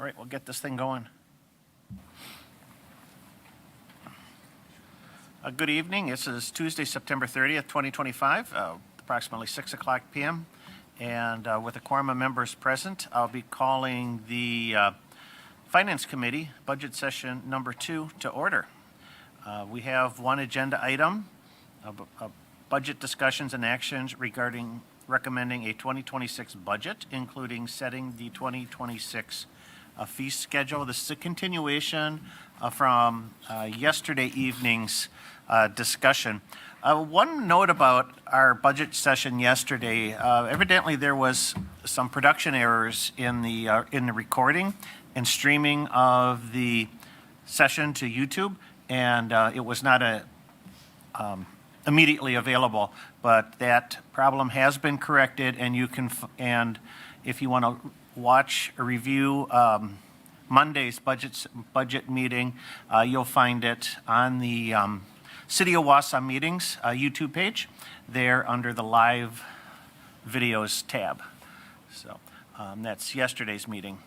right, we'll get this thing going. Good evening. This is Tuesday, September 30th, 2025, approximately 6 o'clock p.m. And with a quorum of members present, I'll be calling the Finance Committee Budget Session Number 2 to order. We have one agenda item, budget discussions and actions regarding recommending a 2026 budget, including setting the 2026 fee schedule. This is a continuation from yesterday evening's discussion. One note about our budget session yesterday, evidently there was some production errors in the recording and streaming of the session to YouTube, and it was not immediately available, but that problem has been corrected, and you can and if you want to watch or review Monday's budget meeting, you'll find it on the City of Wausau meetings YouTube page there under the live videos tab. So that's yesterday's meeting.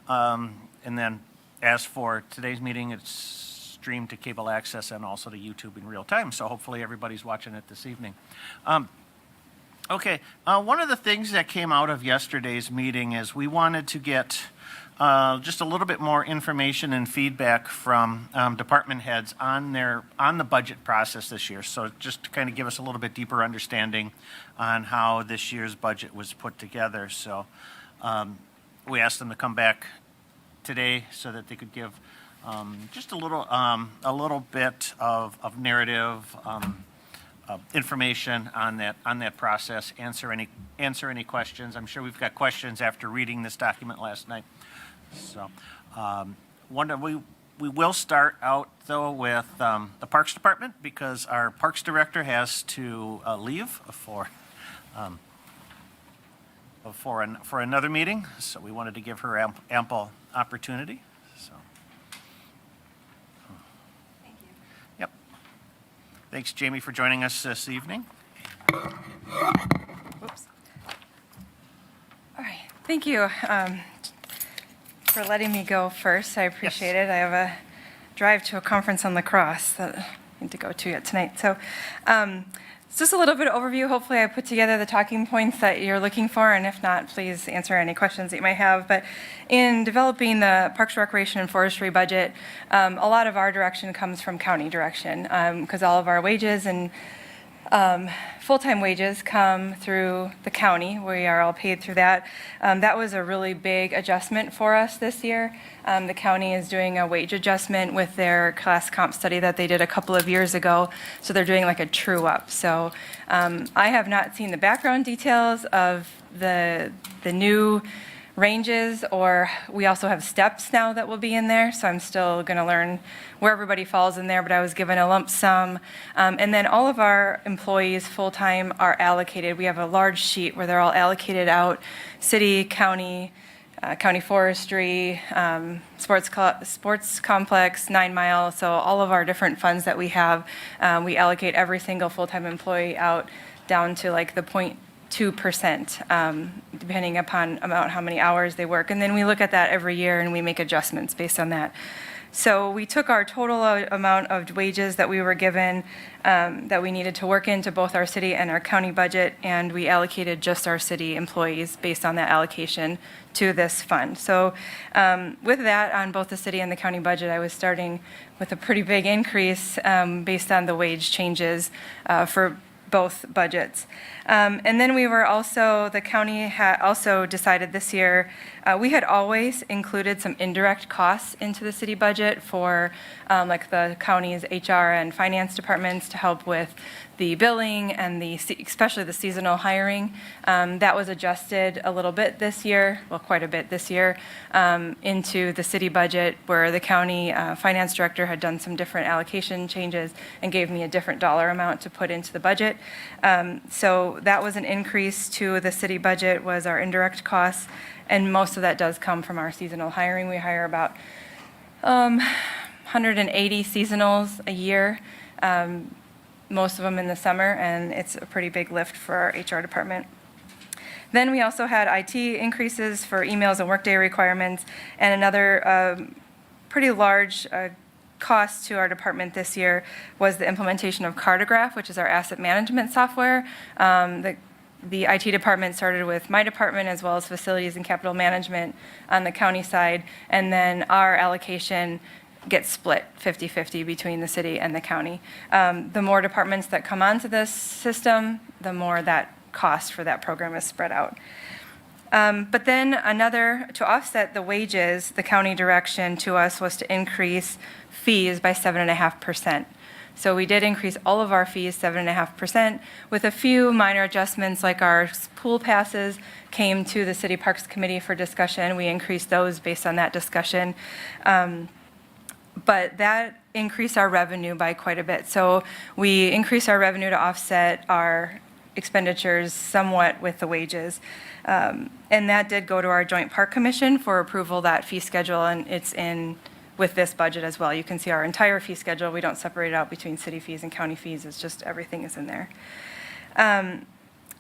And then as for today's meeting, it's streamed to cable access and also to YouTube in real time. So hopefully everybody's watching it this evening. Okay, one of the things that came out of yesterday's meeting is we wanted to get just a little bit more information and feedback from department heads on the budget process this year. So just to kind of give us a little bit deeper understanding on how this year's budget was put together. So we asked them to come back today so that they could give just a little bit of narrative information on that process. Answer any questions. I'm sure we've got questions after reading this document last night. So, we will start out though with the Parks Department because our Parks Director has to leave for another meeting. So we wanted to give her ample opportunity. So, thank you. Yep. Thanks, Jamie, for joining us this evening. Oops. All right. Thank you. For letting me go first. I appreciate it. I have a drive to a conference on lacrosse that I need to go to yet tonight. So it's just a little bit of overview. Hopefully I put together the talking points that you're looking for, and if not, please answer any questions that you might have. But in developing the Parks, Recreation, and Forestry budget, a lot of our direction comes from county direction because all of our wages and full-time wages come through the county. We are all paid through that. That was a really big adjustment for us this year. The county is doing a wage adjustment with their class comp study that they did a couple of years ago. So they're doing like a true up. So I have not seen the background details of the new ranges, or we also have steps now that will be in there, so I'm still going to learn where everybody falls in there, but I was given a lump sum. And then all of our employees full-time are allocated. We have a large sheet where they're all allocated out: city, county, county forestry, sports complex, 9 Mile. So all of our different funds that we have, we allocate every single full-time employee out down to like the 0.2%, depending upon how many hours they work. And then we look at that every year and we make adjustments based on that. So we took our total amount of wages that we were given that we needed to work into both our city and our county budget, and we allocated just our city employees based on that allocation to this fund. So with that, on both the city and the county budget, I was starting with a pretty big increase based on the wage changes for both budgets. And then we were also, the county had also decided this year, we had always included some indirect costs into the city budget for like the county's HR and finance departments to help with the billing and especially the seasonal hiring. That was adjusted a little bit this year, well, quite a bit this year, into the city budget, where the county finance director had done some different allocation changes and gave me a different dollar amount to put into the budget. So that was an increase to the city budget, was our indirect costs, and most of that does come from our seasonal hiring. We hire about 180 seasonals a year, most of them in the summer, and it's a pretty big lift for our HR department. Then we also had IT increases for emails and workday requirements, and another pretty large cost to our department this year was the implementation of Cartograph, which is our asset management software. The IT department started with my department as well as facilities and capital management on the county side, and then our allocation gets split 50-50 between the city and the county. The more departments that come onto this system, the more that cost for that program is spread out. But then to offset the wages, the county direction to us was to increase fees by 7.5%. So we did increase all of our fees 7.5%, with a few minor adjustments, like our pool passes came to the City Parks Committee for discussion. We increased those based on that discussion. But that increased our revenue by quite a bit. So we increased our revenue to offset our expenditures somewhat with the wages. And that did go to our Joint Park Commission for approval, that fee schedule, and it's in with this budget as well. You can see our entire fee schedule. We don't separate it out between city fees and county fees. It's just everything is in there.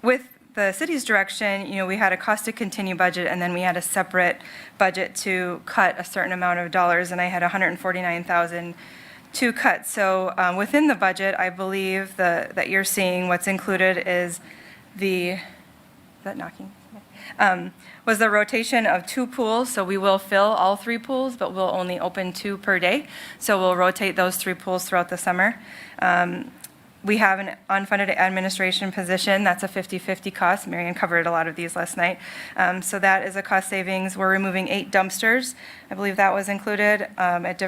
With the city's direction, we had a cost to continue budget, and then we had a separate budget to cut a certain amount of dollars, and I had $149,000 to cut. So within the budget, I believe that you're seeing what's included is was the rotation of 2 pools. So we will fill all 3 pools, but we'll only open 2 per day. So we'll rotate those 3 pools throughout the summer. We have an unfunded administration position. That's a 50-50 cost. Marianne covered a lot of these last night. So that is a cost savings. We're removing 8 dumpsters. I believe that was included at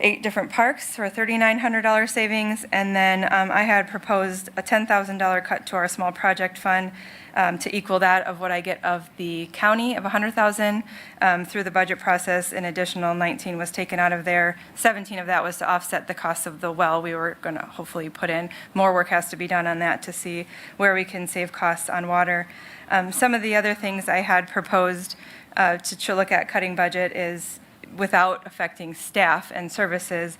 8 different parks for a $3,900 savings. And then I had proposed a $10,000 cut to our small project fund to equal that of what I get of the county of $100,000 through the budget process. An additional 19 was taken out of there. 17 of that was to offset the cost of the well we were going to hopefully put in. More work has to be done on that to see where we can save costs on water. Some of the other things I had proposed to look at cutting budget is, without affecting staff and services,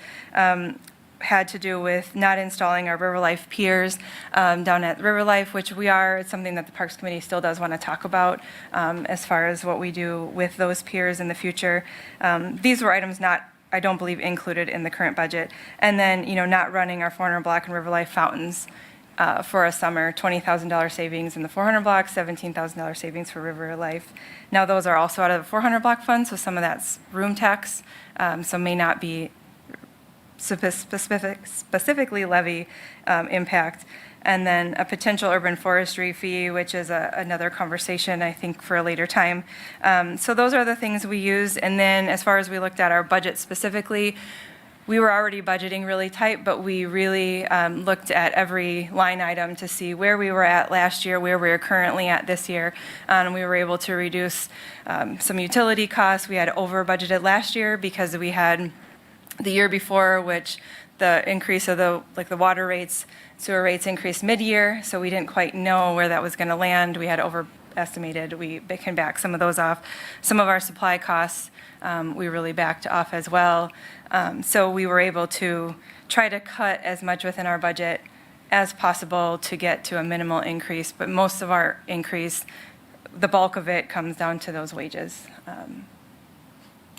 had to do with not installing our River Life piers down at River Life, which we are. It's something that the Parks Committee still does want to talk about as far as what we do with those piers in the future. These were items not, I don't believe, included in the current budget. And then, not running our 400 block and River Life fountains for a summer, $20,000 savings in the 400 block, $17,000 savings for River Life. Now, those are also out of the 400 block fund, so some of that's room tax, so may not be specifically levy impact. And then a potential urban forestry fee, which is another conversation, I think, for a later time. So those are the things we use. And then as far as we looked at our budget specifically, we were already budgeting really tight, but we really looked at every line item to see where we were at last year, where we are currently at this year. And we were able to reduce some utility costs. We had over budgeted last year because we had the year before, which the increase of the water rates, sewer rates increased mid-year, so we didn't quite know where that was going to land. We had overestimated. We can back some of those off. Some of our supply costs we really backed off as well. So we were able to try to cut as much within our budget as possible to get to a minimal increase, but most of our increase, the bulk of it, comes down to those wages,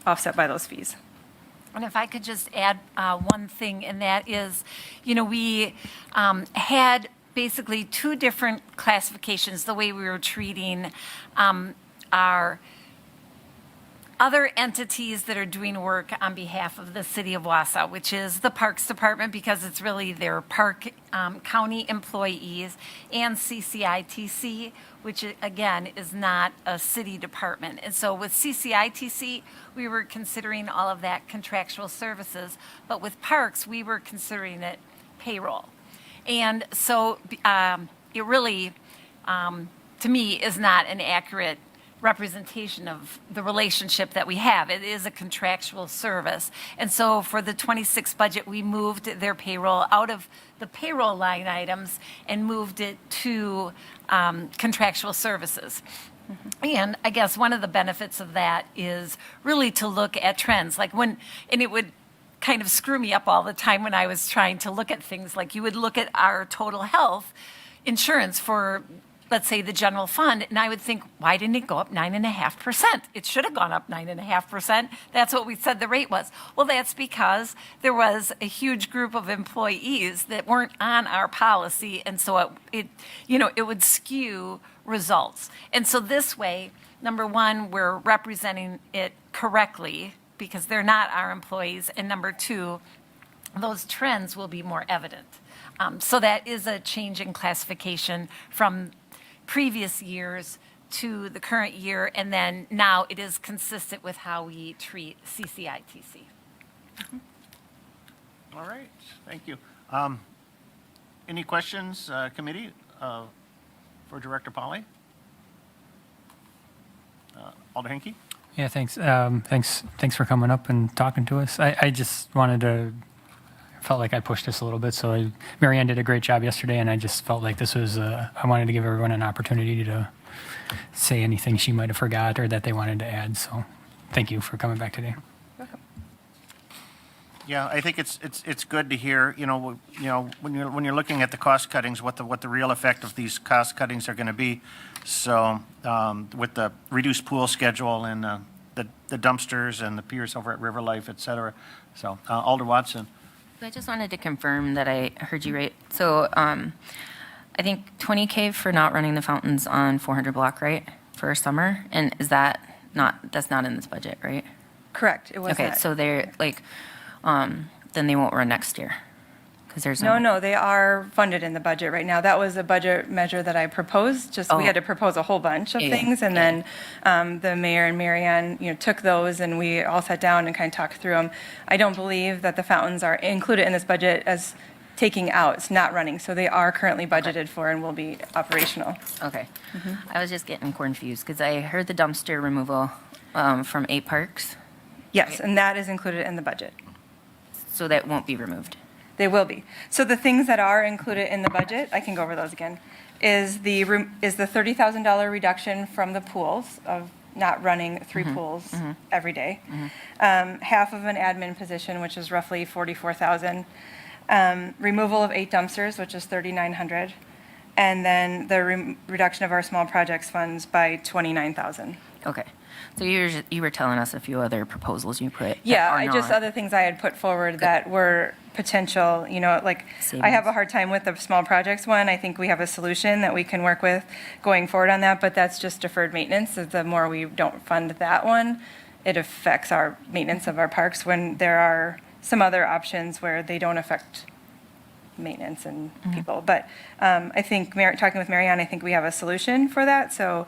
offset by those fees. And if I could just add one thing, and that is, we had basically 2 different classifications, the way we were treating our other entities that are doing work on behalf of the city of Wausau, which is the Parks Department, because it's really their park county employees, and CCITC, which again is not a city department. And so with CCITC, we were considering all of that contractual services, but with parks, we were considering it payroll. And so it really, to me, is not an accurate representation of the relationship that we have. It is a contractual service. And so for the 26 budget, we moved their payroll out of the payroll line items and moved it to contractual services. Mm-hmm. And I guess one of the benefits of that is really to look at trends. And it would kind of screw me up all the time when I was trying to look at things, like you would look at our total health insurance for let's say, the general fund, and I would think, why didn't it go up 9.5%? It should have gone up 9.5%. That's what we said the rate was. Well, that's because there was a huge group of employees that weren't on our policy, and so it would skew results. And so this way, number one, we're representing it correctly because they're not our employees, and number two, those trends will be more evident. So that is a change in classification from previous years to the current year, and then now it is consistent with how we treat CCITC. All right, thank you. Any questions, committee, for Director Polly? Alder Henke? Yeah, thanks. Thanks for coming up and talking to us. I just wanted to, felt like I pushed this a little bit. So Mary Ann did a great job yesterday, and I just felt like this was, I wanted to give everyone an opportunity to say anything she might have forgot or that they wanted to add. So thank you for coming back today. Yeah, I think it's good to hear, when you're looking at the cost cuttings, what the real effect of these cost cuttings are going to be. So with the reduced pool schedule and the dumpsters and the piers over at River Life, et cetera. So Alder Watson. I just wanted to confirm that I heard you right. So I think $20K for not running the fountains on 400 block, right, for summer? And that's not in this budget, right? Correct, it was Okay, that. so they're like, then they won't run next year because there's No, they are funded in the budget right now. That was a budget measure that I proposed, just we had to propose a whole bunch of Yeah, things, and then the mayor and Mary Ann, took those, and we all sat down and kind of talked through them. I don't believe that the fountains are included in this budget as taking out, it's not running, so they are currently budgeted for and will be operational. Okay. I was just getting confused because I heard the dumpster removal from 8 parks, Yes, and that is included in the budget. so that won't be removed. They will be. So the things that are included in the budget, I can go over those again, is the $30,000 reduction from the pools of not running 3 pools every day. Half of an admin position, which is roughly 44,000. Removal of 8 dumpsters, which is 3,900. And then the reduction of our small projects funds by 29,000. Okay. So you were telling us a few other proposals you put. that Yeah, are not. other things I had put forward that were potential, like, I have a hard time with the small projects one. I think we have a solution that we can work with going forward on that, but that's just deferred maintenance. The more we don't fund that one, it affects our maintenance of our parks, when there are some other options where they don't affect maintenance and people. But I think, talking with Mary Ann, I think we have a solution for that. So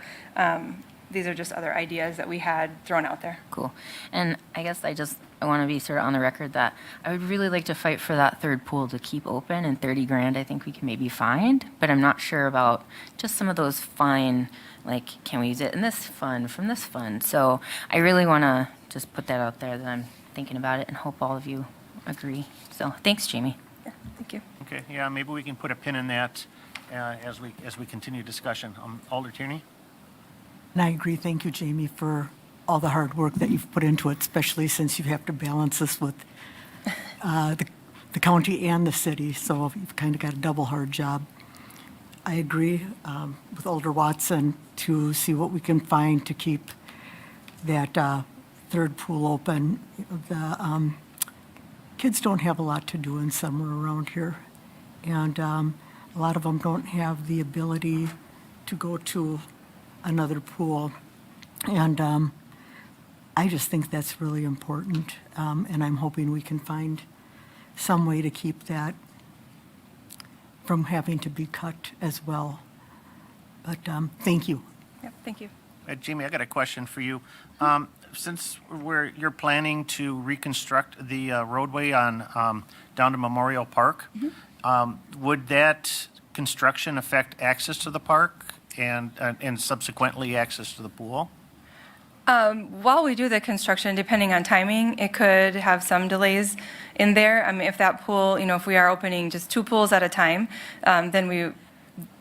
these are just other ideas that we had thrown out there. Cool. And I guess I want to be sort of on the record that I would really like to fight for that third pool to keep open, and 30 grand I think we can maybe find, but I'm not sure about just some of those fine, like, can we use it in this fund, from this fund? So I really want to just put that out there that I'm thinking about it and hope all of you agree. So thanks, Jamie. Yeah, thank you. Okay, yeah, maybe we can put a pin in that as we continue discussion. Alder Tierney? And I agree. Thank you, Jamie, for all the hard work that you've put into it, especially since you have to balance this with the county and the city. So you've kind of got a double hard job. I agree with Alder Watson to see what we can find to keep that third pool open. The kids don't have a lot to do in summer around here, and a lot of them don't have the ability to go to another pool. And I just think that's really important, and I'm hoping we can find some way to keep that from having to be cut as well. But thank you. Yeah, thank you. Jamie, I got a question for you. Since you're planning to reconstruct the roadway on down to Memorial Park, would that construction affect access to the park and subsequently access to the pool? While we do the construction, depending on timing, it could have some delays in there. I mean, if that pool, if we are opening just 2 pools at a time, then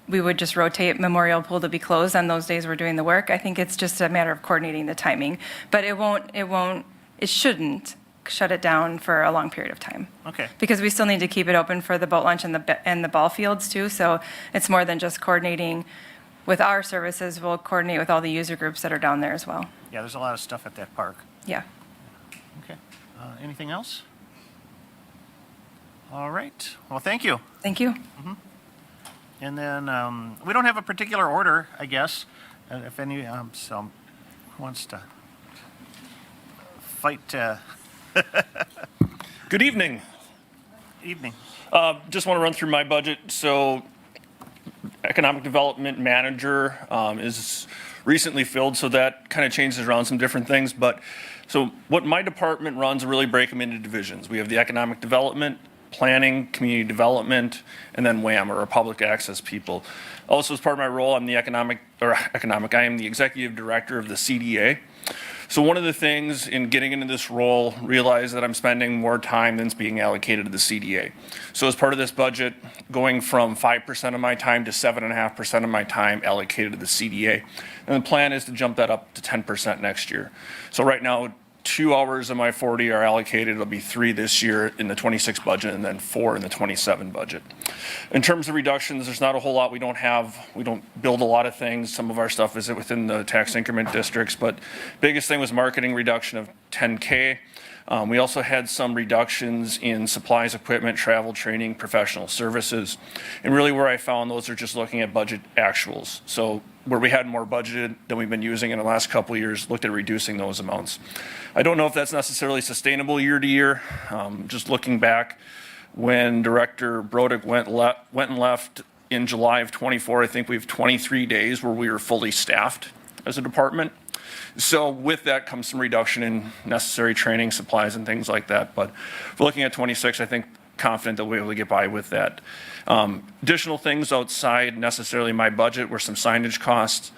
we would just rotate Memorial Pool to be closed on those days we're doing the work. I think it's just a matter of coordinating the timing, but it shouldn't shut it down for a long period of time. Okay. Because we still need to keep it open for the boat launch and the ball fields too. So it's more than just coordinating with our services, we'll coordinate with all the user groups that are down there as well. Yeah, there's a lot of stuff at that park. Yeah. Okay. Anything else? All right. Well, thank you. Thank you. And then we don't have a particular order, I guess. If any, so who wants to fight Good evening. evening? Just want to run through my budget. So, economic development manager is recently filled, so that kind of changes around some different things. But so, what my department runs, I really break them into divisions. We have the economic development, planning, community development, and then WAM, or our public access people. Also, as part of my role, I am the executive director of the CDA. So one of the things in getting into this role, realize that I'm spending more time than's being allocated to the CDA. So as part of this budget, going from 5% of my time to 7.5% of my time allocated to the CDA. And the plan is to jump that up to 10% next year. So right now, 2 hours of my 40 are allocated. It'll be 3 this year in the 26 budget and then 4 in the 27 budget. In terms of reductions, there's not a whole lot. We don't build a lot of things. Some of our stuff is within the tax increment districts, but biggest thing was marketing reduction of 10K. We also had some reductions in supplies, equipment, travel, training, professional services. And really where I found those are just looking at budget actuals. So where we had more budgeted than we've been using in the last couple of years, looked at reducing those amounts. I don't know if that's necessarily sustainable year to year. Just looking back, when Director Brodick went and left in July of 24, I think we have 23 days where we were fully staffed as a department. So with that comes some reduction in necessary training, supplies, and things like that. But if we're looking at 26, I think confident that we'll be able to get by with that. Additional things outside necessarily my budget were some signage costs.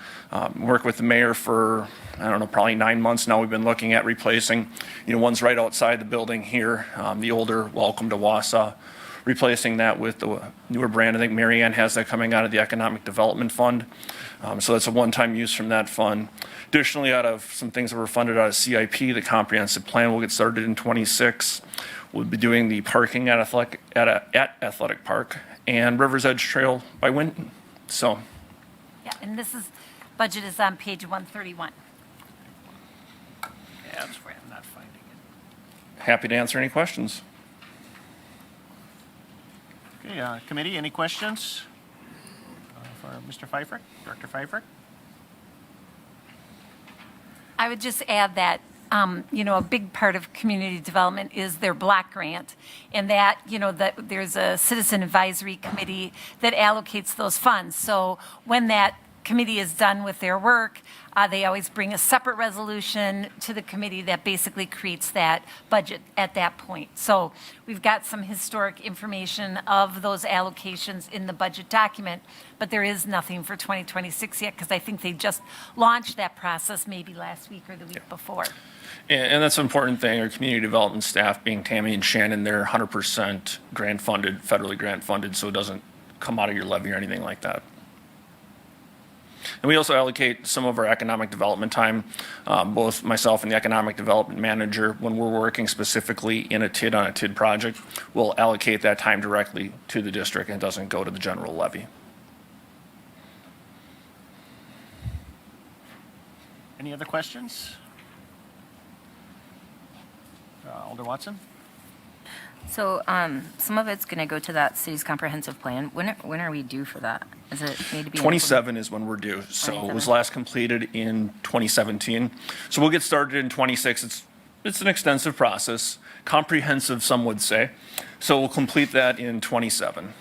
Work with the mayor for, I don't know, probably 9 months now. We've been looking at replacing, one's right outside the building here, the older Welcome to Wausau, replacing that with the newer brand. I think Mary Ann has that coming out of the Economic Development Fund. So that's a one-time use from that fund. Additionally, out of some things that were funded out of CIP, the comprehensive plan will get started in 26. We'll be doing the parking at Athletic Park and River's Edge Trail by Winton. So, Yeah, and budget is on page 131. Yeah, that's where I'm not finding it. happy to answer any questions. Okay, committee, any questions for Mr. Pfeiffer, Director Pfeiffer? I would just add that, a big part of community development is their block grant, and that, that there's a citizen advisory committee that allocates those funds. So when that committee is done with their work, they always bring a separate resolution to the committee that basically creates that budget at that point. So we've got some historic information of those allocations in the budget document, but there is nothing for 2026 yet because I think they just launched that process maybe last week or the week before. And that's an important thing. Our community development staff, being Tammy and Shannon, they're 100% grant funded, federally grant funded, so it doesn't come out of your levy or anything like that. And we also allocate some of our economic development time, both myself and the economic development manager, when we're working specifically in a TID on a TID project, we'll allocate that time directly to the district and it doesn't go to the general levy. Any other questions? Alder Watson? So some of it's going to go to that city's comprehensive plan. When are we due for that? Is it need to be 27 is when we're due. So it was 27. last completed in 2017. So we'll get started in 26. It's an extensive process, comprehensive, some would say. So we'll complete that in 27.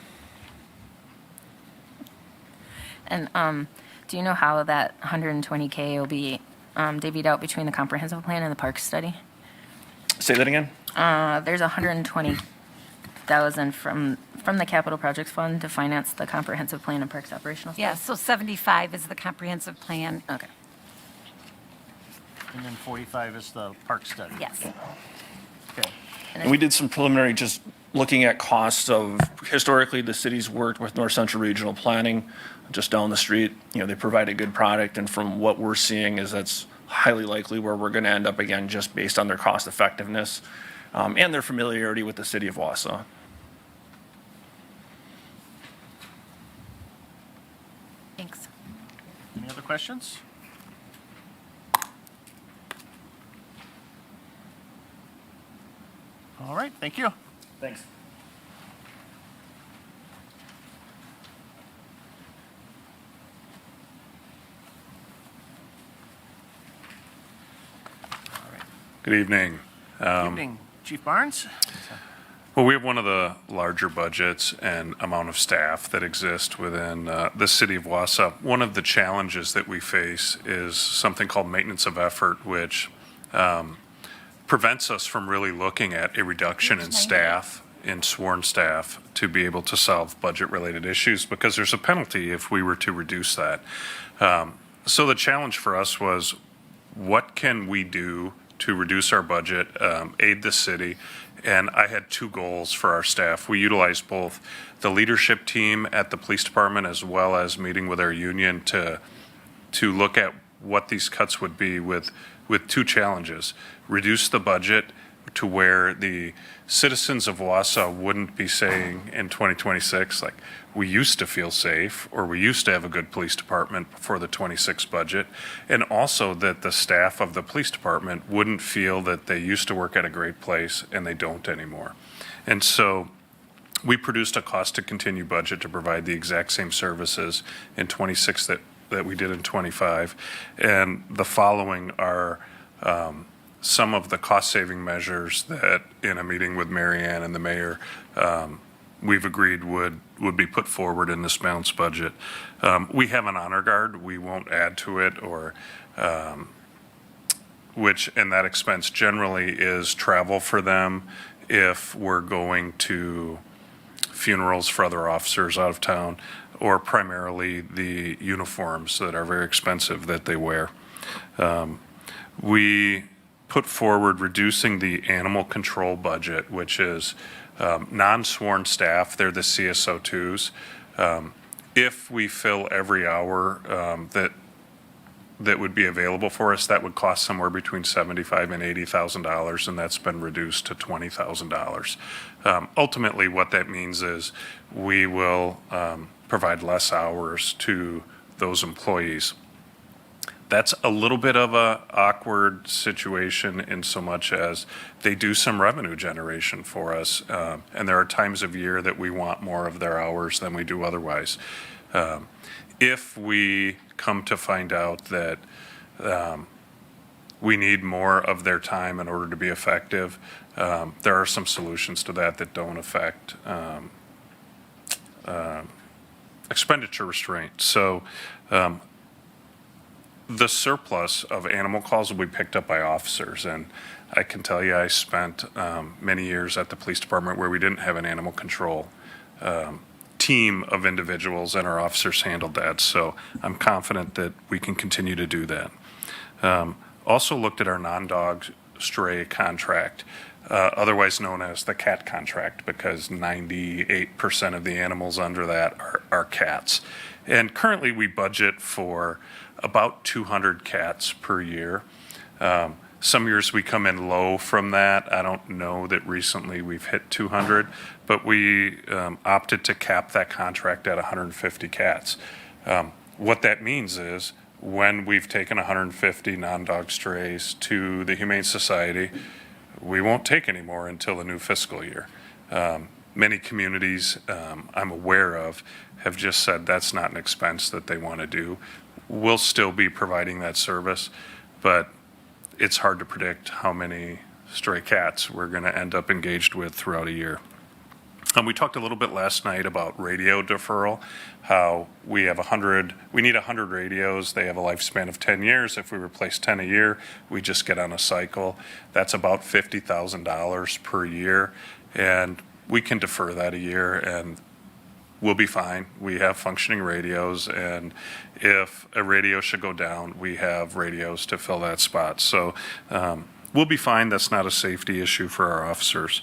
And do you know how that 120K will be divvied out between the comprehensive plan and the park study? Say that again? There's 120,000 from the capital projects fund to finance the comprehensive plan and parks operational stuff. Yeah, so 75 is the comprehensive plan. Okay. And then 45 is the park study. Yes. Okay. And we did some preliminary, just looking at costs of, historically, the city's worked with North Central Regional Planning, just down the street. They provide a good product, and from what we're seeing is that's highly likely where we're going to end up again, just based on their cost effectiveness and their familiarity with the city of Wausau. Thanks. Any other questions? All right, thank you. Thanks. Good evening. Good evening, Chief Barnes. Well, we have one of the larger budgets and amount of staff that exist within the city of Wausau. One of the challenges that we face is something called maintenance of effort, which prevents us from really looking at a reduction in staff, in sworn staff, to be able to solve budget-related issues, because there's a penalty if we were to reduce that. So the challenge for us was, what can we do to reduce our budget, aid the city? And I had two goals for our staff. We utilized both the leadership team at the police department as well as meeting with our union to look at what these cuts would be with two challenges. Reduce the budget to where the citizens of Wausau wouldn't be saying in 2026, like, we used to feel safe, or we used to have a good police department before the 26 budget, and also that the staff of the police department wouldn't feel that they used to work at a great place and they don't anymore. And so we produced a cost to continue budget to provide the exact same services in 26 that we did in 25. And the following are some of the cost-saving measures that, in a meeting with Mary Ann and the mayor, we've agreed would be put forward in this balanced budget. We have an honor guard. We won't add to it, or and that expense generally is travel for them if we're going to funerals for other officers out of town, or primarily the uniforms that are very expensive that they wear. We put forward reducing the animal control budget, which is non-sworn staff. They're the CSO2s. If we fill every hour that would be available for us, that would cost somewhere between $75,000 and $80,000, and that's been reduced to $20,000. Ultimately, what that means is we will provide less hours to those employees. That's a little bit of a awkward situation in so much as they do some revenue generation for us, and there are times of year that we want more of their hours than we do otherwise. If we come to find out that we need more of their time in order to be effective, there are some solutions to that don't affect expenditure restraint. So the surplus of animal calls will be picked up by officers, and I can tell you I spent many years at the police department where we didn't have an animal control team of individuals, and our officers handled that. So I'm confident that we can continue to do that. Also looked at our non-dog stray contract, otherwise known as the cat contract, because 98% of the animals under that are cats. And currently we budget for about 200 cats per year. Some years we come in low from that. I don't know that recently we've hit 200, but we opted to cap that contract at 150 cats. What that means is when we've taken 150 non-dog strays to the Humane Society, we won't take any more until the new fiscal year. Many communities I'm aware of have just said that's not an expense that they want to do. We'll still be providing that service, but it's hard to predict how many stray cats we're going to end up engaged with throughout a year. We talked a little bit last night about radio deferral, how we need 100 radios. They have a lifespan of 10 years. If we replace 10 a year, we just get on a cycle. That's about $50,000 per year, and we can defer that a year, and we'll be fine. We have functioning radios, and if a radio should go down, we have radios to fill that spot. So we'll be fine. That's not a safety issue for our officers.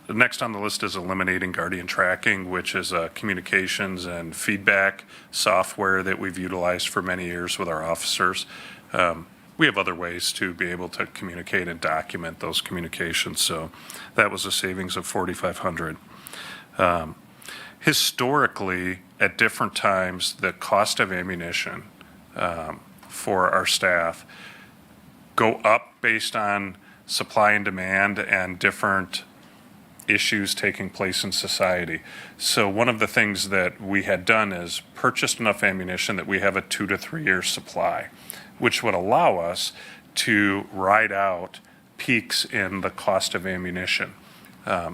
Next on the list is eliminating Guardian Tracking, which is a communications and feedback software that we've utilized for many years with our officers. We have other ways to be able to communicate and document those communications, so that was a savings of $4,500. Historically, at different times, the cost of ammunition for our staff go up based on supply and demand and different issues taking place in society. So one of the things that we had done is purchased enough ammunition that we have a 2 to 3 year supply, which would allow us to ride out peaks in the cost of ammunition.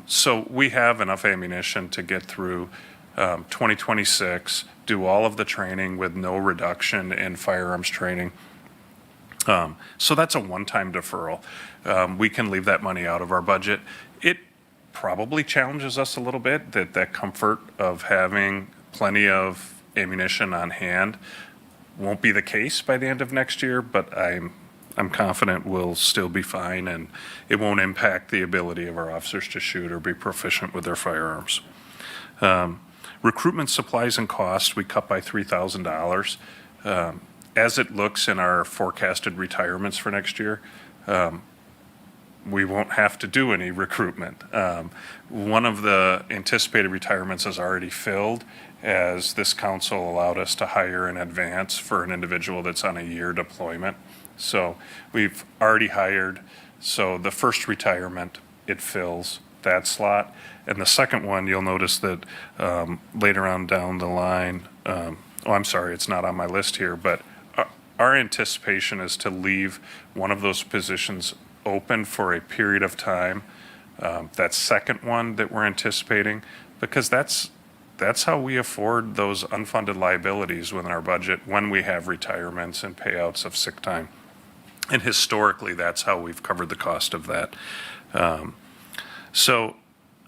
So we have enough ammunition to get through 2026, do all of the training with no reduction in firearms training. So that's a one-time deferral. We can leave that money out of our budget. It probably challenges us a little bit, that comfort of having plenty of ammunition on hand won't be the case by the end of next year, but I'm confident we'll still be fine, and it won't impact the ability of our officers to shoot or be proficient with their firearms. Recruitment supplies and costs, we cut by $3,000. As it looks in our forecasted retirements for next year, we won't have to do any recruitment. One of the anticipated retirements is already filled, as this council allowed us to hire in advance for an individual that's on a year deployment. So we've already hired. So the first retirement, it fills that slot. And the second one, you'll notice that later on down the line, I'm sorry, it's not on my list here, but our anticipation is to leave one of those positions open for a period of time, that second one that we're anticipating, because that's how we afford those unfunded liabilities within our budget when we have retirements and payouts of sick time. And historically, that's how we've covered the cost of that. So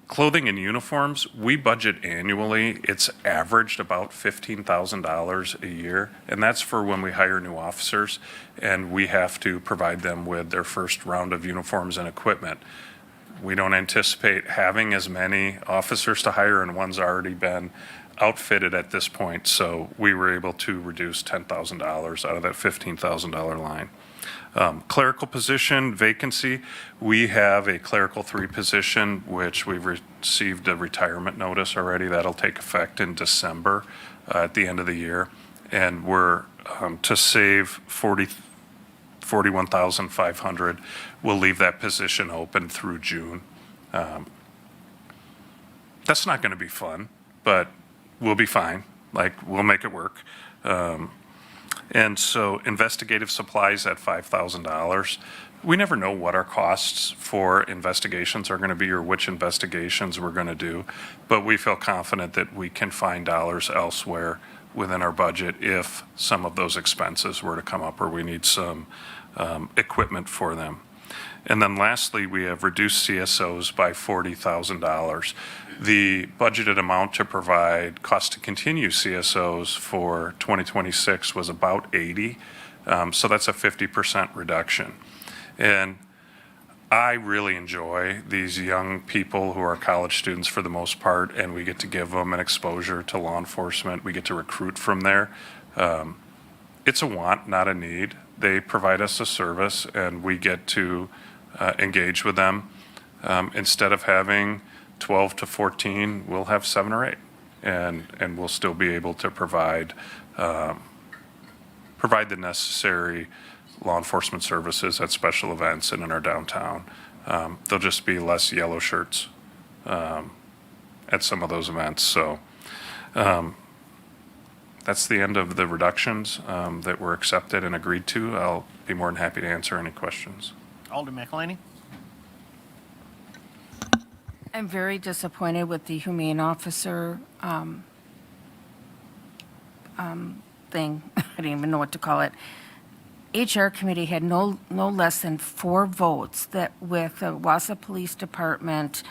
clothing and uniforms, we budget annually. It's averaged about $15,000 a year, and that's for when we hire new officers, and we have to provide them with their first round of uniforms and equipment. We don't anticipate having as many officers to hire, and one's already been outfitted at this point, so we were able to reduce $10,000 out of that $15,000 line. Clerical position vacancy, we have a clerical 3 position, which we've received a retirement notice already. That'll take effect in December at the end of the year. And we're to save $41,500. We'll leave that position open through June. That's not going to be fun, but we'll be fine. Like, we'll make it work. And so investigative supplies at $5,000. We never know what our costs for investigations are going to be or which investigations we're going to do, but we feel confident that we can find dollars elsewhere within our budget if some of those expenses were to come up or we need some equipment for them. And then lastly, we have reduced CSOs by $40,000. The budgeted amount to provide cost to continue CSOs for 2026 was about 80. So that's a 50% reduction. And I really enjoy these young people who are college students for the most part, and we get to give them an exposure to law enforcement. We get to recruit from there. It's a want, not a need. They provide us a service, and we get to engage with them. Instead of having 12 to 14, we'll have 7 or 8, and we'll still be able to provide the necessary law enforcement services at special events and in our downtown. There'll just be less yellow shirts at some of those events. So that's the end of the reductions that were accepted and agreed to. I'll be more than happy to answer any questions. Alderman McElhaney? I'm very disappointed with the humane officer thing. I don't even know what to call it. HR committee had no less than 4 votes that with the Wausau Police Department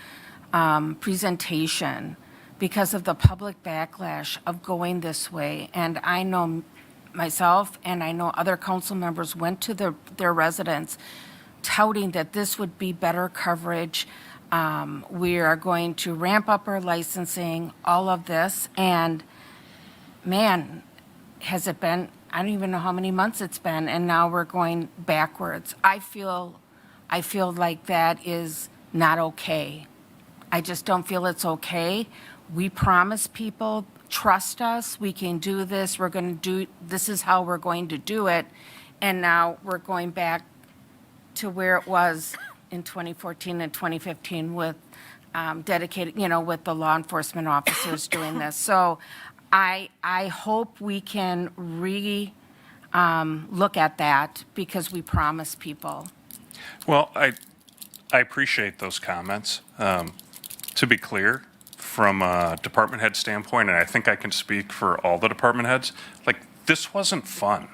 presentation because of the public backlash of going this way. And I know myself and I know other council members went to their residents touting that this would be better coverage. We are going to ramp up our licensing, all of this. And man, has it been, I don't even know how many months it's been, and now we're going backwards. I feel like that is not okay. I just don't feel it's okay. we promise people, trust us, we can do this, we're going to do, this is how we're going to do it. And now we're going back to where it was in 2014 and 2015 with dedicated, with the law enforcement officers doing this. So I hope we can look at that because we promise people. Well, I appreciate those comments. To be clear, from a department head standpoint, and I think I can speak for all the department heads, like, this wasn't fun,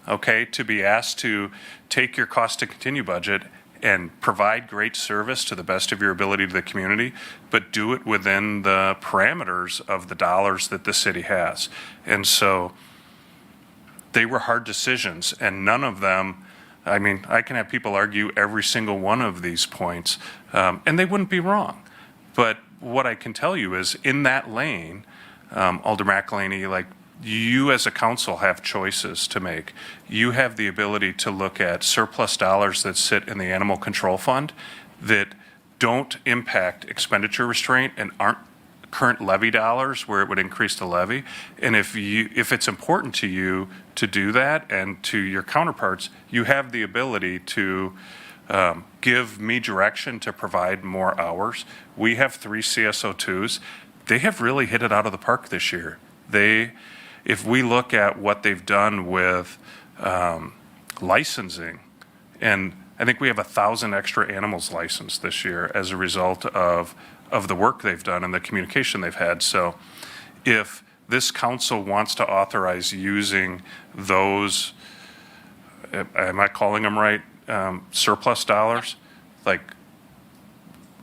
okay? To be asked to take your cost to continue budget and provide great service to the best of your ability to the community, but do it within the parameters of the dollars that the city has. And so they were hard decisions, and none of them, I mean, I can have people argue every single one of these points, and they wouldn't be wrong. But what I can tell you is, in that lane, Alder McElhaney, like, you as a council have choices to make. You have the ability to look at surplus dollars that sit in the animal control fund that don't impact expenditure restraint and aren't current levy dollars where it would increase the levy. And if it's important to you to do that, and to your counterparts, you have the ability to give me direction to provide more hours. We have 3 CSO2s. They have really hit it out of the park this year. If we look at what they've done with licensing, and I think we have 1,000 extra animals licensed this year as a result of the work they've done and the communication they've had. So if this council wants to authorize using those, am I calling them right, surplus dollars, like,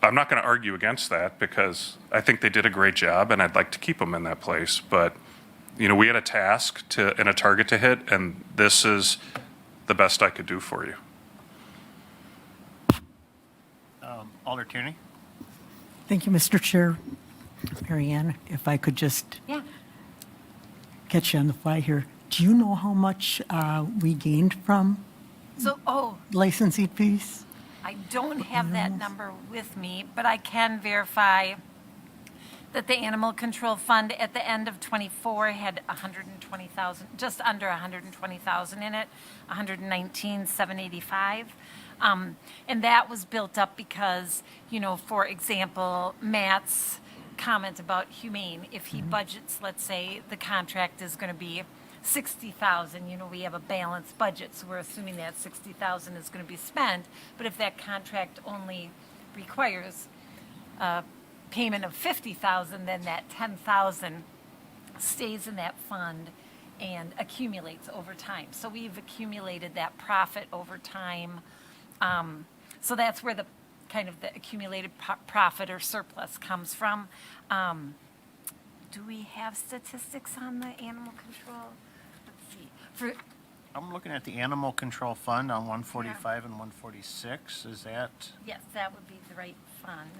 I'm not going to argue against that because I think they did a great job and I'd like to keep them in that place. But, we had a task and a target to hit, and this is the best I could do for you. Alder Tierney? Thank you, Mr. Chair. Mary Ann, if I could just catch you on the fly here. Do you know how much we gained from licensing fees? I don't have that number with me, but I can verify that the Animal Control Fund at the end of '24 had 120,000, just under 120,000 in it, 119,785. And that was built up because, for example, Matt's comment about humane, if he budgets, let's say the contract is going to be 60,000, we have a balanced budget, so we're assuming that 60,000 is going to be spent. But if that contract only requires payment of 50,000, then that 10,000 stays in that fund and accumulates over time. So we've accumulated that profit over time. So that's where the kind of the accumulated profit or surplus comes from. Do we have statistics on the animal control? Let's see. I'm looking at the Animal Control Fund on 145 and 146. Is that? Yes, that would be the right fund.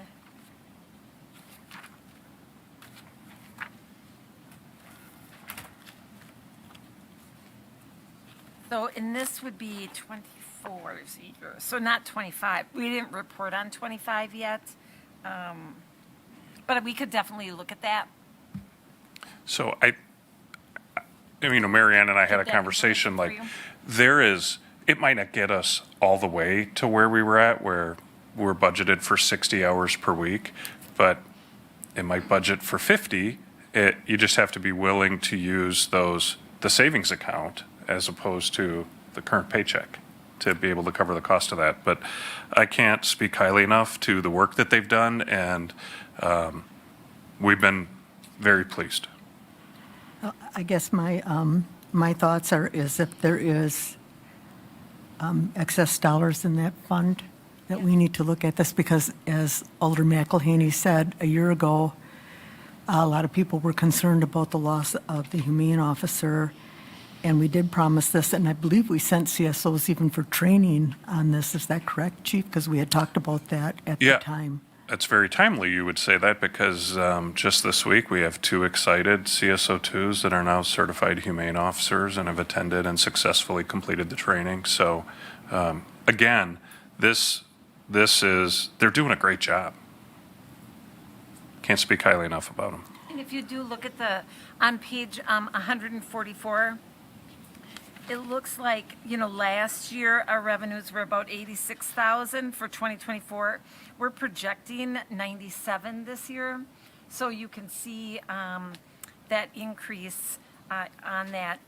So, and this would be 24, so not 25. We didn't report on 25 yet, but we could definitely look at that. So Mary Ann and I had a Get that conversation, information like, it might not get us all the way to where we were at, where we're budgeted for 60 hours per week, but it might budget for 50. You just have to be willing to use the savings account as opposed to the current paycheck to be able to cover the cost of that. But I can't speak highly enough to the work that they've done, and we've been very pleased. I guess my thoughts is if there is excess dollars in that fund, that we need to look at this, because as Alder McElhaney said a year ago, a lot of people were concerned about the loss of the humane officer, and we did promise this, and I believe we sent CSOs even for training on this. Is that correct, Chief? Because we had talked about that at the time. That's very timely you would say that, because just this week we have 2 excited CSO2s that are now certified humane officers and have attended and successfully completed the training. So again, they're doing a great job. Can't speak highly enough about them. And if you do look at on page 144, it looks like, last year our revenues were about 86,000 for 2024. We're projecting 97 this year. So you can see that increase on that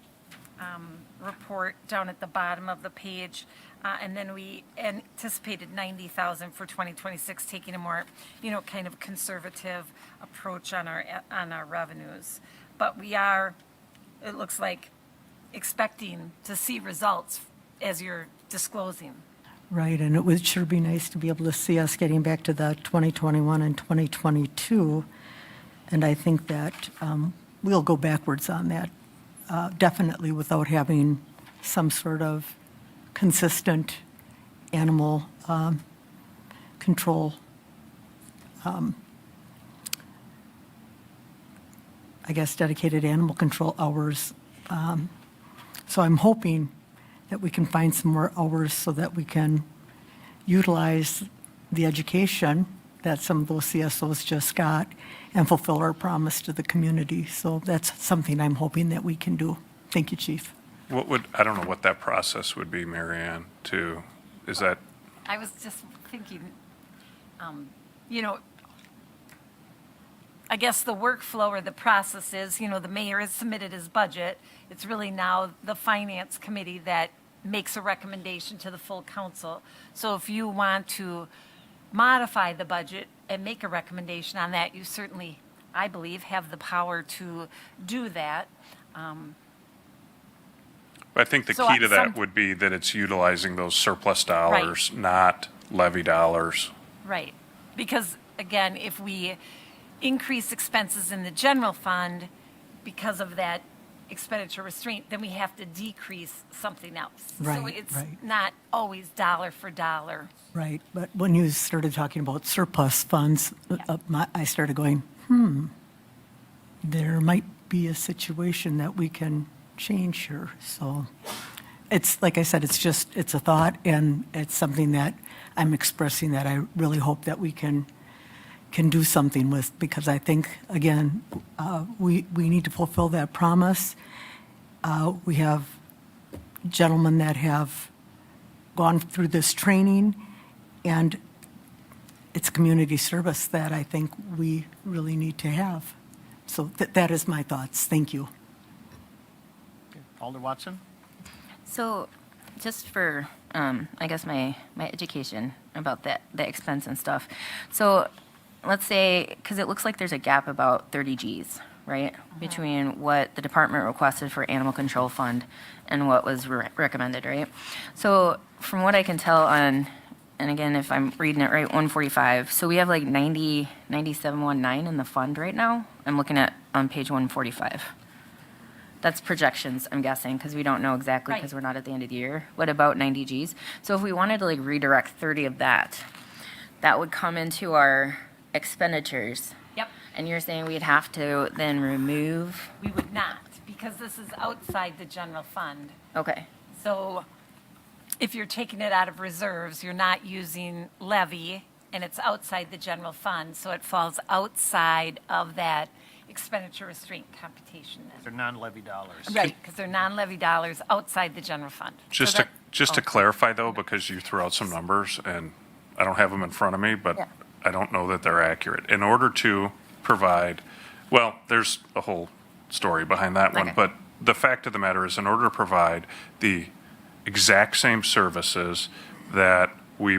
report down at the bottom of the page. And then we anticipated 90,000 for 2026, taking a more, kind of conservative approach on our revenues. But we are, it looks like, expecting to see results as you're disclosing. Right, and it would sure be nice to be able to see us getting back to the 2021 and 2022. And I think that we'll go backwards on that, definitely without having some sort of consistent animal control, I guess, dedicated animal control hours. So I'm hoping that we can find some more hours so that we can utilize the education that some of those CSOs just got and fulfill our promise to the community. So that's something I'm hoping that we can do. Thank you, Chief. I don't know what that process would be, Mary Ann, is that, I was just thinking, I guess the workflow or the process is, the mayor has submitted his budget. It's really now the finance committee that makes a recommendation to the full council. So if you want to modify the budget and make a recommendation on that, you certainly, I believe, have the power to do that. I think the So, key to that some- would be that it's utilizing those surplus dollars, not levy dollars. Right. Because, again, if we increase expenses in the general fund because of that expenditure restraint, then we have to decrease something else. So Right, it's right. not always dollar for dollar. Right, but when you started talking about surplus funds, I started going, there might be a situation that we can change here. So it's, like I said, it's a thought, and it's something that I'm expressing that I really hope that we can do something with, because I think, again, we need to fulfill that promise. We have gentlemen that have gone through this training, and it's community service that I think we really need to have. So that is my thoughts. Thank you. Alder Watson? So just for, I guess, my education about the expense and stuff. So let's say, because it looks like there's a gap about 30 Gs, right? Between what the department requested for animal control fund and what was recommended, right? So from what I can tell on, and again, if I'm reading it right, 145. So we have like 9719 in the fund right now. I'm looking at on page 145. That's projections, I'm guessing, because we don't know exactly, because Right. we're not at the end of the year. What about 90 Gs? So if we wanted to like redirect 30 of that, that would come into our expenditures. Yep. And you're saying we'd have to then remove, We would not, because this is outside the general fund. okay, So if you're taking it out of reserves, you're not using levy, and it's outside the general fund, so it falls outside of that expenditure restraint computation. They're non-levy dollars. Right, because they're non-levy dollars outside the general fund. So Just that- to clarify though, because you threw out some numbers and I don't have them in front of me, but Yeah. I don't know that they're accurate. In order to provide, well, there's a whole story behind that one, Okay. but the fact of the matter is, in order to provide the exact same services that we,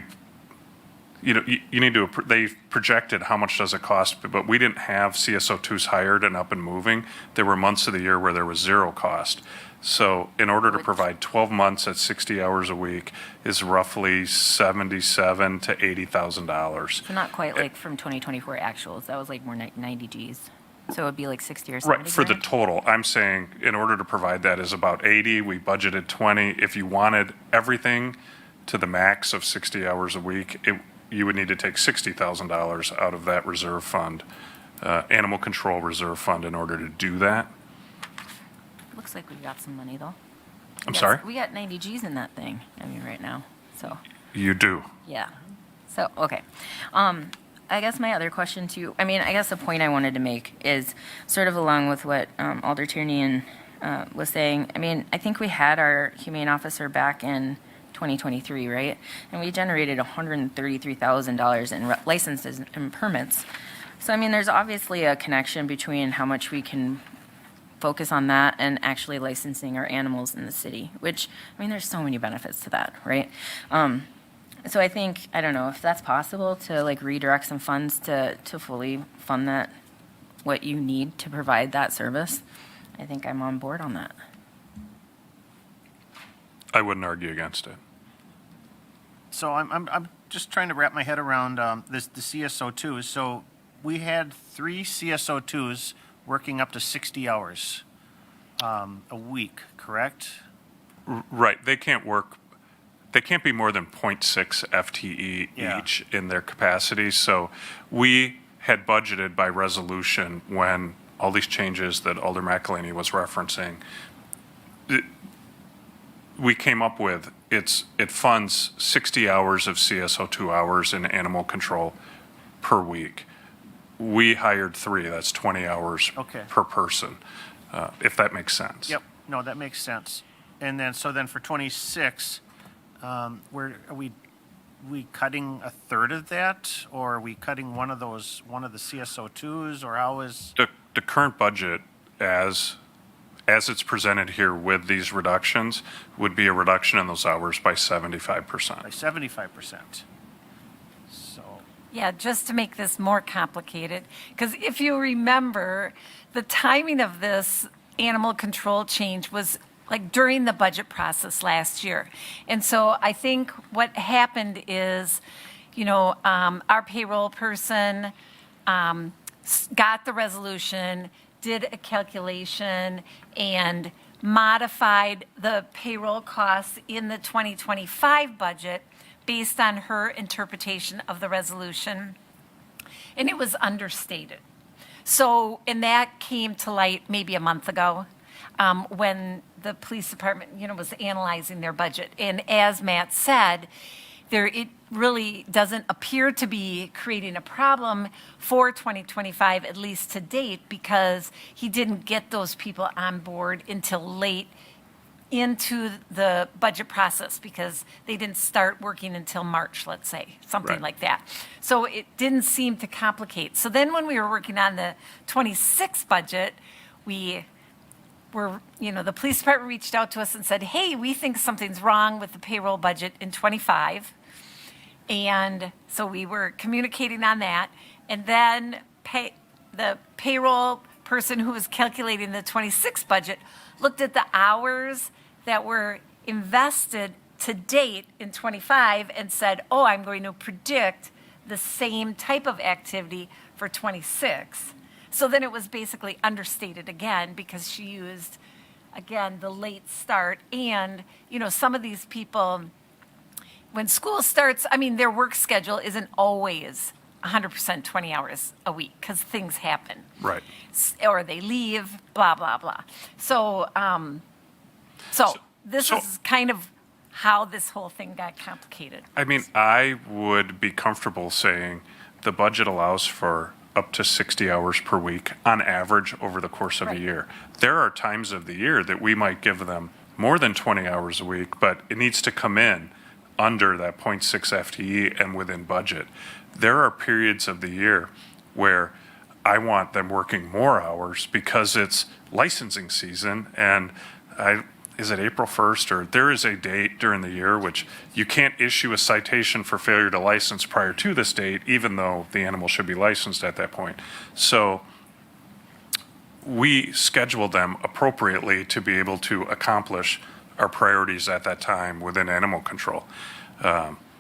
you need to, they projected how much does it cost, but we didn't have CSO2s hired and up and moving. There were months of the year where there was zero cost. So in order to provide 12 months at 60 hours a week is roughly $77,000 to $80,000. so not quite like from 2024 actuals. That was like more 90 Gs. So it would be like 60 or 70 Right, for the grand? total. I'm saying in order to provide that is about 80, we budgeted 20. If you wanted everything to the max of 60 hours a week, you would need to take $60,000 out of that reserve fund, animal control reserve fund, in order to do that. Looks like we've got some money though. I'm Yes, sorry? We got 90 Gs in that thing, right now, so. You do. Yeah. So, okay. I guess my other question too, I mean, I guess the point I wanted to make is sort of along with what Alder Tierney was saying. I mean, I think we had our humane officer back in 2023, right? And we generated $133,000 in licenses and permits. So, I mean, there's obviously a connection between how much we can focus on that and actually licensing our animals in the city, which, I mean, there's so many benefits to that, right? So I think, I don't know if that's possible to like redirect some funds to fully fund that, what you need to provide that service. I think I'm on board on that. I wouldn't argue against it. So I'm just trying to wrap my head around the CSO2s. So we had 3 CSO2s working up to 60 hours a week, correct? Right, they can't be more than 0.6 FTE Yeah. each in their capacity. So we had budgeted by resolution when all these changes that Alder McElhaney was referencing, we came up with, it funds 60 hours of CSO2 hours in animal control per week. We hired 3, that's 20 hours Okay. per person, if that makes sense. Yep, no, that makes sense. And then, so then for 26, where are we cutting a third of that? Or are we cutting one of the CSO2s, or how is? The current budget, as it's presented here with these reductions, would be a reduction in those hours by 75%. By 75%. So, Yeah, just to make this more complicated, because if you remember, the timing of this animal control change was like during the budget process last year. And so I think what happened is, our payroll person got the resolution, did a calculation, and modified the payroll costs in the 2025 budget based on her interpretation of the resolution, and it was understated. So, and that came to light maybe a month ago when the police department, was analyzing their budget. And as Matt said, it really doesn't appear to be creating a problem for 2025, at least to date, because he didn't get those people on board until late into the budget process, because they didn't start working until March, let's say, something Right. like that. So it didn't seem to complicate. So then when we were working on the 26 budget, the police department reached out to us and said, hey, we think something's wrong with the payroll budget in 25. And so we were communicating on that. And then the payroll person who was calculating the 26 budget looked at the hours that were invested to date in 25 and said, oh, I'm going to predict the same type of activity for 26. So then it was basically understated again, because she used, again, the late start. And, some of these people, when school starts, their work schedule isn't always 100% 20 hours a week, because things happen. Right. Or they leave, blah, blah, blah. So this is kind of how this whole thing got complicated. I would be comfortable saying the budget allows for up to 60 hours per week on average over the course of a Right. year. There are times of the year that we might give them more than 20 hours a week, but it needs to come in under that 0.6 FTE and within budget. There are periods of the year where I want them working more hours because it's licensing season, and is it April 1st, or there is a date during the year which you can't issue a citation for failure to license prior to this date, even though the animal should be licensed at that point. So we schedule them appropriately to be able to accomplish our priorities at that time within animal control.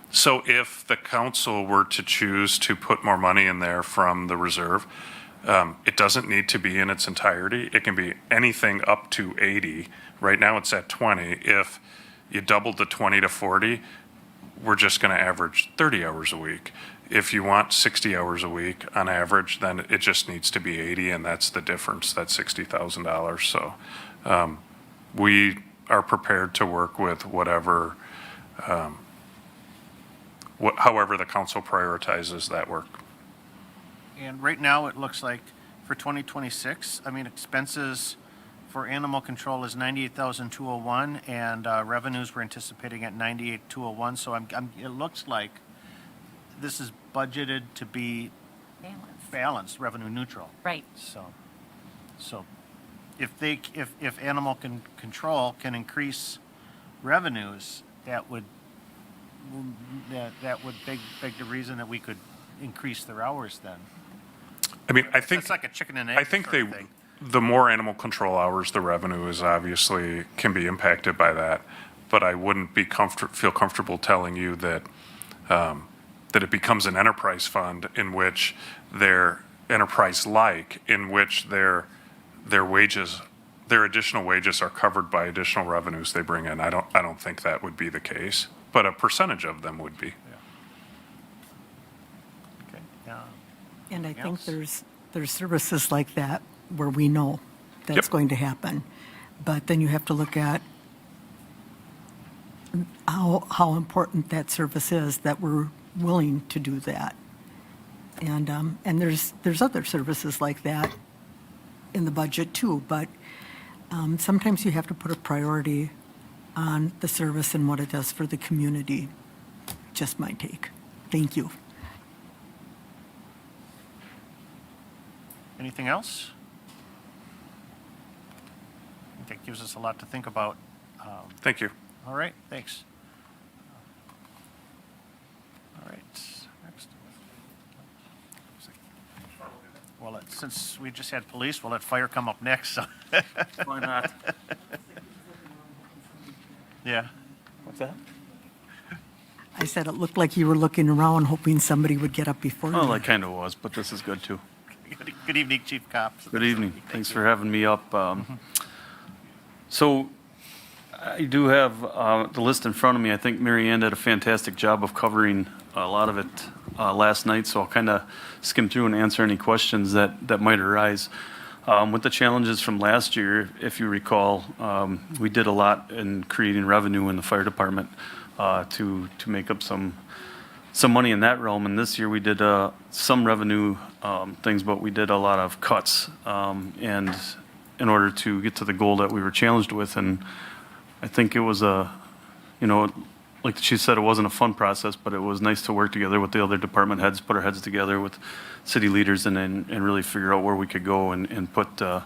So if the council were to choose to put more money in there from the reserve, it doesn't need to be in its entirety. It can be anything up to 80. Right now it's at 20. If you doubled the 20 to 40, we're just going to average 30 hours a week. If you want 60 hours a week on average, then it just needs to be 80, and that's the difference, that's $60,000. So we are prepared to work with whatever, however the council prioritizes that work. And right now, it looks like for 2026, I mean, expenses for animal control is 98,201, and revenues we're anticipating at 98,201. So it looks like this is budgeted to be Balance. balanced, revenue neutral. Right. So if animal control can increase revenues, that would beg the reason that we could increase their hours then. I mean, I think, It's like a chicken and egg I think sort of thing. the more animal control hours, the revenue is obviously, can be impacted by that. But I wouldn't feel comfortable telling you that, that it becomes an enterprise fund in which enterprise-like, in which their wages, their additional wages are covered by additional revenues they bring in. I don't think that would be the case, but a percentage of them would be. Okay, yeah. And I think Else? there's services like that where we know that's Yep. going to happen. But then you have to look at how important that service is that we're willing to do that. And there's other services like that in the budget too, but sometimes you have to put a priority on the service and what it does for the community. Just my take. Thank you. Anything else? I think that gives us a lot to think about. Thank you. All right, thanks. All right, next. Well, since we just had police, we'll let fire come up next, so. Why not? Yeah. What's that? I said it looked like you were looking around hoping somebody would get up before you. Well, I kind of was, but this is good too. Good evening, Chief Cops. Good evening. Thanks for having me up. So I do have the list in front of me. I think Mary Ann did a fantastic job of covering a lot of it last night, so I'll kind of skim through and answer any questions that might arise. With the challenges from last year, if you recall, we did a lot in creating revenue in the fire department to make up some money in that realm. And this year we did some revenue things, but we did a lot of cuts and in order to get to the goal that we were challenged with. And I think it was like she said, it wasn't a fun process, but it was nice to work together with the other department heads, put our heads together with city leaders and really figure out where we could go and put our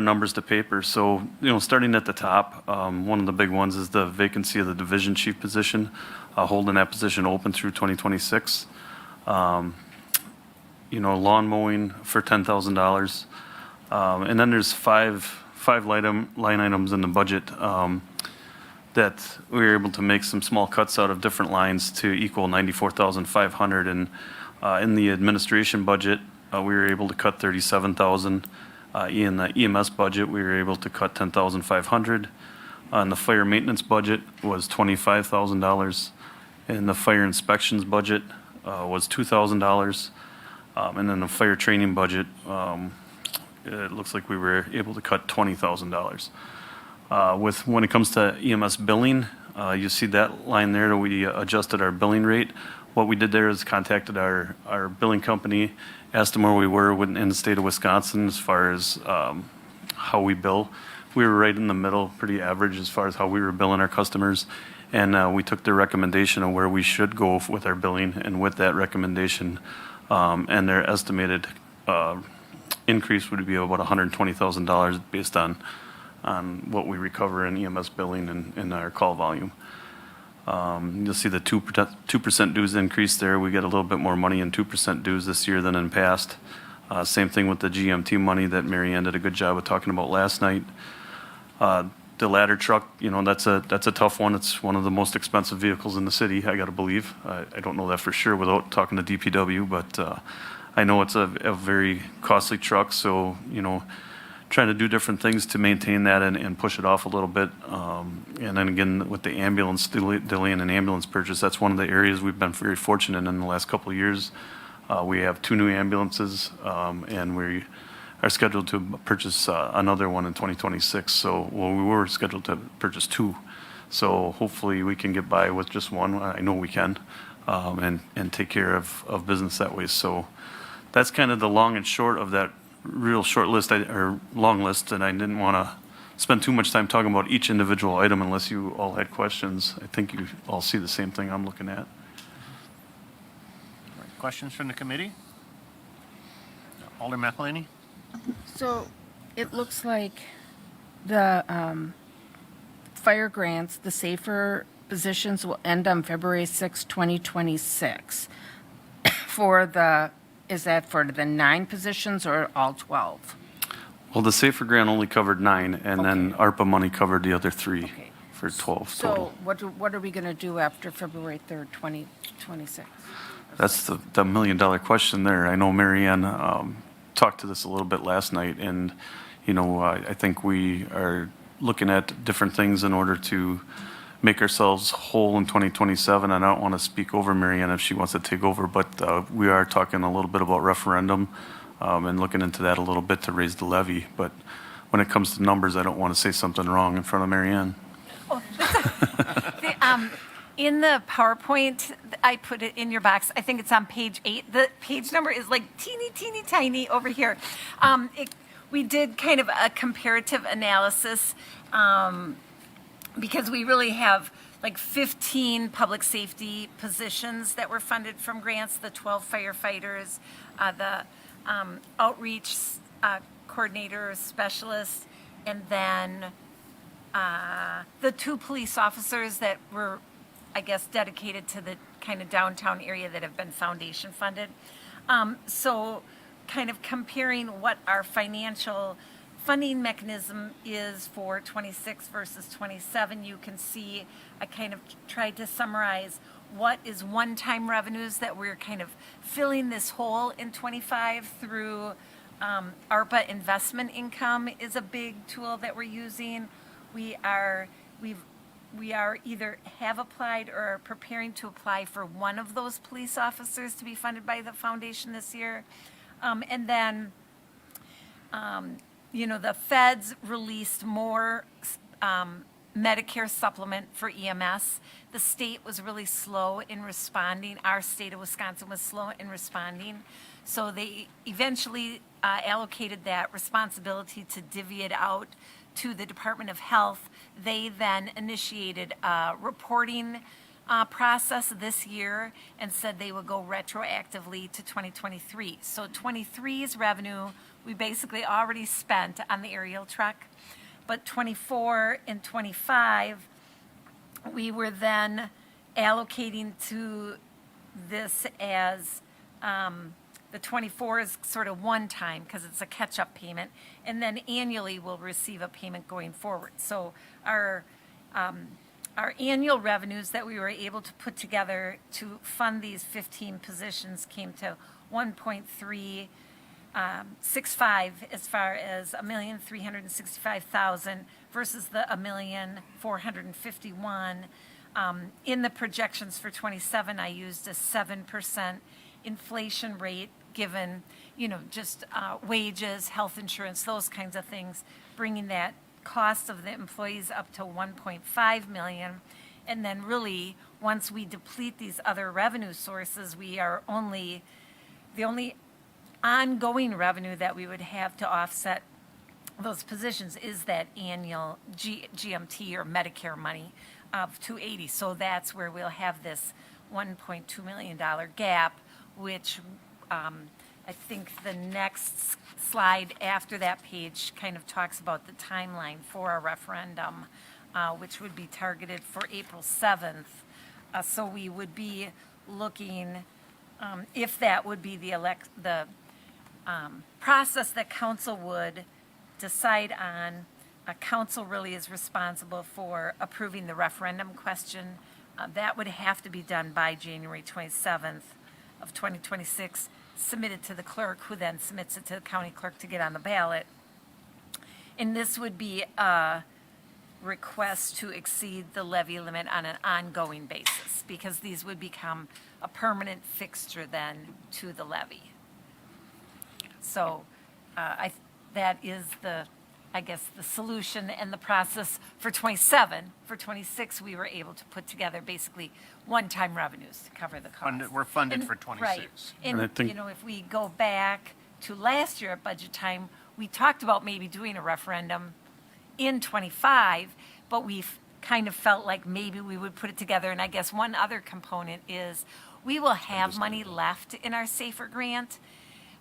numbers to paper. So, starting at the top, one of the big ones is the vacancy of the division chief position, holding that position open through 2026. Lawn mowing for $10,000. And then there's five line items in the budget that we were able to make some small cuts out of different lines to equal $94,500. And in the administration budget, we were able to cut $37,000. In the EMS budget, we were able to cut $10,500. On the fire maintenance budget was $25,000. And the fire inspections budget was $2,000. And then the fire training budget, it looks like we were able to cut $20,000. When it comes to EMS billing, you see that line there that we adjusted our billing rate. What we did there is contacted our billing company, asked them where we were in the state of Wisconsin as far as how we bill. We were right in the middle, pretty average as far as how we were billing our customers. And we took their recommendation of where we should go with our billing, and with that recommendation and their estimated increase would be about $120,000 based on what we recover in EMS billing and our call volume. You'll see the 2% dues increase there. We get a little bit more money in 2% dues this year than in past. Same thing with the GMT money that Mary Ann did a good job of talking about last night. The ladder truck, that's a tough one. It's one of the most expensive vehicles in the city, I got to believe. I don't know that for sure without talking to DPW, but I know it's a very costly truck. So, trying to do different things to maintain that and push it off a little bit. And then again, with the ambulance, delaying an ambulance purchase, that's one of the areas we've been very fortunate in the last couple of years. We have 2 new ambulances, and we are scheduled to purchase another one in 2026. So, we were scheduled to purchase 2. So hopefully we can get by with just one. I know we can, and take care of business that way. So that's kind of the long and short of that real short list, or long list, and I didn't want to spend too much time talking about each individual item unless you all had questions. I think you all see the same thing I'm looking at. Questions from the committee? Alder McElhaney? So it looks like the fire grants, the safer positions will end on February 6, 2026. Is that for the 9 positions or all 12? Well, the Safer Grant only covered 9, and then Okay. ARPA money covered the other 3 Okay. for 12 total. So what are we going to do after February 3rd, 2026? That's the million-dollar question there. I know Marianne talked to this a little bit last night, and, you know, I think we are looking at different things in order to make ourselves whole in 2027. And I don't want to speak over Marianne if she wants to take over, but we are talking a little bit about referendum and looking into that a little bit to raise the levy. But when it comes to numbers, I don't want to say something wrong in front of Marianne. In the PowerPoint, I put it in your box. I think it's on page 8. The page number is like teeny, teeny, tiny over here. We did kind of a comparative analysis because we really have like 15 public safety positions that were funded from grants, the 12 firefighters, the outreach coordinator specialists, and then the 2 police officers that were, I guess, dedicated to the kind of downtown area that have been foundation funded. So kind of comparing what our financial funding mechanism is for 26 versus 27, you can see I kind of tried to summarize what is one-time revenues that we're kind of filling this hole in 25 through ARPA investment income is a big tool that we're using. We are either have applied or are preparing to apply for one of those police officers to be funded by the foundation this year. And then, you know, the feds released more Medicare supplement for EMS. The state was really slow in responding. Our state of Wisconsin was slow in responding. So they eventually allocated that responsibility to divvy it out to the Department of Health. They then initiated a reporting process this year and said they would go retroactively to 2023. So 23's revenue, we basically already spent on the aerial truck, but 24 and 25, we were then allocating to this as the 24 is sort of one time because it's a catch-up payment, and then annually we'll receive a payment going forward. So our annual revenues that we were able to put together to fund these 15 positions came to 1.365 as far as $1,365,000 versus the $1,451,000. In the projections for 27, I used a 7% inflation rate given, you know, just wages, health insurance, those kinds of things, bringing that cost of the employees up to 1.5 million. And then really, once we deplete these other revenue sources, the only ongoing revenue that we would have to offset those positions is that annual GMT or Medicare money of $280. So that's where we'll have this $1.2 million gap, which I think the next slide after that page kind of talks about the timeline for a referendum, which would be targeted for April 7th. So we would be looking, if that would be the process that council would decide on. Council really is responsible for approving the referendum question. That would have to be done by January 27th of 2026, submitted to the clerk, who then submits it to the county clerk to get on the ballot. And this would be a request to exceed the levy limit on an ongoing basis, because these would become a permanent fixture then to the levy. So that is the I guess, the solution and the process for 27. For 26, we were able to put together basically one-time revenues to cover the cost. We're funded And- for Right. 26. And, And I think- you know, if we go back to last year at budget time, we talked about maybe doing a referendum in 25, but we've kind of felt like maybe we would put it together. And I guess one other component is we will have money left in our SAFER grant,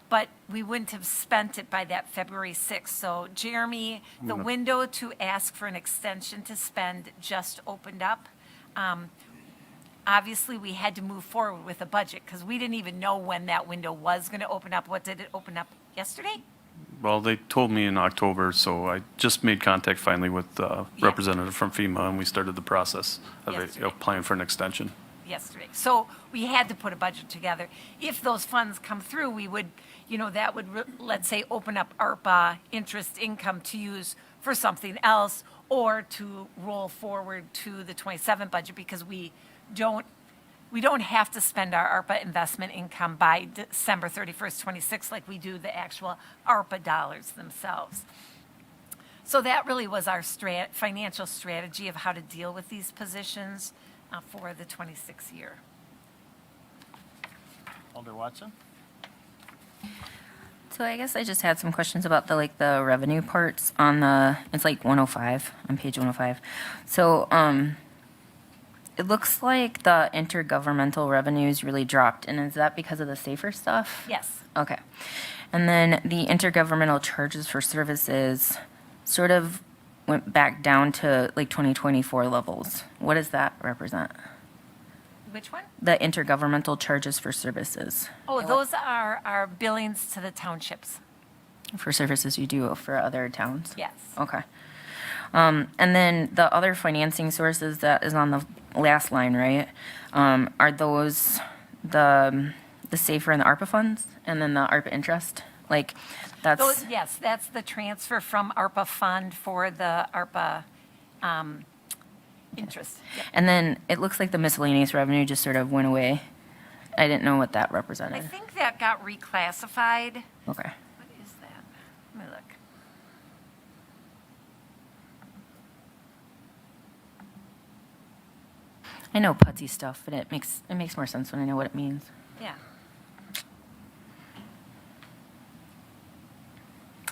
but we wouldn't have spent it by that February 6th. So Jeremy, the window to ask for an extension to spend just opened up. Obviously, we had to move forward with a budget because we didn't even know when that window was going to open up. What, did it open up yesterday? Well, they told me in October, so I just made contact finally with the representative from FEMA, and we started the process of Yesterday. applying for an extension. Yesterday. So we had to put a budget together. If those funds come through, we would, you know, that would, let's say, open up ARPA interest income to use for something else or to roll forward to the 27 budget because we don't have to spend our ARPA investment income by December 31st, 26, like we do the actual ARPA dollars themselves. So that really was our financial strategy of how to deal with these positions for the 26 year. Alder Watson? So I guess I just had some questions about the revenue parts on it's like 105, on page 105. So, it looks like the intergovernmental revenues really dropped, and is that because of the SAFER stuff? Yes. Okay. And then the intergovernmental charges for services sort of went back down to like 2024 levels. What does that represent? Which one? The intergovernmental charges for services. Oh, those are our billings to the townships. For services you do for other towns? Yes. Okay. And then the other financing sources that is on the last line, right? Are those the SAFER and the ARPA funds, and then the ARPA interest? Like, that's, Yes, that's the transfer from ARPA fund for the ARPA interest. Yep. and then it looks like the miscellaneous revenue just sort of went away. I didn't know what that I represented. think that got reclassified. Okay. What is that? Let me look. I know putsy stuff, but it makes more sense when I know what it means. Yeah.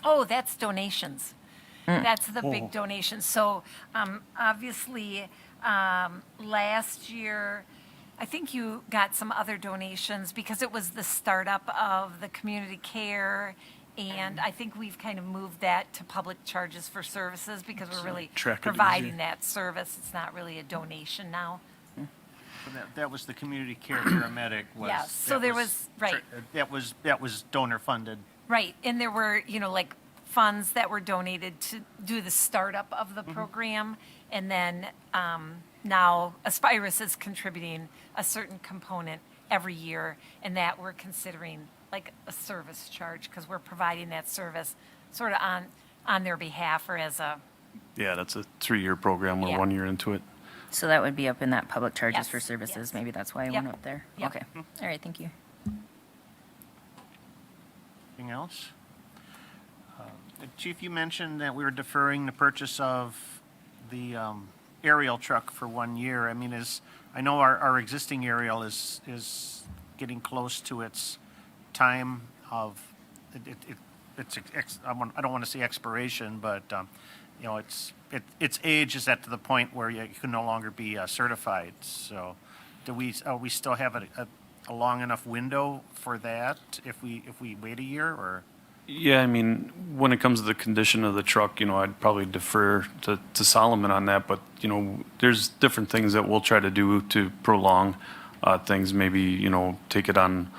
Oh, that's donations. That's the big donation. So obviously, last year, I think you got some other donations because it was the startup of the community care. And I think we've kind of moved that to public charges for services because we're really track it providing easier. that service. It's not really a donation now. So that was the community care paramedic was. Yes, so that there was- right. That was donor funded. Right, and there were, you know, like funds that were donated to do the startup of the program. And then now Aspirus is contributing a certain component every year, and that we're considering like a service charge because we're providing that service sort of on their behalf or as a, Yeah, that's a 3-year program. We're Yeah. 1 year into it. So that would be up in that public charges Yes, for services. yes. Maybe that's why I Yep. went up there. Yep. Okay. All right. Thank you. Anything else? Chief, you mentioned that we were deferring the purchase of the aerial truck for 1 year. I mean, I know our existing aerial is getting close to its time of, I don't want to say expiration, but, you know, its age is at the point where you can no longer be certified. So we still have a long enough window for that if we wait a year, or? Yeah, I mean, when it comes to the condition of the truck, you know, I'd probably defer to Solomon on that, but, you know, there's different things that we'll try to do to prolong things, maybe, you know, take it on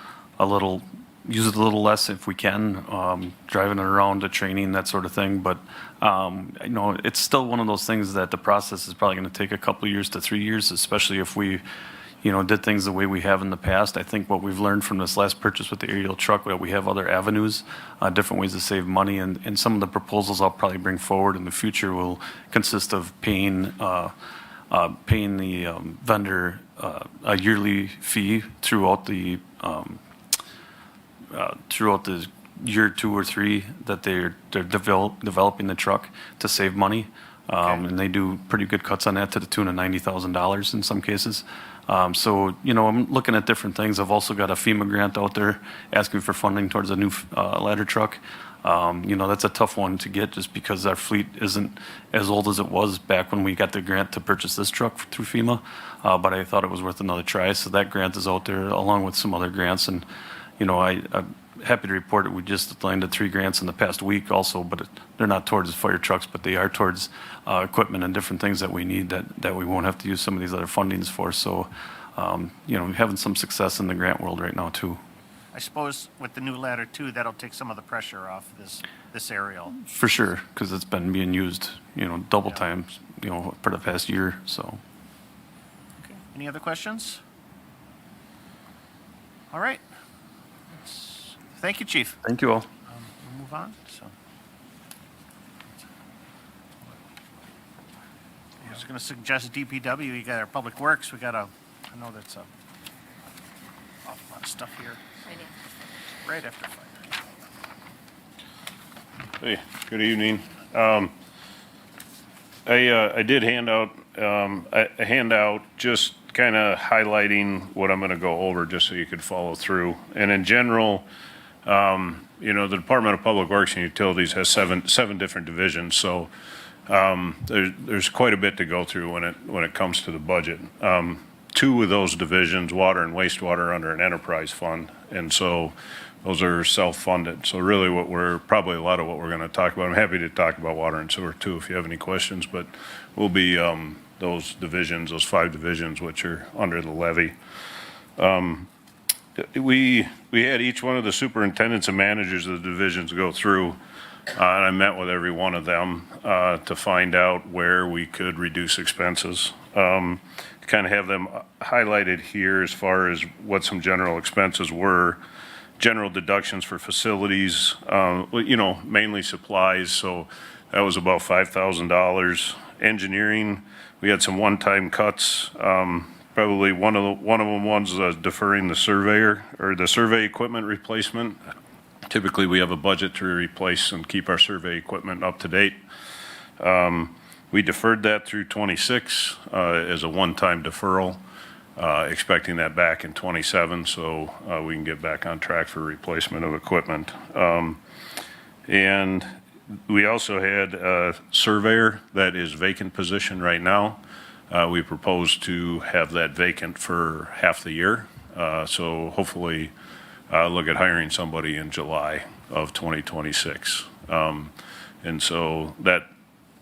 use it a little less if we can, driving it around to training, that sort of thing, but, you know, it's still one of those things that the process is probably going to take a couple of years to 3 years, especially if we, you know, did things the way we have in the past. I think what we've learned from this last purchase with the aerial truck, that we have other avenues, different ways to save money, and some of the proposals I'll probably bring forward in the future will consist of paying the vendor a yearly fee throughout the year 2 or 3 that they're developing the truck to save money. And they do pretty good cuts on that to the tune of $90,000 in some cases. So, you know, I'm looking at different things. I've also got a FEMA grant out there asking for funding towards a new ladder truck. You know, that's a tough one to get just because our fleet isn't as old as it was back when we got the grant to purchase this truck through FEMA. But I thought it was worth another try. So that grant is out there along with some other grants. And, you know, I'm happy to report that we just landed 3 grants in the past week also, but they're not towards fire trucks, but they are towards equipment and different things that we need that we won't have to use some of these other fundings for. So, you know, we're having some success in the grant world right now too. I suppose with the new ladder too, that'll take some of the pressure off this aerial. For sure, because it's been being used, you know, double times, you know, for the past year, so. Okay. Any other questions? All right. Thank you, Chief. Thank you all. We'll move on. So, I was going to suggest DPW. You got our Public Works. We got I know that's a awful lot of stuff here. Right after fire. Hey, good evening. I did hand out a handout just kind of highlighting what I'm going to go over just so you could follow through. And in general, you know, the Department of Public Works and Utilities has seven different divisions. So there's quite a bit to go through when it comes to the budget. 2 of those divisions, water and wastewater, are under an enterprise fund, and so those are self-funded. So really probably a lot of what we're going to talk about. I'm happy to talk about water and sewer too if you have any questions, but we'll be those 5 divisions which are under the levy. We had each one of the superintendents and managers of the divisions go through, and I met with every one of them to find out where we could reduce expenses. Kind of have them highlighted here as far as what some general expenses were. General deductions for facilities, you know, mainly supplies, so that was about $5,000. Engineering, we had some one-time cuts. Probably one of them was deferring the surveyor or the survey equipment replacement. Typically, we have a budget to replace and keep our survey equipment up to date. We deferred that through 26 as a one-time deferral, expecting that back in 27, so we can get back on track for replacement of equipment. And we also had a surveyor that is vacant position right now. We propose to have that vacant for half the year. So hopefully look at hiring somebody in July of 2026. And so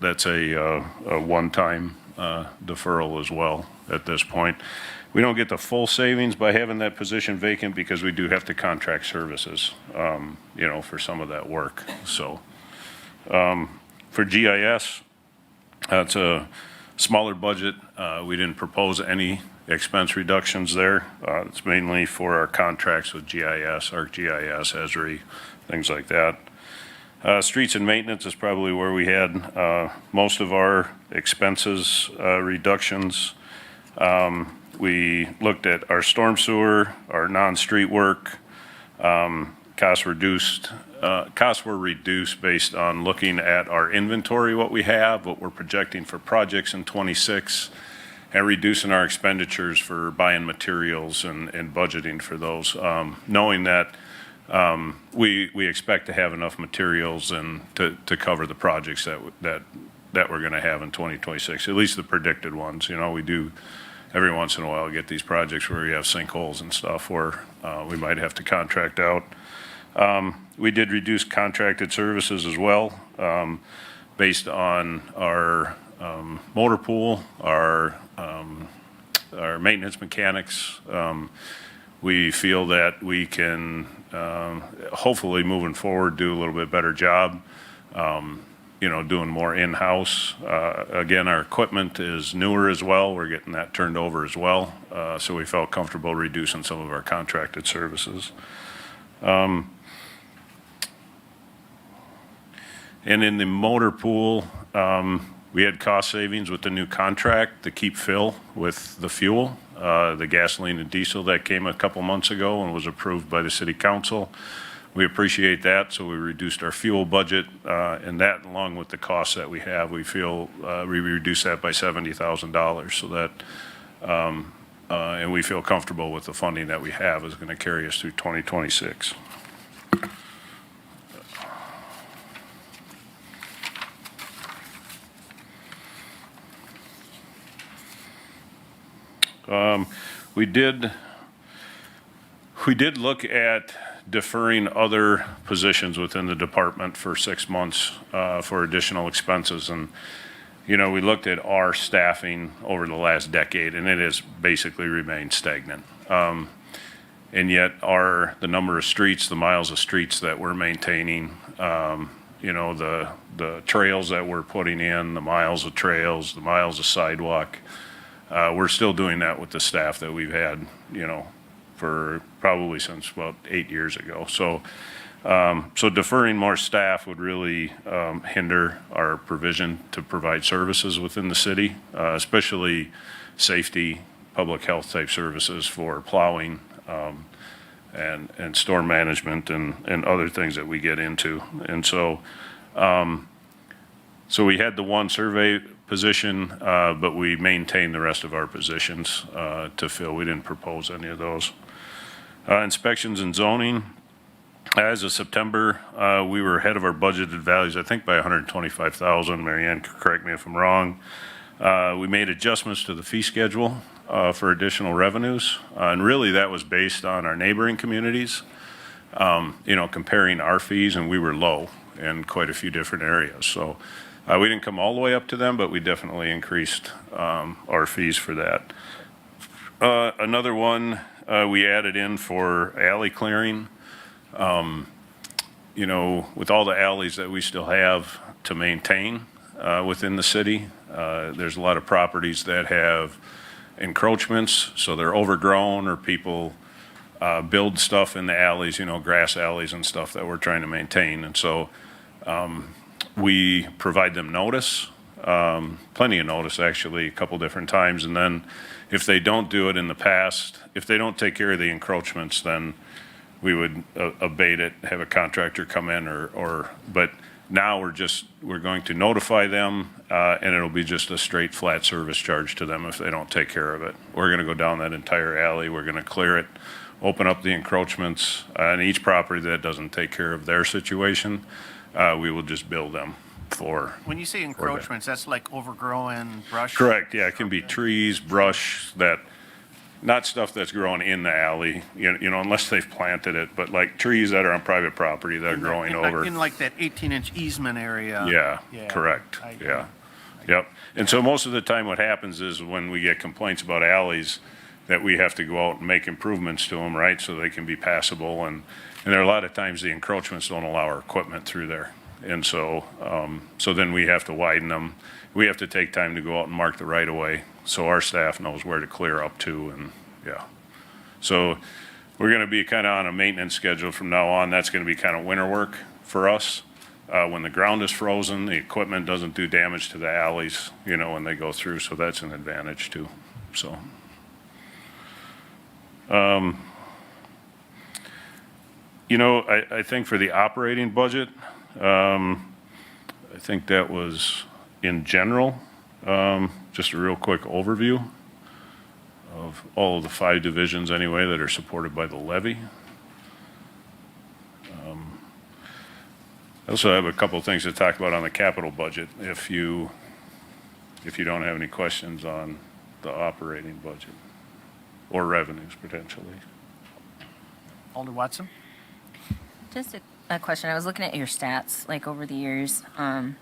that's a one-time deferral as well at this point. We don't get the full savings by having that position vacant because we do have to contract services, you know, for some of that work. So for GIS, it's a smaller budget. We didn't propose any expense reductions there. It's mainly for our contracts with GIS, ArcGIS, Esri, things like that. Streets and maintenance is probably where we had most of our expenses reductions. We looked at our storm sewer, our non-street work. Costs were reduced based on looking at our inventory, what we have, what we're projecting for projects in 26, and reducing our expenditures for buying materials and budgeting for those, knowing that we expect to have enough materials and to cover the projects that we're going to have in 2026, at least the predicted ones. You know, we do every once in a while get these projects where we have sinkholes and stuff where we might have to contract out. We did reduce contracted services as well, based on our motor pool, our maintenance mechanics. We feel that we can, hopefully moving forward, do a little bit better job, you know, doing more in-house. Again, our equipment is newer as well. We're getting that turned over as well. So we felt comfortable reducing some of our contracted services. And in the motor pool, we had cost savings with the new contract to keep fill with the fuel, the gasoline and diesel that came a couple months ago and was approved by the city council. we appreciate that, so we reduced our fuel budget, and that, along with the costs that we have, we feel we reduced that by $70,000, so that, and we feel comfortable with the funding that we have is going to carry us through 2026. We did look at deferring other positions within the department for 6 months for additional expenses. And, you know, we looked at our staffing over the last decade, and it has basically remained stagnant. And yet the number of streets, the miles of streets that we're maintaining, you know, the trails that we're putting in, the miles of trails, the miles of sidewalk, we're still doing that with the staff that we've had, you know, for probably since about 8 years ago. So, so deferring more staff would really hinder our provision to provide services within the city, especially safety, public health type services for plowing, and storm management and other things that we get into. And so, so we had the one survey position, but we maintained the rest of our positions to fill. We didn't propose any of those. Inspections and zoning, as of September, we were ahead of our budgeted values, I think by 125,000. Mary Ann, correct me if I'm wrong. We made adjustments to the fee schedule for additional revenues, and really that was based on our neighboring communities, you know, comparing our fees, and we were low in quite a few different areas. So we didn't come all the way up to them, but we definitely increased our fees for that. Another one we added in for alley clearing. You know, with all the alleys that we still have to maintain within the city, there's a lot of properties that have encroachments, so they're overgrown, or people build stuff in the alleys, you know, grass alleys and stuff that we're trying to maintain. And so we provide them notice, plenty of notice actually, a couple different times. And then if they don't do it in the past, if they don't take care of the encroachments, then we would abate it, have a contractor come in, but now we're going to notify them, and it'll be just a straight flat service charge to them if they don't take care of it. We're going to go down that entire alley, we're going to clear it, open up the encroachments, and each property that doesn't take care of their situation, we will just bill them for. When you say encroachments, that's like overgrown brush? Correct, yeah, it can be trees, brush, not stuff that's growing in the alley, you know, unless they've planted it, but like trees that are on private property that are growing over. In like that 18-inch easement area? Yeah, correct, yeah. Yep, and so most of the time what happens is when we get complaints about alleys, that we have to go out and make improvements to them, right, so they can be passable, and there are a lot of times the encroachments don't allow our equipment through there. And so, so then we have to widen them. We have to take time to go out and mark the right of way, so our staff knows where to clear up to, and yeah. So we're going to be kind of on a maintenance schedule from now on. That's going to be kind of winter work for us. When the ground is frozen, the equipment doesn't do damage to the alleys, you know, when they go through, so that's an advantage too, so. You know, I think for the operating budget, I think that was in general, just a real quick overview of all of the 5 divisions anyway that are supported by the levy. I also have a couple of things to talk about on the capital budget if you don't have any questions on the operating budget or revenues potentially. Alder Watson? Just a question. I was looking at your stats, like over the years, and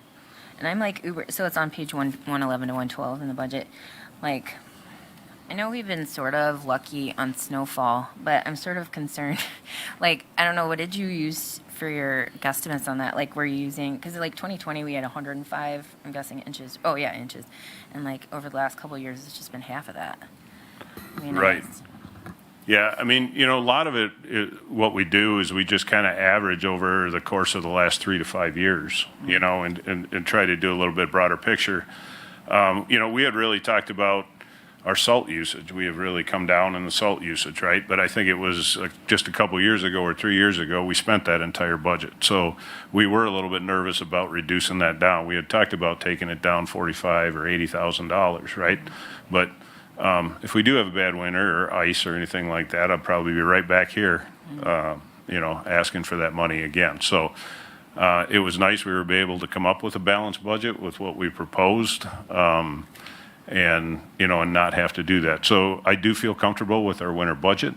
I'm like so it's on page 111 to 112 in the budget. Like, I know we've been sort of lucky on snowfall, but I'm sort of concerned. Like, I don't know, what did you use for your guesstimates on that? Like, were you using, because like 2020 we had 105, I'm guessing inches. Oh yeah, inches. And like over the last couple of years, it's just been half of that. I mean, Right. Yeah, I mean, you know, a lot of it, what we do is we just kind of average over the course of the last 3 to 5 years, you know, and try to do a little bit broader picture. You know, we had really talked about our salt usage. We have really come down in the salt usage, right? But I think it was just a couple years ago or 3 years ago, we spent that entire budget. So we were a little bit nervous about reducing that down. We had talked about taking it down $45,000 or $80,000, right? But if we do have a bad winter or ice or anything like that, I'll probably be right back here, asking for that money again. So it was nice we were able to come up with a balanced budget with what we proposed. And not have to do that. So I do feel comfortable with our winter budget.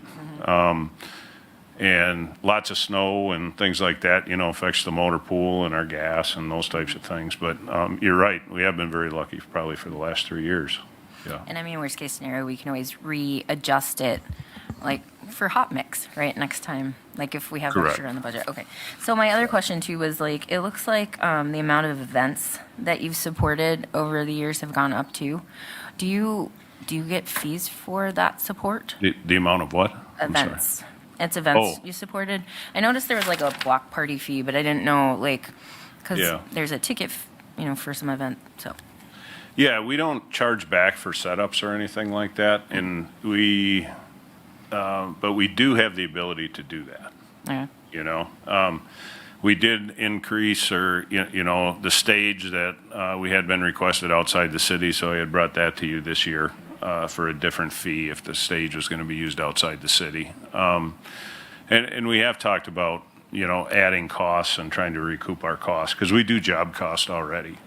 And lots of snow and things like that, affects the motor pool and our gas and those types of things. But you're right, we have been very lucky probably for the last 3 years. Yeah. And I mean, worst case scenario, we can always readjust it, like for hot mix, right? Next time, like if we have Correct. extra on the budget. Okay. So my other question too was like, it looks like the amount of events that you've supported over the years have gone up too. Do you get fees for that support? The amount of what? I'm sorry. Events. It's events Oh. you supported. I noticed there was like a block party fee, but I didn't know because Yeah. there's a ticket, for some event. So. Yeah, we don't charge back for setups or anything like that. And but we do have the ability to do that. Okay. We did increase the stage that we had been requested outside the city, so I had brought that to you this year for a different fee if the stage was going to be used outside the city. And we have talked about, adding costs and trying to recoup our costs, because we do job cost already.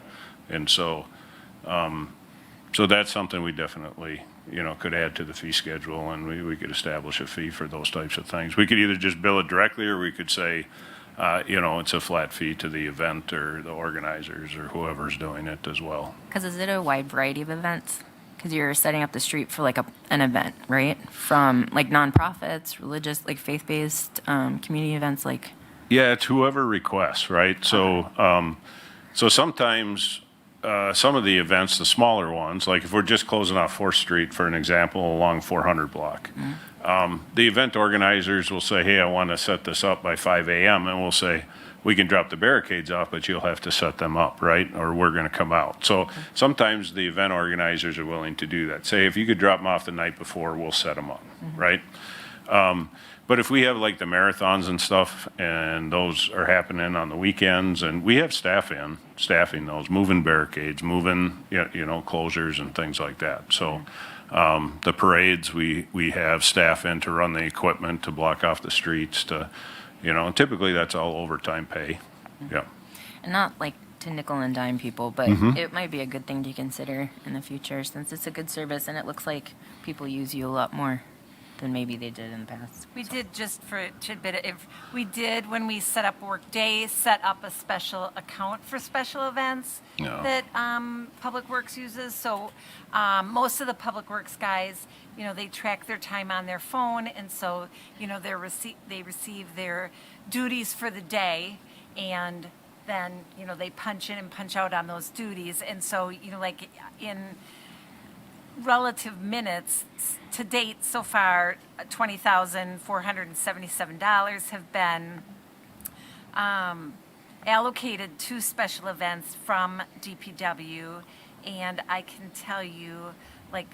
And so that's something we definitely, could add to the fee schedule, and we could establish a fee for those types of things. We could either just bill it directly, or we could say, it's a flat fee to the event or the organizers or whoever's doing it as well. Because is it a wide variety of events? Because you're setting up the street for like an event, right? From like nonprofits, religious, like faith-based community events, like. Yeah, it's whoever requests, right? So, so sometimes some of the events, the smaller ones, like if we're just closing off 4th Street, for an example, along 400 block, the event organizers will say, hey, I want to set this up by 5 a.m. And we'll say, we can drop the barricades off, but you'll have to set them up, right? Or we're going to come out. So sometimes the event organizers are willing to do that. Say, if you could drop them off the night before, we'll set them up, right? But if we have like the marathons and stuff, and those are happening on the weekends, and we have staffing those, moving barricades, moving, closures and things like that. So the parades, we have staff in to run the equipment, to block off the streets, and typically that's all overtime pay. Yeah. And not like to nickel and dime people, but it might be a good thing to consider in the future, since it's a good service and it looks like people use you a lot more than maybe they did in the past. We did, just for a tidbit, we did, when we set up Workday, set up a special account for special events that Public Works uses. So most of the Public Works guys, they track their time on their phone, and so, they receive their duties for the day, and then, they punch in and punch out on those duties. And so, like in relative minutes to date so far, $20,477 have been allocated to special events from DPW. And I can tell you, like,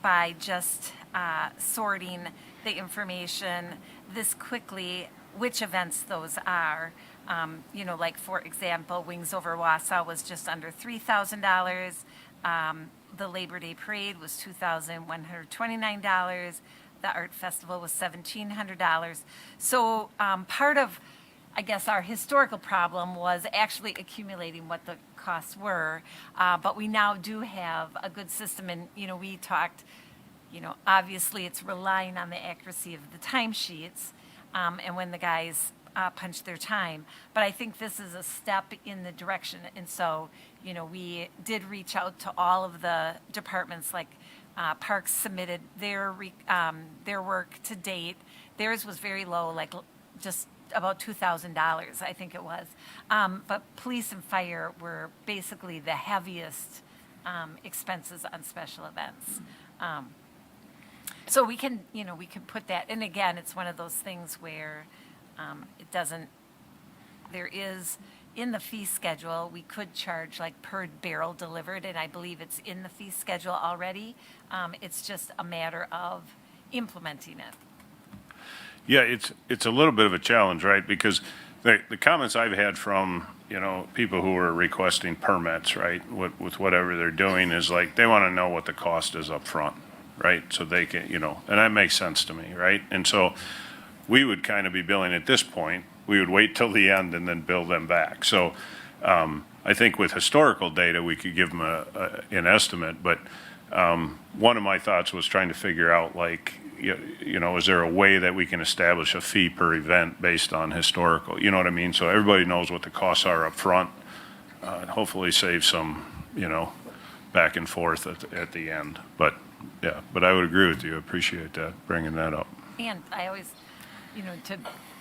by just sorting the information this quickly, which events those are. Like, for example, Wings Over Wausau was just under $3,000. The Labor Day Parade was $2,129. The Art Festival was $1,700. So part of, I guess, our historical problem was actually accumulating what the costs were. But we now do have a good system, and, we talked, obviously it's relying on the accuracy of the timesheets and when the guys punch their time. But I think this is a step in the direction. And so, we did reach out to all of the departments, like Parks submitted their work to date. Theirs was very low, like just about $2,000, I think it was. But police and fire were basically the heaviest expenses on special events. So we can put that, and again, it's one of those things where it doesn't, there is, in the fee schedule, we could charge like per barrel delivered, and I believe it's in the fee schedule already. It's just a matter of implementing it. Yeah, it's a little bit of a challenge, right? Because the comments I've had from, people who are requesting permits, right, with whatever they're doing is like, they want to know what the cost is up front, right? So they can, and that makes sense to me, right? And so we would kind of be billing at this point, we would wait till the end and then bill them back. So I think with historical data, we could give them an estimate, but one of my thoughts was trying to figure out like, is there a way that we can establish a fee per event based on historical, you know what I mean? So everybody knows what the costs are up front, and hopefully save some, back and forth at the end. But yeah, but I would agree with you. Appreciate that, bringing that up. And I always,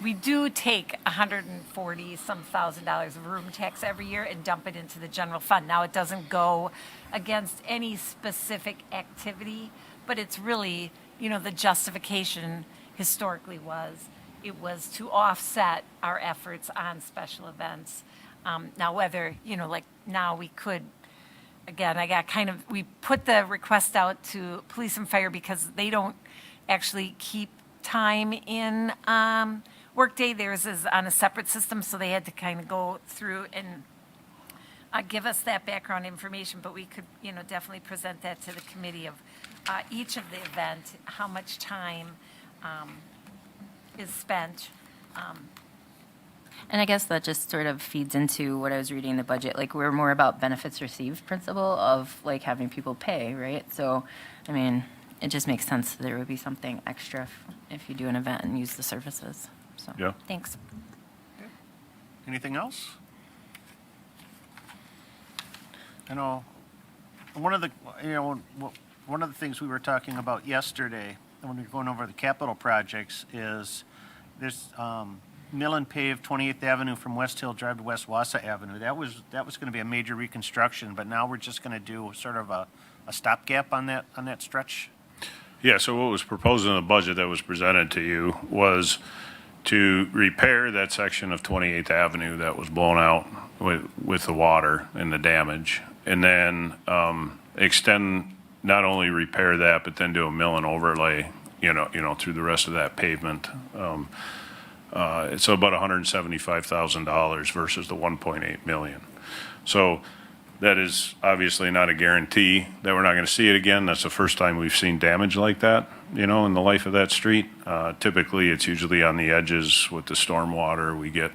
we do take $140-some thousand of room tax every year and dump it into the general fund. Now, it doesn't go against any specific activity, but it's really, the justification historically was, it was to offset our efforts on special events. Now, whether, like now we could, again, we put the request out to police and fire because they don't actually keep time in workday. Theirs is on a separate system, so they had to kind of go through and give us that background information, but we could, definitely present that to the committee of each of the event, how much time is spent. And I guess that just sort of feeds into what I was reading in the budget. Like, we're more about benefits received principle of like having people pay, right? So, I mean, it just makes sense that there would be something extra if you do an event and use the services. So, Yeah. thanks. Anything else? One of the things we were talking about yesterday when we were going over the capital projects is there's mill and pave 28th Avenue from West Hill Drive to West Wausau Avenue. That was going to be a major reconstruction, but now we're just going to do sort of a stopgap on that stretch. Yeah, so what was proposed in the budget that was presented to you was to repair that section of 28th Avenue that was blown out with the water and the damage, and then extend, not only repair that, but then do a mill and overlay, through the rest of that pavement. It's about $175,000 versus the 1.8 million. So that is obviously not a guarantee that we're not going to see it again. That's the first time we've seen damage like that, in the life of that street. Typically, it's usually on the edges with the storm water. We get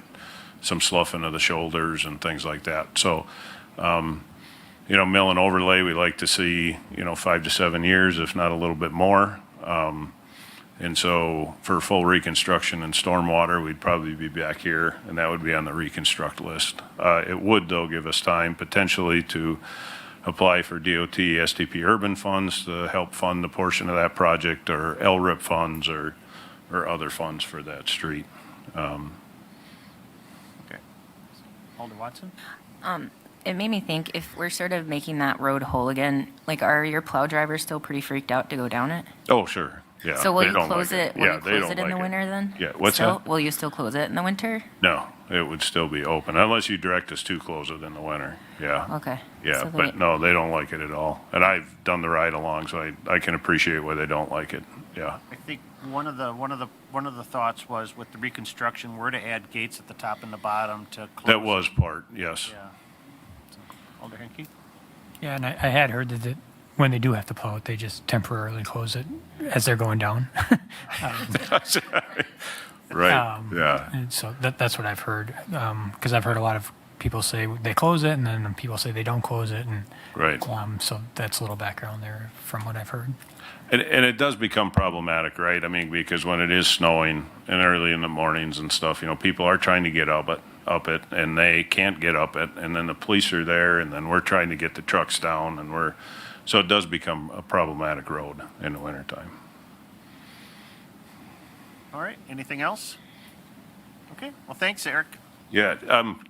some sloughing of the shoulders and things like that. So, mill and overlay, we like to see, 5 to 7 years, if not a little bit more. And so for full reconstruction and stormwater, we'd probably be back here, and that would be on the reconstruct list. It would, though, give us time potentially to apply for DOT STP urban funds to help fund the portion of that project, or LRIP funds, or other funds for that street. Okay. Alder Watson? It made me think, if we're sort of making that road whole again, like, are your plow drivers still pretty freaked out to go down it? Oh, sure. Yeah. So will they you don't close like it? Will Yeah, you they close don't it in like the winter then? Yeah. What's Still? that? Will you still close it in the winter? No, it would still be open unless you direct us to close it in the winter. Yeah. Okay. Yeah, So but no, they don't like it at all. And I've done the ride along, so I can appreciate why they don't like it. Yeah. I think one of the thoughts was with the reconstruction, we're to add gates at the top and the bottom to close. That was part, yes. Yeah. So, Alder Henke? Yeah, and I had heard that when they do have to plow it, they just temporarily close it as they're going down. Right, yeah. And so that's what I've heard, because I've heard a lot of people say they close it, and then people say they don't close it, and Right. So that's a little background there from what I've heard. And it does become problematic, right? I mean, because when it is snowing and early in the mornings and stuff, people are trying to get up it, and they can't get up it, and then the police are there, and then we're trying to get the trucks down, and so it does become a problematic road in the wintertime. All right, anything else? Okay, well, thanks, Eric. Yeah,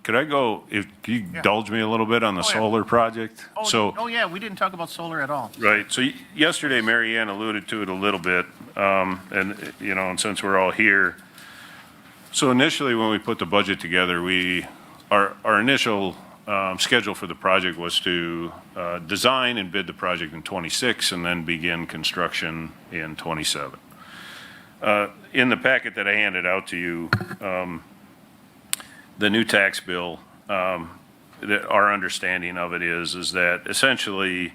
could I go, can you indulge me a little bit on the Oh, yeah. solar project? Oh, yeah, we didn't talk about solar at all. Right, so yesterday, Mary Ann alluded to it a little bit, and since we're all here, so initially, when we put the budget together, we our initial schedule for the project was to design and bid the project in '26 and then begin construction in '27. In the packet that I handed out to you, the new tax bill, our understanding of it is that essentially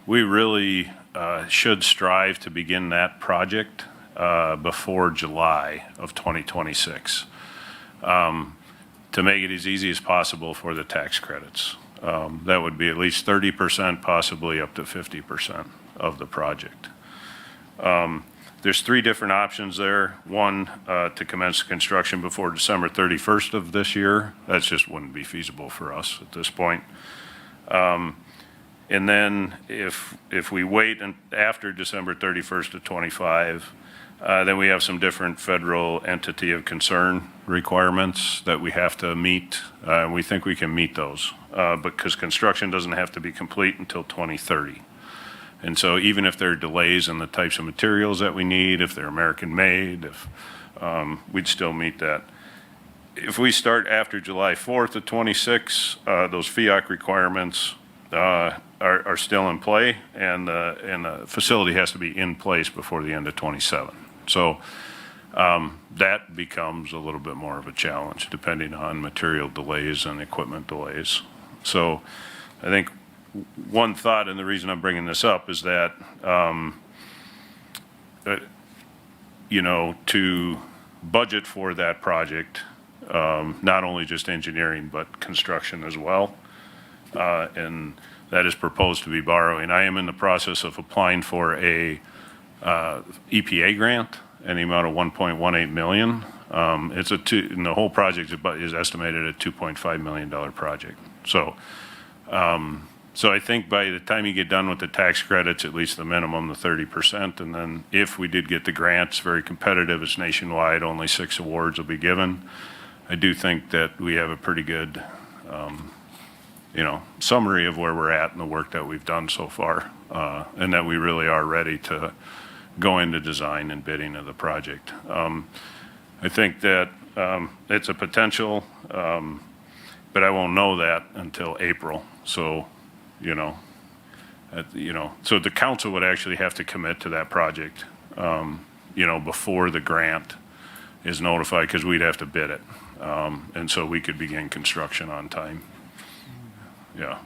we really should strive to begin that project before July of 2026 to make it as easy as possible for the tax credits. That would be at least 30%, possibly up to 50% of the project. There's three different options there. One, to commence construction before December 31st of this year. That just wouldn't be feasible for us at this point. And then if we wait after December 31st of '25, then we have some different federal entity of concern requirements that we have to meet. We think we can meet those because construction doesn't have to be complete until 2030. And so even if there are delays in the types of materials that we need, if they're American-made, we'd still meet that. If we start after July 4th of '26, those FIAC requirements are still in play, and the facility has to be in place before the end of '27. So that becomes a little bit more of a challenge, depending on material delays and equipment delays. So I think one thought, and the reason I'm bringing this up, is that, to budget for that project, not only just engineering, but construction as well, and that is proposed to be borrowing. I am in the process of applying for a EPA grant in the amount of $1.18 million. And the whole project is estimated at $2.5 million project. So I think by the time you get done with the tax credits, at least the minimum, the 30%, and then if we did get the grants, very competitive, it's nationwide, only 6 awards will be given. I do think that we have a pretty good, summary of where we're at and the work that we've done so far, and that we really are ready to go into design and bidding of the project. I think that it's a potential, but I won't know that until April. So, so the council would actually have to commit to that project, before the grant is notified, because we'd have to bid it. And so we could begin construction on time. Yeah.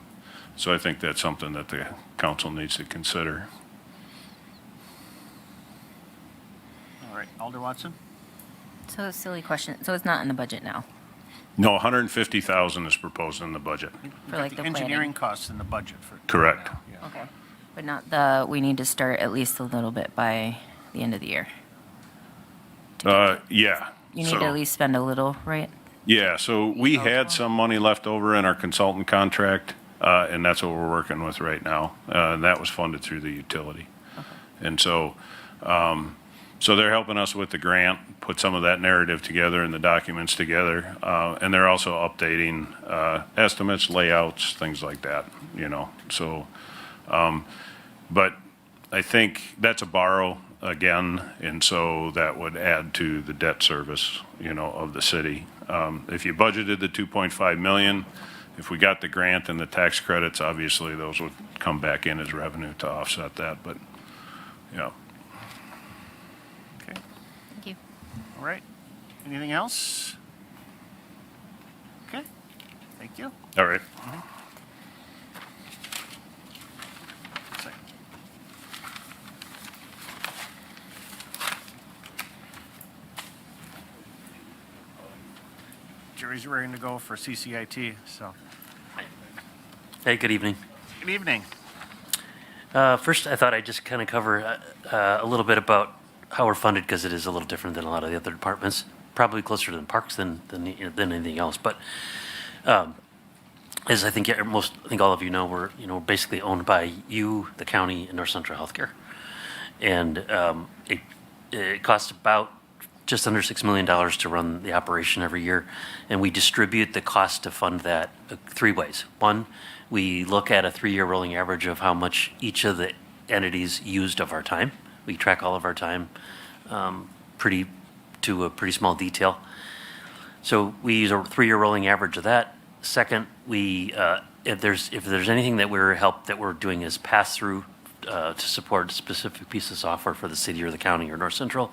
So I think that's something that the council needs to consider. All right, Alder Watson? So a silly question. So it's not in the budget now? No, 150,000 is proposed in the budget. For like the engineering planning? costs in the budget for. Correct. Yeah. Okay. But not we need to start at least a little bit by the end of the year? Yeah. You need to at least spend a little, right? Yeah, so we had some money left over in our consultant contract, and that's what we're working with right now. And that was funded through the utility. Okay. And so, so they're helping us with the grant, put some of that narrative together and the documents together. And they're also updating estimates, layouts, things like that, So, but I think that's a borrow again, and so that would add to the debt service, of the city. If you budgeted the 2.5 million, if we got the grant and the tax credits, obviously those would come back in as revenue to offset that, but, yeah. Okay, Thank you. all right. Anything else? Okay, thank you. All right. Jerry's ready to go for CCIT, so. Hey, good evening. Good evening. First, I thought I'd just kind of cover a little bit about how we're funded, because it is a little different than a lot of the other departments, probably closer to the parks than anything else. But as I think all of you know, we're basically owned by you, the county, and North Central Healthcare, and it costs about just under $6 million to run the operation every year, and we distribute the cost to fund that 3 ways. One, we look at a 3-year rolling average of how much each of the entities used of our time. We track all of our time to a pretty small detail. So we use a 3-year rolling average of that, Second, if there's anything that we're doing is pass through to support a specific piece of software for the city or the county or North Central,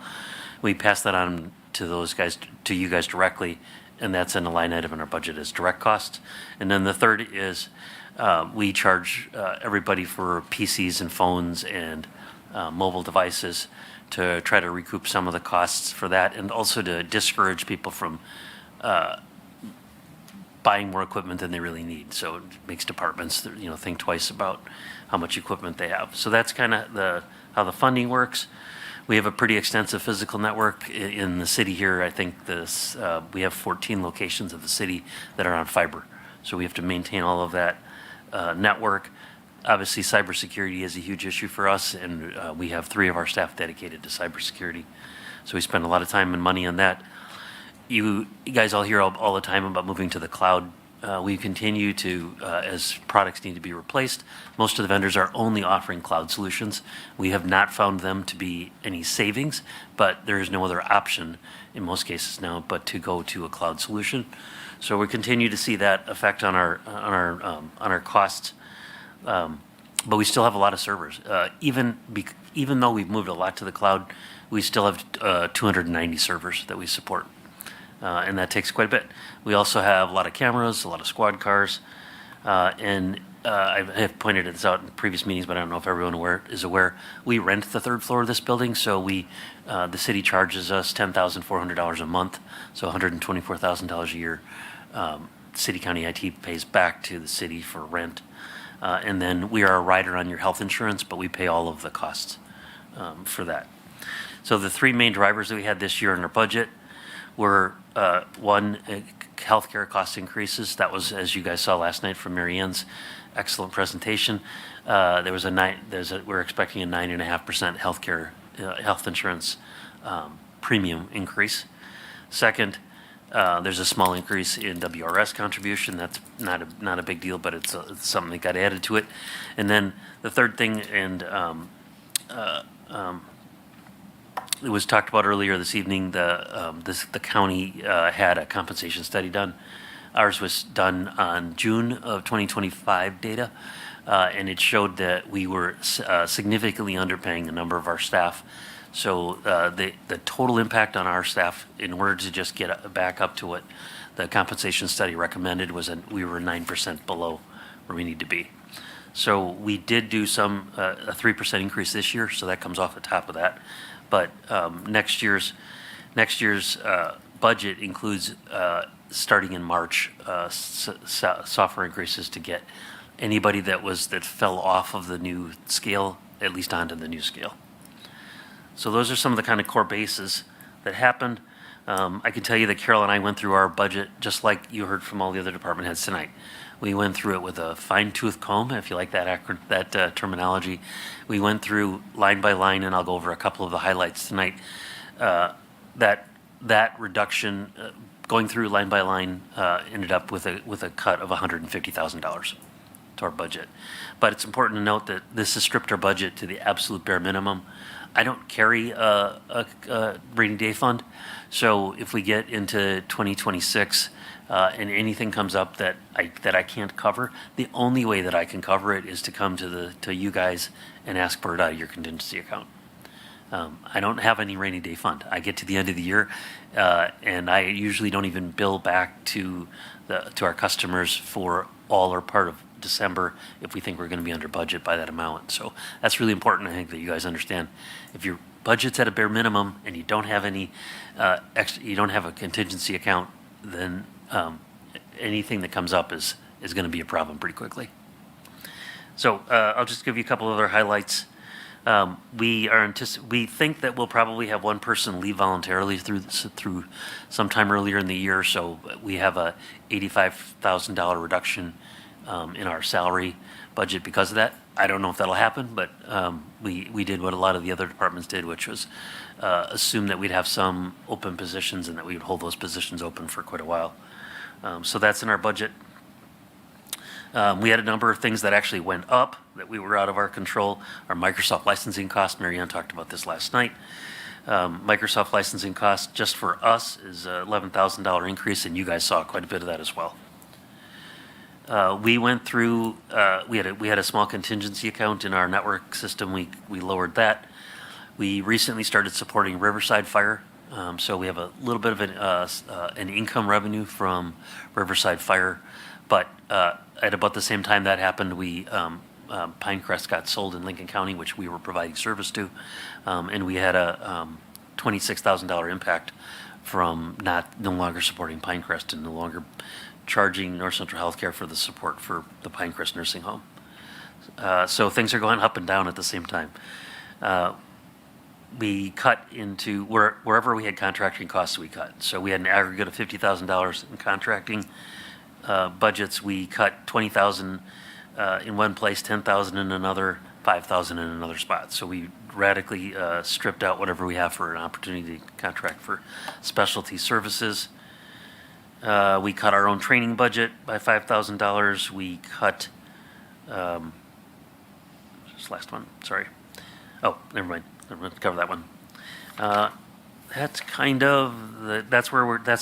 we pass that on to those guys, to you guys directly, and that's in a line item in our budget as direct costs. And then the third is we charge everybody for PCs and phones and mobile devices to try to recoup some of the costs for that, and also to discourage people from buying more equipment than they really need. So it makes departments, think twice about how much equipment they have. So that's kind of how the funding works. We have a pretty extensive physical network in the city here. I think we have 14 locations of the city that are on fiber. So we have to maintain all of that network. Obviously, cybersecurity is a huge issue for us, and we have 3 of our staff dedicated to cybersecurity. So we spend a lot of time and money on that. You guys all hear all the time about moving to the cloud. We continue to, as products need to be replaced, most of the vendors are only offering cloud solutions. We have not found them to be any savings, but there is no other option in most cases now but to go to a cloud solution. So we continue to see that effect on our costs, but we still have a lot of servers. Even though we've moved a lot to the cloud, we still have 290 servers that we support. And that takes quite a bit. We also have a lot of cameras, a lot of squad cars, and I have pointed this out in previous meetings, but I don't know if everyone is aware. We rent the 3rd floor of this building, so the city charges us $10,400 a month, so $124,000 a year. City County IT pays back to the city for rent, and then we are a rider on your health insurance, but we pay all of the costs for that. So the 3 main drivers that we had this year in our budget were one, healthcare cost increases. That was, as you guys saw last night from Mary Ann's excellent presentation. We're expecting a 9.5% health insurance premium increase. Second, there's a small increase in WRS contribution. That's not a big deal, but it's something that got added to it. And then the third thing, and it was talked about earlier this evening, the county had a compensation study done. Ours was done on June of 2025 data, and it showed that we were significantly underpaying a number of our staff. So the total impact on our staff, in order to just get back up to what the compensation study recommended, was that we were 9% below where we need to be. So we did do a 3% increase this year, so that comes off the top of that. But next year's budget includes, starting in March, software increases to get anybody that fell off of the new scale, at least onto the new scale. So those are some of the kind of core bases that happened. I can tell you that Carol and I went through our budget just like you heard from all the other department heads tonight. We went through it with a fine-tooth comb, if you like that terminology. We went through line by line, and I'll go over a couple of the highlights tonight. That reduction, going through line by line, ended up with a cut of $150,000 to our budget. But it's important to note that this has stripped our budget to the absolute bare minimum. I don't carry a rainy day fund, so if we get into 2026 and anything comes up that I can't cover, the only way that I can cover it is to come to you guys and ask for it out of your contingency account. I don't have any rainy day fund. I get to the end of the year, and I usually don't even bill back to our customers for all or part of December if we think we're going to be under budget by that amount. So that's really important, I think, that you guys understand. If your budget's at a bare minimum and you don't have any you don't have a contingency account, then anything that comes up is going to be a problem pretty quickly. So I'll just give you a couple other highlights. We think that we'll probably have one person leave voluntarily through sometime earlier in the year. So we have a $85,000 reduction in our salary budget because of that. I don't know if that'll happen, but we did what a lot of the other departments did, which was assume that we'd have some open positions and that we would hold those positions open for quite a while. So that's in our budget. We had a number of things that actually went up that we were out of our control. Our Microsoft licensing cost, Mary Ann talked about this last night. Microsoft licensing cost just for us is $11,000 increase, and you guys saw quite a bit of that as well. We went through, we had a small contingency account in our network system. We lowered that. We recently started supporting Riverside Fire. So we have a little bit of an income revenue from Riverside Fire. But at about the same time that happened, Pinecrest got sold in Lincoln County, which we were providing service to. And we had a $26,000 impact from no longer supporting Pinecrest and no longer charging North Central Healthcare for the support for the Pinecrest nursing home. So things are going up and down at the same time. We cut into wherever we had contracting costs, we cut. So we had an aggregate of $50,000 in contracting budgets. We cut $20,000 in one place, $10,000 in another, $5,000 in another spot. So we radically stripped out whatever we have for an opportunity to contract for specialty services. We cut our own training budget by $5,000. We cut, this last one, sorry. Oh, never mind. I'm going to cover that one. That's kind of, that's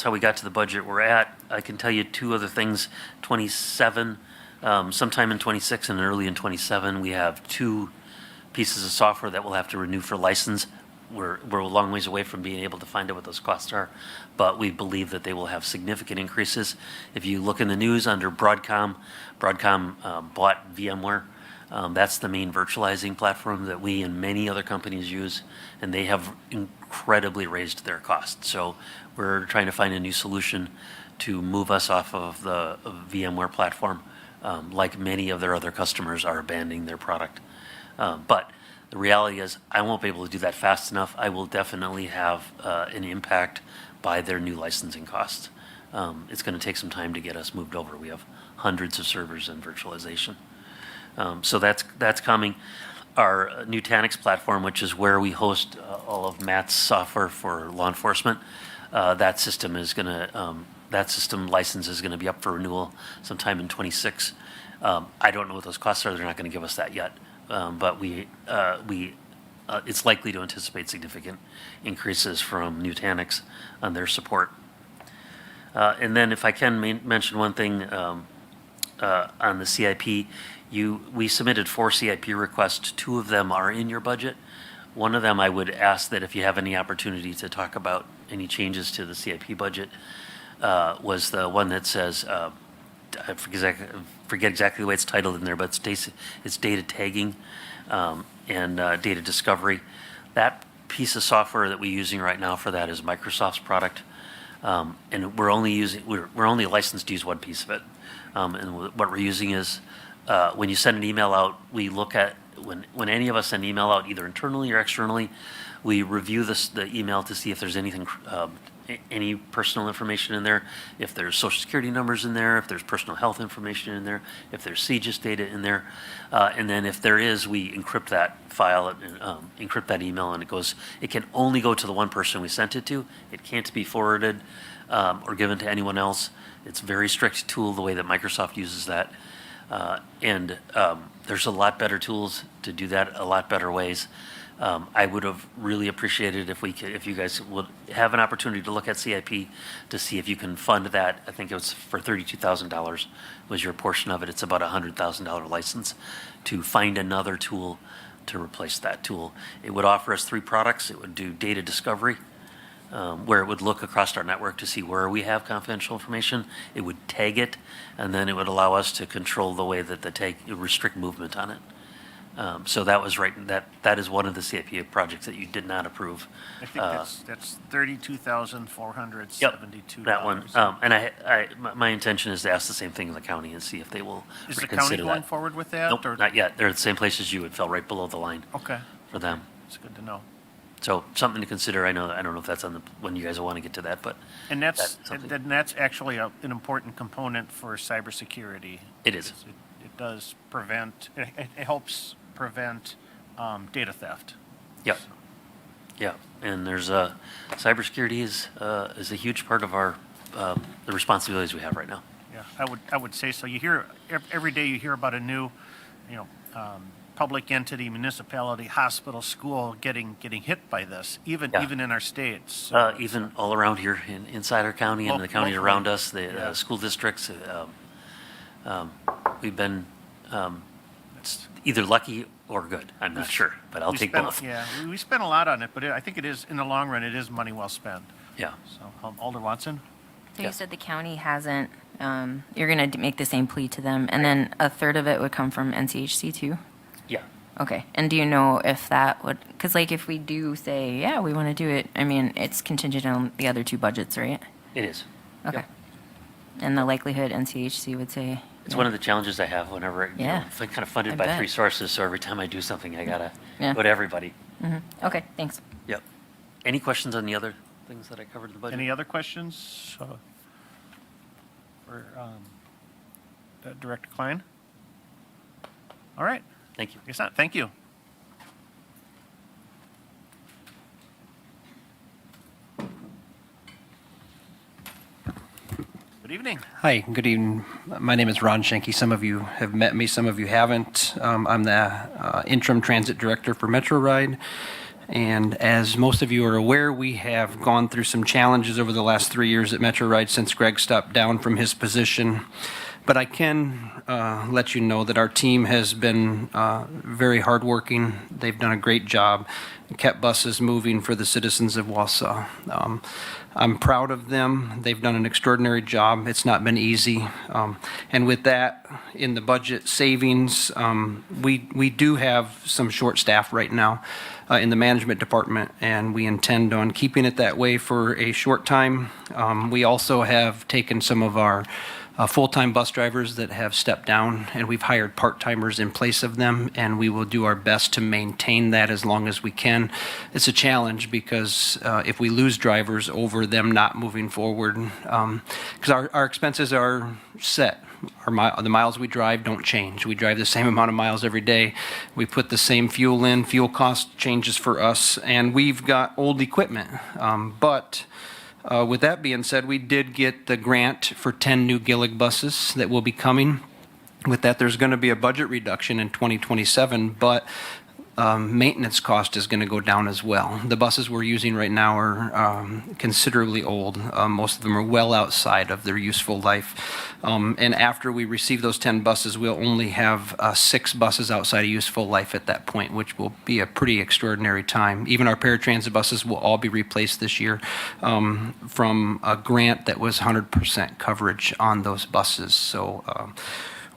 how we got to the budget we're at. I can tell you two other things. 27, sometime in 26 and early in 27, we have two pieces of software that we'll have to renew for license. We're a long ways away from being able to find out what those costs are, but we believe that they will have significant increases. If you look in the news under Broadcom bought VMware. That's the main virtualizing platform that we and many other companies use, and they have incredibly raised their costs. So we're trying to find a new solution to move us off of the VMware platform, like many of their other customers are abandoning their product. But the reality is I won't be able to do that fast enough. I will definitely have an impact by their new licensing costs. It's going to take some time to get us moved over. We have hundreds of servers in virtualization. So that's coming. Our Nutanix platform, which is where we host all of Matt's software for law enforcement, that system license is going to be up for renewal sometime in 26. I don't know what those costs are. They're not going to give us that yet. But it's likely to anticipate significant increases from Nutanix on their support. And then if I can mention one thing on the CIP, we submitted 4 CIP requests. 2 of them are in your budget. One of them I would ask that if you have any opportunity to talk about any changes to the CIP budget, was the one that says, I forget exactly the way it's titled in there, but it's data tagging and data discovery. That piece of software that we're using right now for that is Microsoft's product, and we're only licensed to use one piece of it. And what we're using is when you send an email out, we look at when any of us send email out, either internally or externally, we review the email to see if there's anything. Any personal information in there, if there's social security numbers in there, if there's personal health information in there, if there's CGIS data in there, and then if there is, we encrypt that file and encrypt that email, and it can only go to the one person we sent it to. It can't be forwarded or given to anyone else. It's a very strict tool, the way that Microsoft uses that, and there's a lot better tools to do that, a lot better ways. I would have really appreciated if you guys would have an opportunity to look at CIP to see if you can fund that. I think it was for $32,000 was your portion of it. It's about a $100,000 license to find another tool to replace that tool. It would offer us 3 products. It would do data discovery, where it would look across our network to see where we have confidential information. It would tag it, and then it would allow us to control the way that it would restrict movement on it. So that was right. That is one of the CIP projects that you did not approve. I think that's $32,472. Yep, that one. And my intention is to ask the same thing in the county and see if they will Is the reconsider county going that. forward with that? Nope, or- not yet. They're at the same place as you. It fell right below the line Okay, for them. it's good to know. So something to consider. I don't know if that's when you guys will want to get to that, but And that's something. actually an important component for cybersecurity. It is. It does prevent, it helps prevent data theft. Yeah. Yeah, and there's cybersecurity is a huge part of our the responsibilities we have right now. Yeah, I would say so. You hear, every day you hear about a new, public entity, municipality, hospital, school getting hit by this, even in our states. So Even all around here inside our county and the county Locally. around us, the Yeah. school districts, We've been either lucky or good. I'm not sure, but I'll We take spent- both. Yeah, we spent a lot on it, but I think it is, in the long run, it is money well spent. Yeah. So, Alder Watson? So Yeah. you said the county hasn't, you're going to make the same plea to them, and then a third of it would come from NCHC too? Yeah. Okay, and do you know if that would, because like if we do say, yeah, we want to do it, I mean, it's contingent on the other two budgets, right? It is. Okay. Yep. And the likelihood NCHC would say. It's one of the challenges I have whenever, Yeah. it's like kind of funded I by bet. 3 sources, so every time I do something, I gotta Yeah. go to everybody. Okay, thanks. Yep. Any questions on the other things that I covered in the budget? Any other questions for Director Klein? All right. Thank you. Guess not. Thank you. Good evening. Hi, good evening. My name is Ron Schenke. Some of you have met me, some of you haven't. I'm the interim transit director for Metro Ride. And as most of you are aware, we have gone through some challenges over the last 3 years at Metro Ride since Greg stepped down from his position. But I can let you know that our team has been very hardworking. They've done a great job, kept buses moving for the citizens of Wausau. I'm proud of them. They've done an extraordinary job. It's not been easy. And with that, in the budget savings, we do have some short staff right now in the management department, and we intend on keeping it that way for a short time. We also have taken some of our full-time bus drivers that have stepped down, and we've hired part-timers in place of them, and we will do our best to maintain that as long as we can. It's a challenge because if we lose drivers over them not moving forward, because our expenses are set. The miles we drive don't change. We drive the same amount of miles every day. We put the same fuel in. Fuel cost changes for us, and we've got old equipment. With that being said, we did get the grant for 10 new Gillig buses that will be coming. With that, there's going to be a budget reduction in 2027, but maintenance cost is going to go down as well. The buses we're using right now are considerably old. Most of them are well outside of their useful life. And after we receive those 10 buses, we'll only have 6 buses outside of useful life at that point, which will be a pretty extraordinary time. Even our paratransit buses will all be replaced this year from a grant that was 100% coverage on those buses. So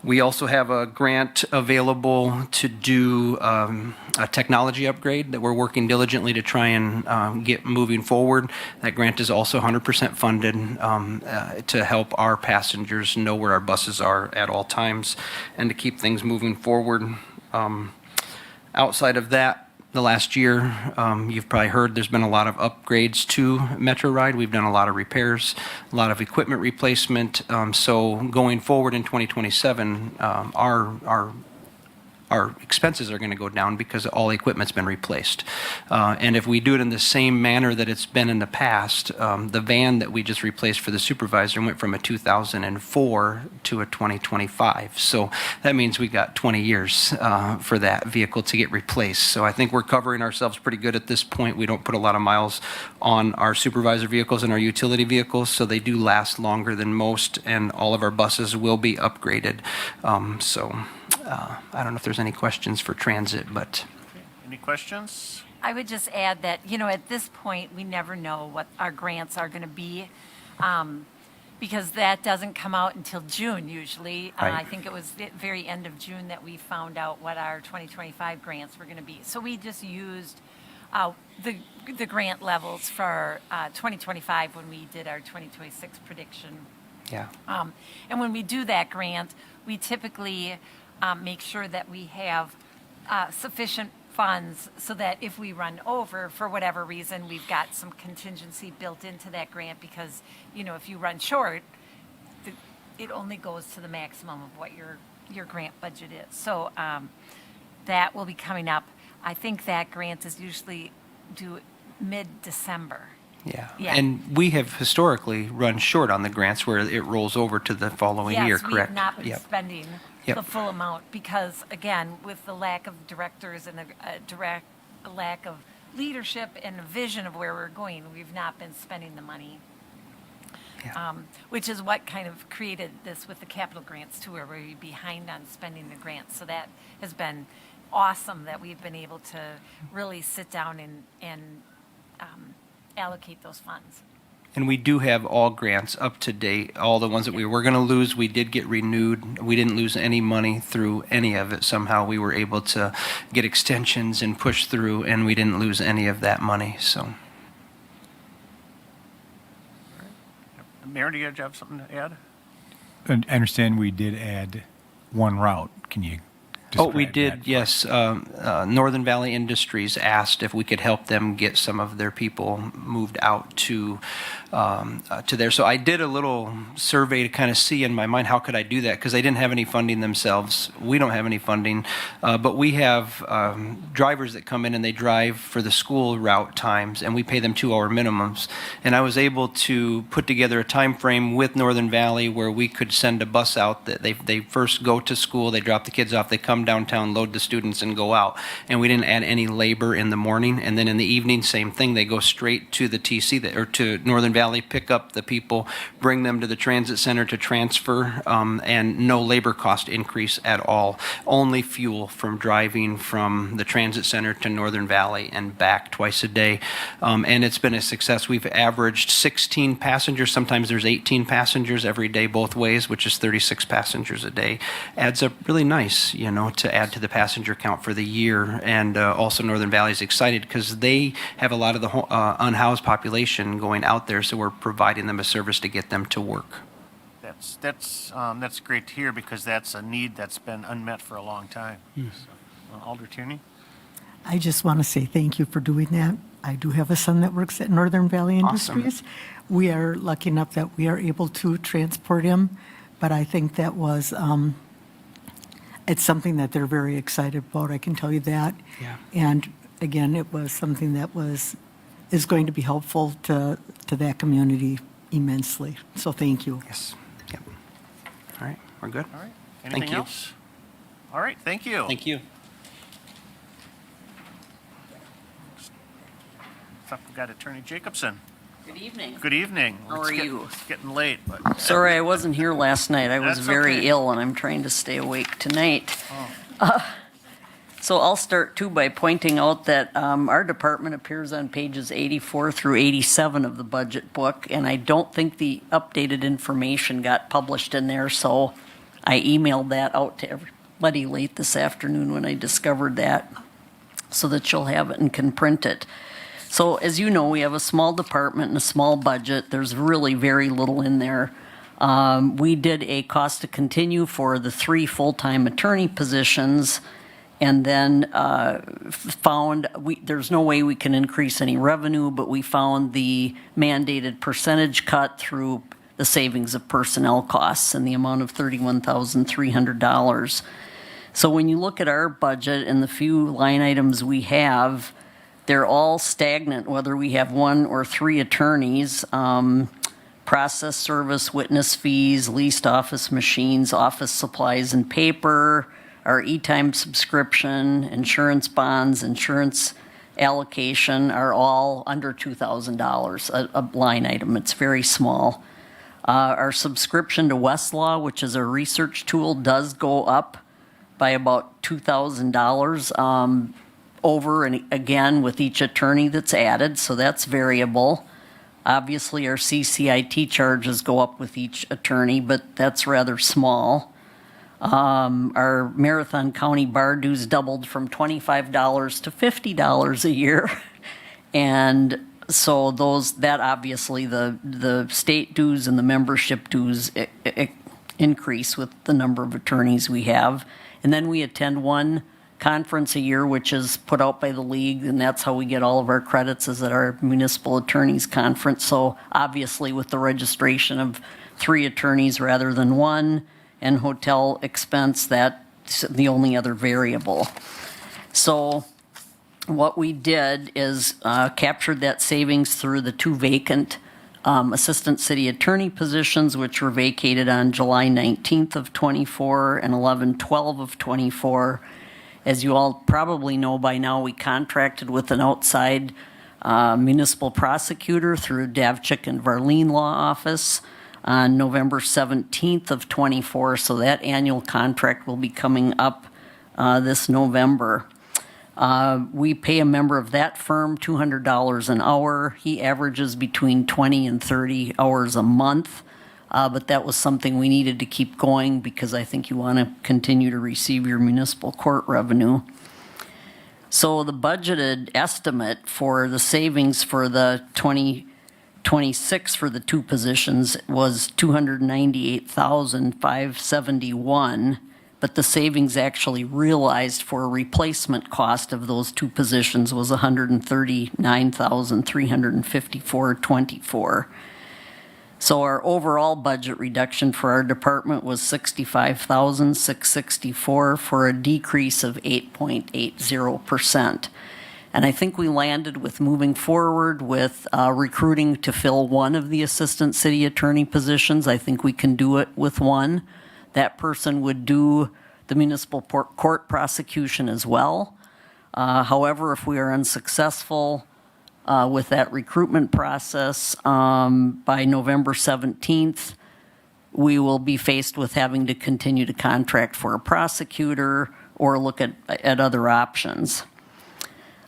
we also have a grant available to do a technology upgrade that we're working diligently to try and get moving forward. That grant is also 100% funded to help our passengers know where our buses are at all times and to keep things moving forward. Outside of that, the last year, you've probably heard there's been a lot of upgrades to Metro Ride. We've done a lot of repairs, a lot of equipment replacement. So going forward in 2027, our expenses are going to go down because all equipment's been replaced. And if we do it in the same manner that it's been in the past, the van that we just replaced for the supervisor went from a 2004 to a 2025. So that means we got 20 years for that vehicle to get replaced. So I think we're covering ourselves pretty good at this point. We don't put a lot of miles on our supervisor vehicles and our utility vehicles, so they do last longer than most, and all of our buses will be upgraded. I don't know if there's any questions for transit, but. Any questions? I would just add that, at this point, we never know what our grants are going to be, because that doesn't come out until June usually. Right. I think it was the very end of June that we found out what our 2025 grants were going to be. So we just used the grant levels for 2025 when we did our 2026 prediction. Yeah. And when we do that grant, we typically make sure that we have sufficient funds so that if we run over for whatever reason, we've got some contingency built into that grant because, if you run short, it only goes to the maximum of what your grant budget is. So that will be coming up. I think that grant is usually due mid-December. Yeah. Yeah. And we have historically run short on the grants where it rolls over to the following year, correct? Yes, we've not been Yep. spending Yep. the full amount because, again, with the lack of directors and a lack of leadership and a vision of where we're going, we've not been spending the money which is what kind of created this with the capital grants too, where we're behind on spending the grants. So that has been awesome that we've been able to really sit down and allocate those funds. And we do have all grants up to date. All the ones that we were going to lose, we did get renewed. We didn't lose any money through any of it. Somehow we were able to get extensions and push through, and we didn't lose any of that money. So, Mayor, do you have something to add? I understand we did add one route. Can you oh, we describe did, that? yes. Northern Valley Industries asked if we could help them get some of their people moved out to there. So I did a little survey to kind of see in my mind how could I do that, because they didn't have any funding themselves. We don't have any funding, but we have drivers that come in and they drive for the school route times, and we pay them 2-hour minimums. And I was able to put together a time frame with Northern Valley where we could send a bus out that they first go to school, they drop the kids off, they come downtown, load the students, and go out. And we didn't add any labor in the morning. And then in the evening, same thing. They go straight to the TC or to Northern Valley, pick up the people, bring them to the transit center to transfer, and no labor cost increase at all. Only fuel from driving from the transit center to Northern Valley and back twice a day. And it's been a success. We've averaged 16 passengers. Sometimes there's 18 passengers every day both ways, which is 36 passengers a day. Adds up really nice, you know, to add to the passenger count for the year. And also Northern Valley is excited because they have a lot of the unhoused population going out there, so we're providing them a service to get them to work. That's great to hear, because that's a need that's been unmet for a long time. So, Alder Tierney? I just want to say thank you for doing that. I do have a son that works at Northern Valley Awesome. Industries. We are lucky enough that we are able to transport him, but I think that was, it's something that they're very excited about, I can tell you that. Yeah. And again, it was something that is going to be helpful to that community immensely. So thank you. Yes. Yep. All right. We're good. All right. Thank Anything you. else? All right, thank you. Thank you. Up, we've got Attorney Jacobson. Good evening. Good evening. How are you? It's getting late, but. Sorry I wasn't here last night. I was That's very okay. ill and I'm trying to stay awake tonight. Oh. So I'll start too by pointing out that our department appears on pages 84 through 87 of the budget book, and I don't think the updated information got published in there, so I emailed that out to everybody late this afternoon when I discovered that, so that you'll have it and can print it. So as you know, we have a small department and a small budget. There's really very little in there. We did a cost to continue for the 3 full-time attorney positions, and then found there's no way we can increase any revenue, but we found the mandated percentage cut through the savings of personnel costs in the amount of $31,300. So when you look at our budget and the few line items we have, they're all stagnant, whether we have 1 or 3 attorneys. Process service, witness fees, leased office machines, office supplies and paper, our e-time subscription, insurance bonds, insurance allocation are all under $2,000 a line item. It's very small. Our subscription to Westlaw, which is a research tool, does go up by about $2,000 over and again with each attorney that's added, so that's variable. Obviously, our CCIT charges go up with each attorney, but that's rather small. Our Marathon County bar dues doubled from $25 to $50 a year. And so that obviously the state dues and the membership dues increase with the number of attorneys we have. And then we attend one conference a year, which is put out by the league, and that's how we get all of our credits, is at our municipal attorneys conference. So obviously with the registration of 3 attorneys rather than 1, and hotel expense, that's the only other variable. So what we did is captured that savings through the 2 vacant assistant city attorney positions, which were vacated on July 19th of 24 and 11/12 of 24. As you all probably know by now, we contracted with an outside municipal prosecutor through Davchik and Varleen Law Office on November 17th of '24. So that annual contract will be coming up this November. We pay a member of that firm $200 an hour. He averages between 20 and 30 hours a month. But that was something we needed to keep going because I think you want to continue to receive your municipal court revenue. So the budgeted estimate for the savings for the 2026 for the two positions was $298,571, but the savings actually realized for a replacement cost of those two positions was $139,354.24. So our overall budget reduction for our department was $65,664 for a decrease of 8.80%. And I think we landed with moving forward with recruiting to fill one of the assistant city attorney positions. I think we can do it with one. That person would do the municipal court prosecution as well. However, if we are unsuccessful with that recruitment process, by November 17th, we will be faced with having to continue to contract for a prosecutor or look at other options.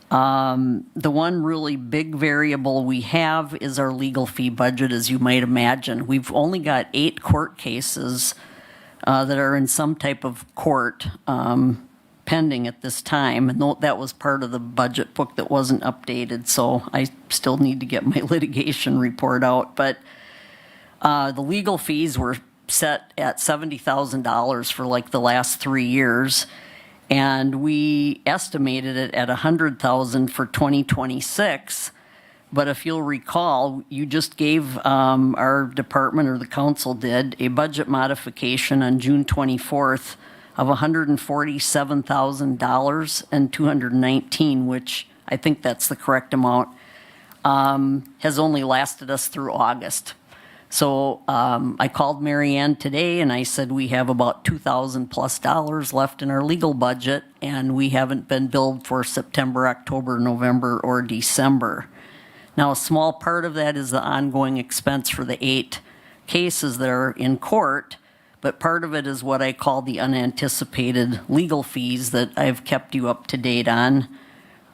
The one really big variable we have is our legal fee budget, as you might imagine. We've only got 8 court cases that are in some type of court pending at this time. And that was part of the budget book that wasn't updated, so I still need to get my litigation report out. But the legal fees were set at $70,000 for like the last 3 years, and we estimated it at $100,000 for 2026. But if you'll recall, you just gave our department, or the council did, a budget modification on June 24th of $147,000 and $219, which I think that's the correct amount, has only lasted us through August. So I called Mary Ann today and I said we have about $2,000+ left in our legal budget, and we haven't been billed for September, October, November, or December. Now, a small part of that is the ongoing expense for the 8 cases that are in court, but part of it is what I call the unanticipated legal fees that I've kept you up to date on,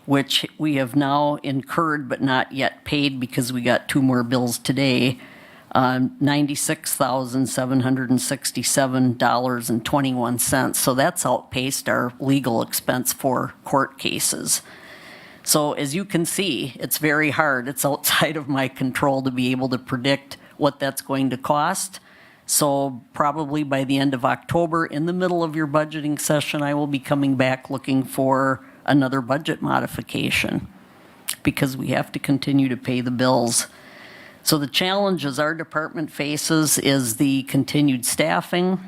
which we have now incurred but not yet paid because we got 2 more bills today, $96,767.21. So that's outpaced our legal expense for court cases. So as you can see, it's very hard. It's outside of my control to be able to predict what that's going to cost. So probably by the end of October, in the middle of your budgeting session, I will be coming back looking for another budget modification because we have to continue to pay the bills. So the challenges our department faces is the continued staffing,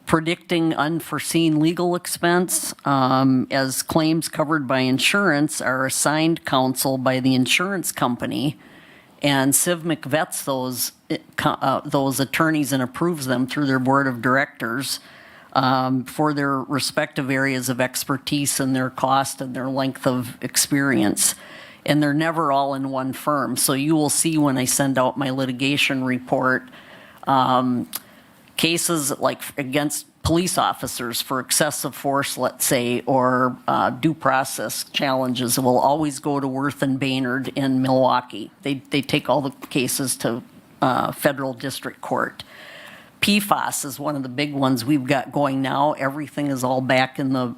predicting unforeseen legal expense, as claims covered by insurance are assigned counsel by the insurance company, and CIVMIC vets those attorneys and approves them through their board of directors for their respective areas of expertise and their cost and their length of experience. And they're never all in one firm. So you will see when I send out my litigation report, cases like against police officers for excessive force, let's say, or due process challenges will always go to Worth and Baynard in Milwaukee. They take all the cases to federal district court. PFAS is one of the big ones we've got going now. Everything is all back in the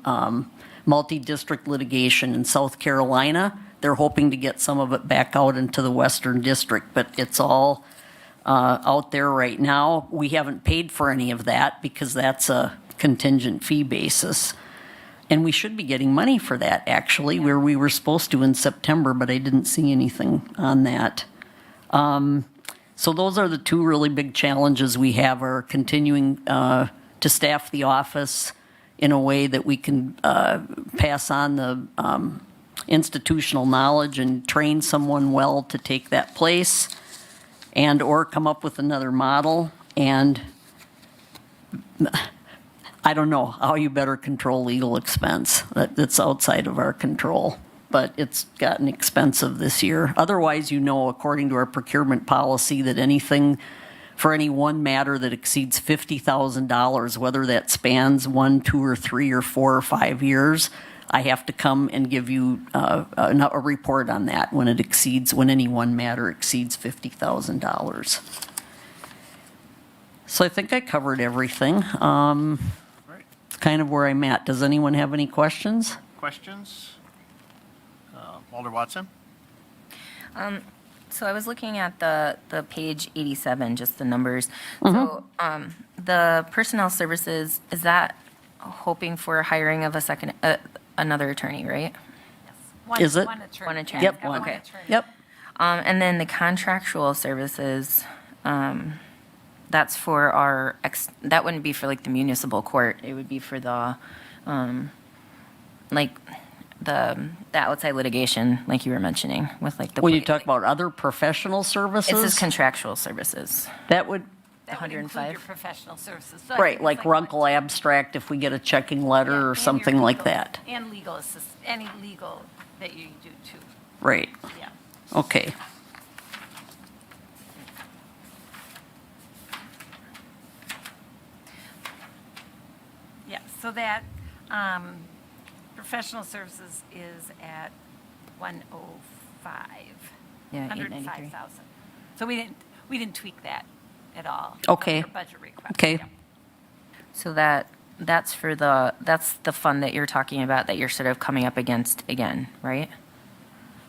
multi-district litigation in South Carolina. They're hoping to get some of it back out into the Western District, but it's all out there right now. We haven't paid for any of that because that's a contingent fee basis. And we should be getting money for that, actually, where we were supposed to in September, but I didn't see anything on that. So those are the 2 really big challenges we have, are continuing to staff the office in a way that we can pass on the institutional knowledge and train someone well to take that place, and or come up with another model. And I don't know how you better control legal expense. That's outside of our control. but it's gotten expensive this year. Otherwise, according to our procurement policy, that anything for any one matter that exceeds $50,000, whether that spans 1, 2, or 3, or 4, or 5 years, I have to come and give you a report on that when any one matter exceeds $50,000. So I think I covered everything. It's kind of where I'm at. Does anyone have any questions? Questions? Alder Watson? So I was looking at the page 87, just the numbers. So the personnel services, is that hoping for hiring of another attorney, right? Is it? One attorney. One attorney. Yep, One one. attorney. Yep. And then the contractual services, that's for our, that wouldn't be for like the municipal court. It would be for the, like, the outside litigation, like you were mentioning, with like the. When you talk about other professional services? It says contractual services. That would, That would include 105. your professional services. So I right, think like it's Runkle Abstract if we get a checking Yeah, letter or and something your like legal- that. And legal assist, any legal that you do too, Right, yeah. okay. Yeah, so that, professional services is at 105. Yeah, 893. 105,000. So we didn't tweak that at all. Okay. From your budget request. Okay. Yeah. So that's the fund that you're talking about that you're sort of coming up against again, right?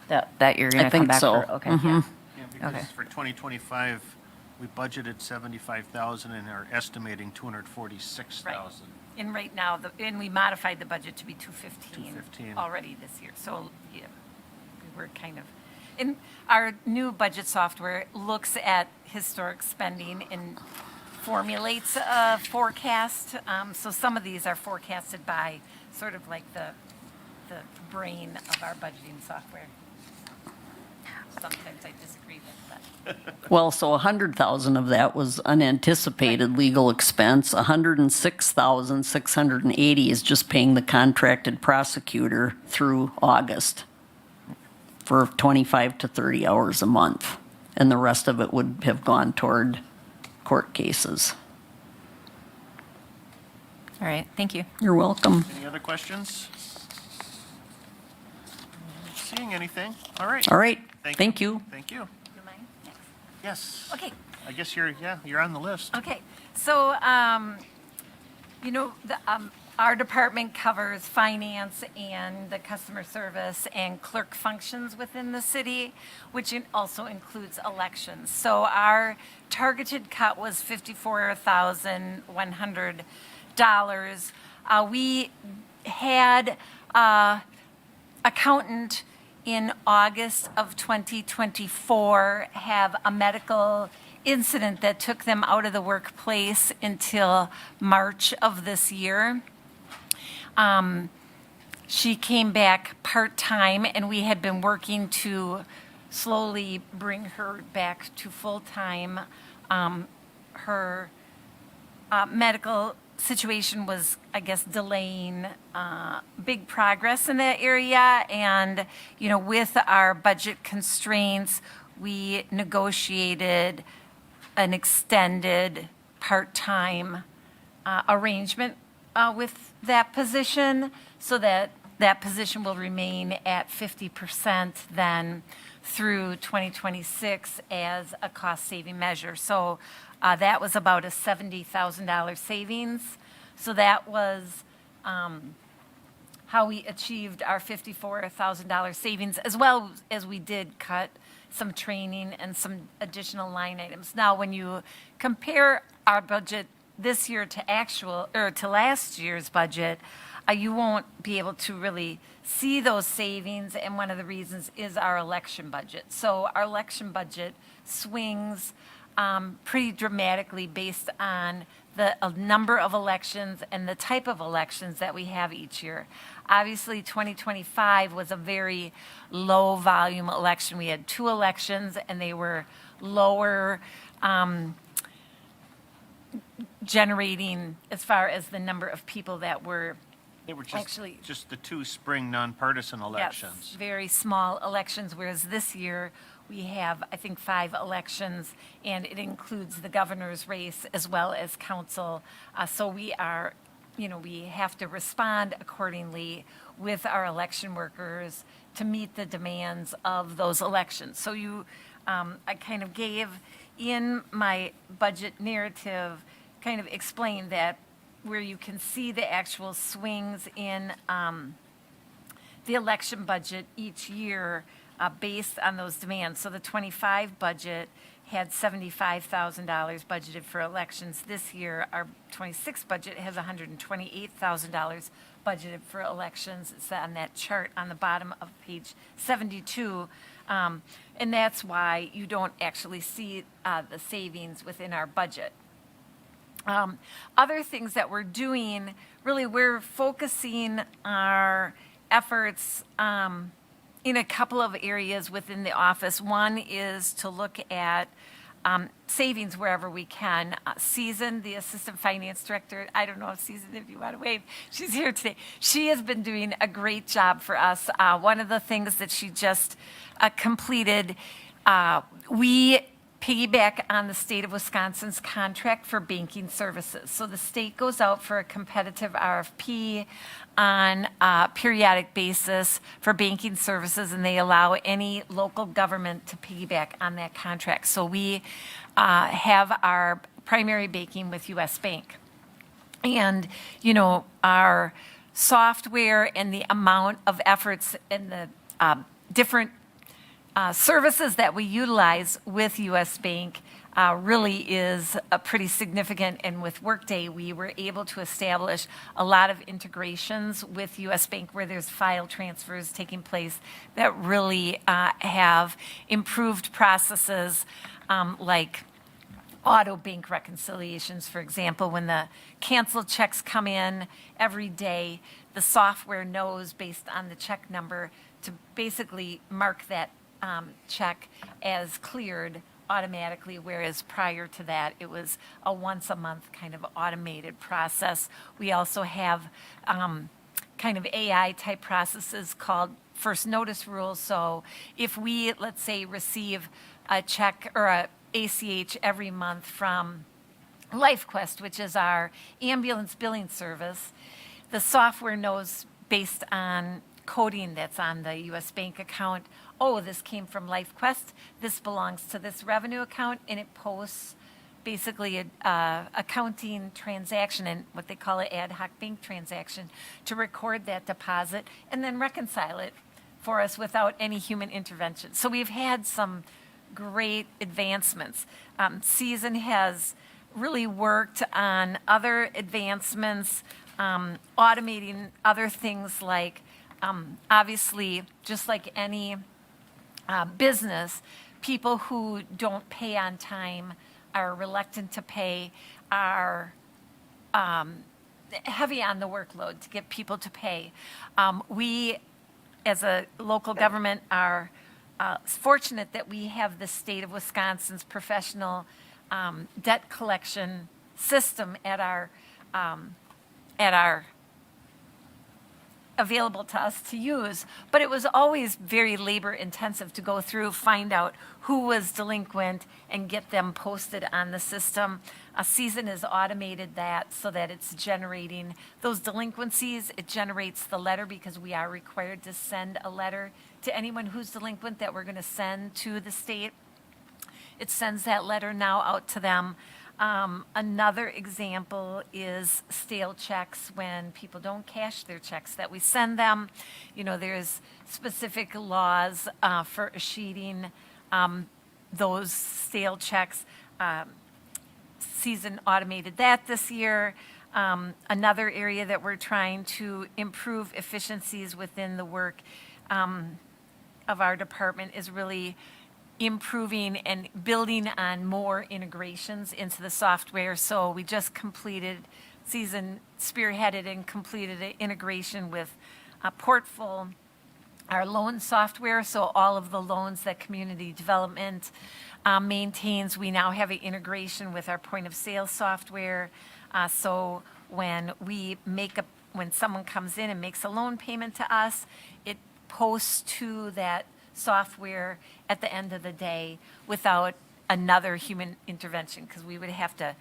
That you're going to come think back so. for? Okay. Mhm. Yeah, because Okay. for 2025, we budgeted 75,000 and are estimating 246,000. And right now, and we modified the budget to be 215 215. already this year. So, yeah, we were kind of, and our new budget software looks at historic spending and formulates a forecast. So some of these are forecasted by sort of like the brain of our budgeting software. Sometimes I disagree with that. Well, so 100,000 of that was unanticipated legal expense. 106,680 is just paying the contracted prosecutor through August for 25 to 30 hours a month. And the rest of it would have gone toward court cases. All right. Thank you. You're welcome. Any other questions? Not seeing anything. All right. All right, thank you. Thank you. You mind? Next. Yes. Okay. I guess you're on the list. Okay, so, our department covers finance and the customer service and clerk functions within the city, which also includes elections. So our targeted cut was $54,100. We had accountant in August of 2024 have a medical incident that took them out of the workplace until March of this year. She came back part-time, and we had been working to slowly bring her back to full-time. Her medical situation was, I guess, delaying big progress in that area. And, with our budget constraints, we negotiated an extended part-time arrangement with that position so that that position will remain at 50% then through 2026 as a cost-saving measure. So that was about a $70,000 savings. So that was how we achieved our $54,000 savings, as well as we did cut some training and some additional line items. Now, when you compare our budget this year to to last year's budget, you won't be able to really see those savings, and one of the reasons is our election budget. So our election budget swings pretty dramatically based on the number of elections and the type of elections that we have each year. Obviously, 2025 was a very low-volume election. We had 2 elections, and they were lower generating as far as the number of people that were They were just, Actually- just the two spring nonpartisan Yes, elections. very small elections, whereas this year, we have, I think, 5 elections, and it includes the governor's race as well as council. So we are, we have to respond accordingly with our election workers to meet the demands of those elections. So I kind of gave in my budget narrative, kind of explained that where you can see the actual swings in the election budget each year based on those demands. So the 25 budget had $75,000 budgeted for elections. This year, our 26 budget has $128,000 budgeted for elections. It's on that chart on the bottom of page 72. And that's why you don't actually see the savings within our budget. Other things that we're doing, really, we're focusing our efforts in a couple of areas within the office. One is to look at savings wherever we can. Susan, the Assistant Finance Director, I don't know, Susan, if you want to wave, she's here today. She has been doing a great job for us. One of the things that she just completed, we piggyback on the state of Wisconsin's contract for banking services. So the state goes out for a competitive RFP on a periodic basis for banking services, and they allow any local government to piggyback on that contract. So we have our primary banking with U.S. Bank. And, our software and the amount of efforts and the different services that we utilize with U.S. Bank really is pretty significant. And with Workday, we were able to establish a lot of integrations with U.S. Bank where there's file transfers taking place that really have improved processes like auto bank reconciliations, for example. When the canceled checks come in every day, the software knows based on the check number to basically mark that check as cleared automatically, whereas prior to that, it was a once-a-month kind of automated process. We also have kind of AI-type processes called first notice rules. So if we, let's say, receive a check or a ACH every month from LifeQuest, which is our ambulance billing service, the software knows based on coding that's on the U.S. Bank account, oh, this came from LifeQuest, this belongs to this revenue account, and it posts basically a accounting transaction and what they call an ad hoc bank transaction to record that deposit and then reconcile it for us without any human intervention. So we've had some great advancements. Susan has really worked on other advancements, automating other things like, obviously, just like any business, people who don't pay on time, are reluctant to pay, are heavy on the workload to get people to pay. We, as a local government, are fortunate that we have the state of Wisconsin's professional debt collection system at our available to us to use, but it was always very labor intensive to go through, find out who was delinquent and get them posted on the system. Susan has automated that so that it's generating those delinquencies. It generates the letter because we are required to send a letter to anyone who's delinquent that we're going to send to the state. It sends that letter now out to them. Another example is stale checks when people don't cash their checks that we send them. There's specific laws for sheeting those stale checks. Susan automated that this year. Another area that we're trying to improve efficiencies within the work of our department is really improving and building on more integrations into the software. So we just completed, Susan spearheaded and completed an integration with Portful, our loan software. So all of the loans that community development maintains, we now have an integration with our point of sale software. So when when someone comes in and makes a loan payment to us, it posts to that software at the end of the day without another human intervention, because we would have to,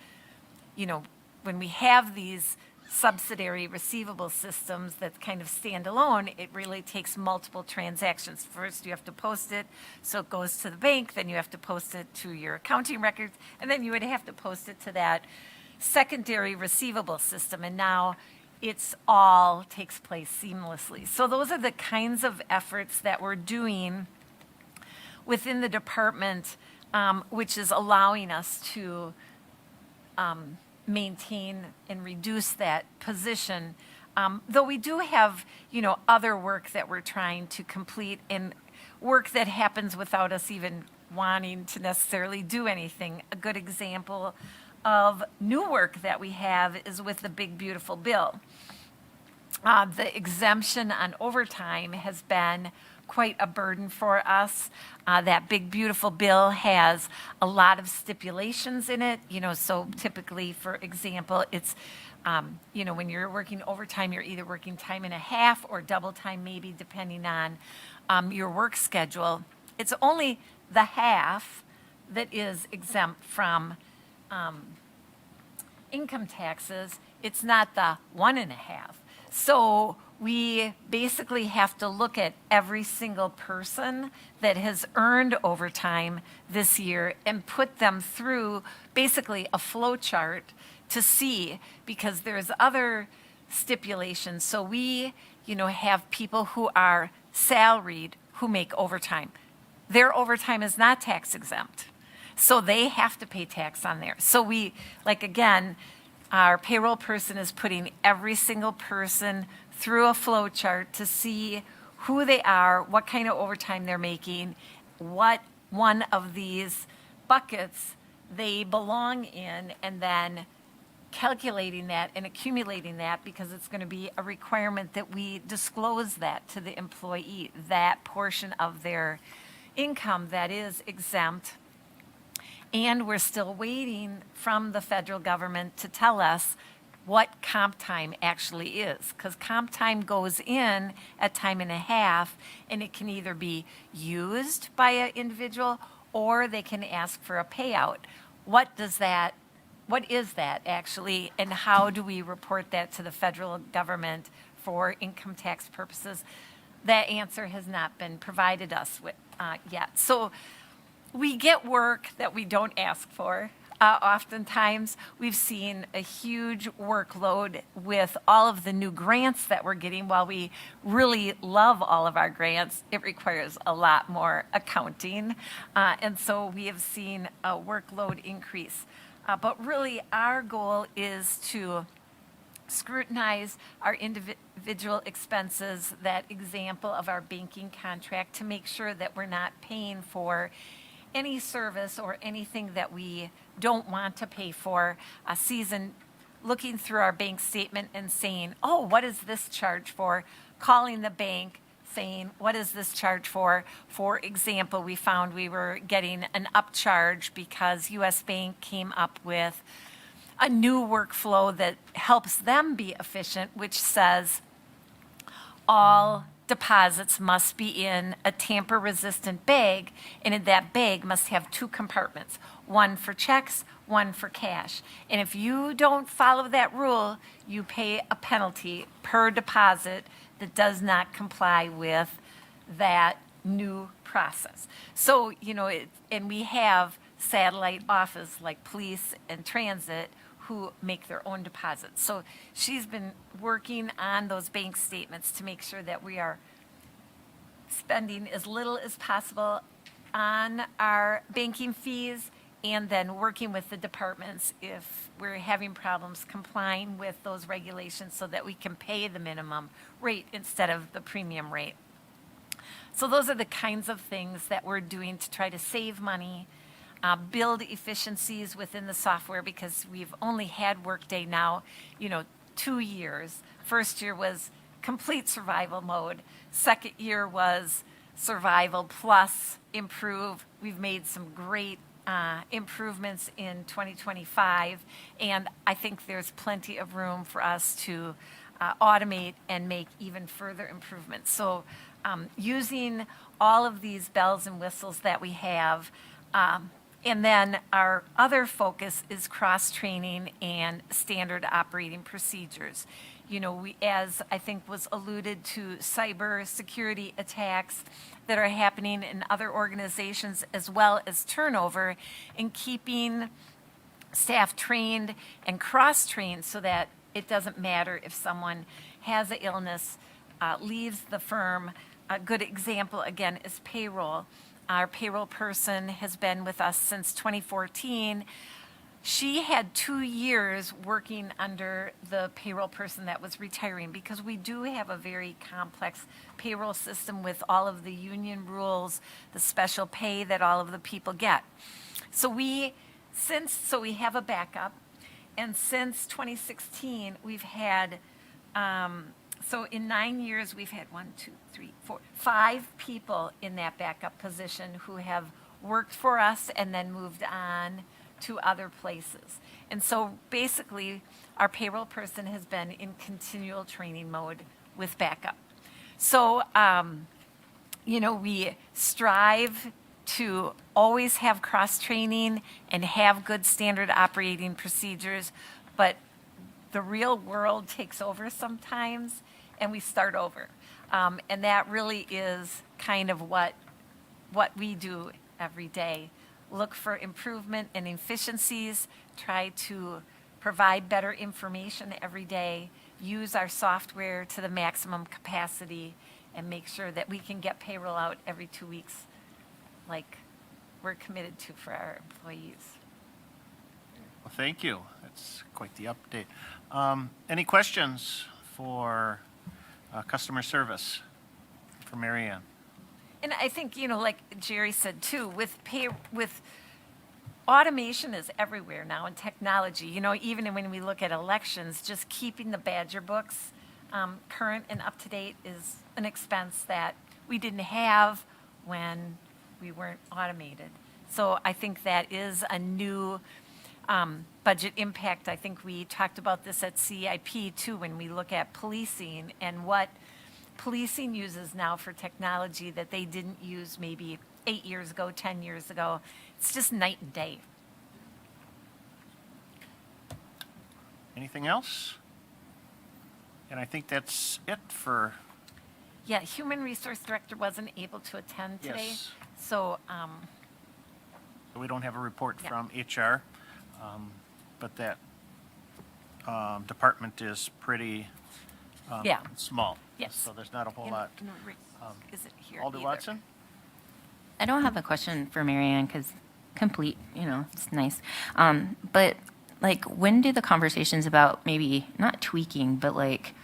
when we have these subsidiary receivable systems that kind of stand alone, it really takes multiple transactions. First, you have to post it, so it goes to the bank, then you have to post it to your accounting records, and then you would have to post it to that secondary receivable system. And now it's all takes place seamlessly. So those are the kinds of efforts that we're doing within the department, which is allowing us to maintain and reduce that position. Though we do have, other work that we're trying to complete, and work that happens without us even wanting to necessarily do anything. A good example of new work that we have is with the Big Beautiful Bill. The exemption on overtime has been quite a burden for us. That Big Beautiful Bill has a lot of stipulations in it, so typically, for example, it's, when you're working overtime, you're either working time and a half or double time, maybe depending on your work schedule. It's only the half that is exempt from income taxes. It's not the 1.5. So we basically have to look at every single person that has earned overtime this year and put them through basically a flow chart to see, because there's other stipulations. So we, have people who are salaried who make overtime. Their overtime is not tax exempt. So they have to pay tax on there. So we, again, our payroll person is putting every single person through a flow chart to see who they are, what kind of overtime they're making, what one of these buckets they belong in, and then calculating that and accumulating that, because it's going to be a requirement that we disclose that to the employee, that portion of their income that is exempt. And we're still waiting from the federal government to tell us what comp time actually is, because comp time goes in at time and a half, and it can either be used by an individual or they can ask for a payout. What is that actually, and how do we report that to the federal government for income tax purposes? That answer has not been provided us with yet. So we get work that we don't ask for. Oftentimes, we've seen a huge workload with all of the new grants that we're getting. While we really love all of our grants, it requires a lot more accounting. And so we have seen a workload increase. But really, our goal is to scrutinize our individual expenses, that example of our banking contract, to make sure that we're not paying for any service or anything that we don't want to pay for. A season looking through our bank statement and saying, oh, what is this charge for? Calling the bank, saying, what is this charge for? For example, we found we were getting an upcharge because US Bank came up with a new workflow that helps them be efficient, which says all deposits must be in a tamper-resistant bag, and in that bag must have 2 compartments, one for checks, one for cash. And if you don't follow that rule, you pay a penalty per deposit that does not comply with that new process. So, and we have satellite office like police and transit who make their own deposits. So she's been working on those bank statements to make sure that we are spending as little as possible on our banking fees, and then working with the departments if we're having problems complying with those regulations so that we can pay the minimum rate instead of the premium rate. So those are the kinds of things that we're doing to try to save money, build efficiencies within the software, because we've only had Workday now, 2 years. First year was complete survival mode. Second year was survival plus improve. We've made some great improvements in 2025, and I think there's plenty of room for us to automate and make even further improvements. So using all of these bells and whistles that we have. And then our other focus is cross-training and standard operating procedures. You know, we, as I think was alluded to, cyber security attacks that are happening in other organizations, as well as turnover, in keeping staff trained and cross-trained so that it doesn't matter if someone has an illness, leaves the firm. A good example, again, is payroll. Our payroll person has been with us since 2014. She had 2 years working under the payroll person that was retiring, because we do have a very complex payroll system with all of the union rules, the special pay that all of the people get. So we have a backup, and since 2016, we've had, so in 9 years, we've had 5 people in that backup position who have worked for us and then moved on to other places. And so basically, our payroll person has been in continual training mode with backup. So, you know, we strive to always have cross-training and have good standard operating procedures, but the real world takes over sometimes, and we start over. And that really is kind of what we do every day. Look for improvement and efficiencies, try to provide better information every day, use our software to the maximum capacity, and make sure that we can get payroll out every 2 weeks like we're committed to for our employees. Well, thank you. That's quite the update. Any questions for customer service for Mary Ann? And I think, you know, like Jerry said too, with automation is everywhere now, and technology. You know, even when we look at elections, just keeping the Badger books current and up to date is an expense that we didn't have when we weren't automated. So I think that is a new budget impact. I think we talked about this at CIP too, when we look at policing and what policing uses now for technology that they didn't use maybe 8 years ago, 10 years ago. It's just night and day. Anything else? And I think that's it for, Yeah, Human Resource Director wasn't able to attend today. Yes. So, we don't have a report Yeah. from HR, but that department is pretty Yeah. small. Yes. So there's not a whole lot. Is it here Alder either? Watson? I don't have a question for Marianne because complete, you know, it's nice. But like, when do the conversations about maybe not tweaking, but like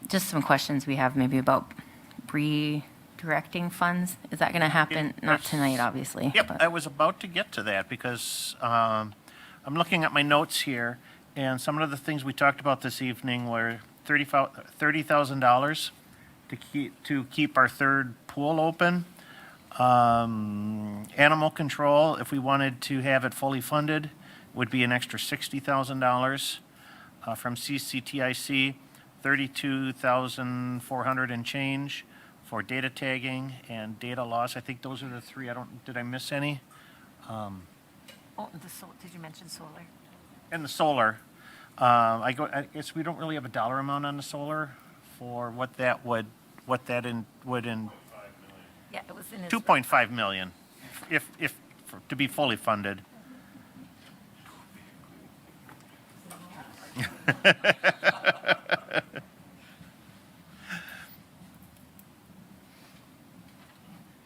just some questions we have maybe about redirecting funds? Is that going to happen? Not tonight, obviously. Yep, but- I was about to get to that because I'm looking at my notes here, and some of the things we talked about this evening were $30,000 to keep our third pool open. Animal control, if we wanted to have it fully funded, would be an extra $60,000. From CCTIC, $32,400 and change for data tagging and data loss. I think those are the three. Did I miss any? Oh, did you mention solar? And the solar, I guess we don't really have a dollar amount on the solar for what that would in. Yeah, it was in his. 2.5 million, to be fully funded.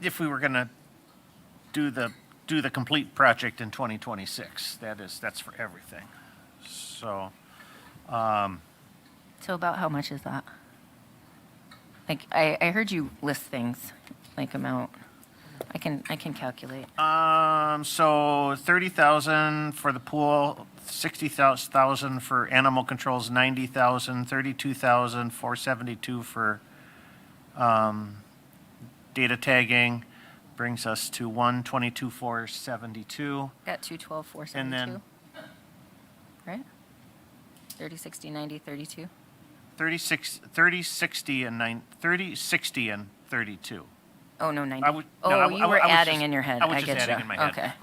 If we were going to do the complete project in 2026, that's for everything. So, So about how much is that? Like, I heard you list things, like amount. I can calculate. so 30,000 for the pool, 60,000 for animal controls, 90,000, 32,472 for data tagging, brings us to 122,472. Got 212, And then- 472. Right? 30, 60, 90, 32. 36, 30, 60, and 30, 60, and 32. Oh, no, 90. I would- no, Oh, I- you I- were I was adding just- in your head. I was I just get adding you. in my head.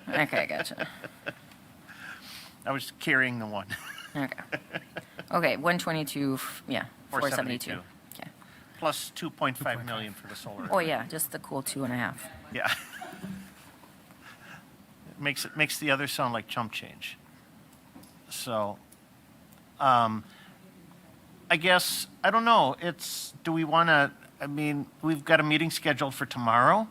Okay. Okay, gotcha. I was carrying the one. Okay. Okay, 122, yeah, 472. 472. Okay. Plus 2.5 million for the solar. Oh, yeah, just the cool 2.5. Yeah. It makes the other sound like chump change. So, I guess, I don't know, do we want to, I mean, we've got a meeting scheduled for tomorrow.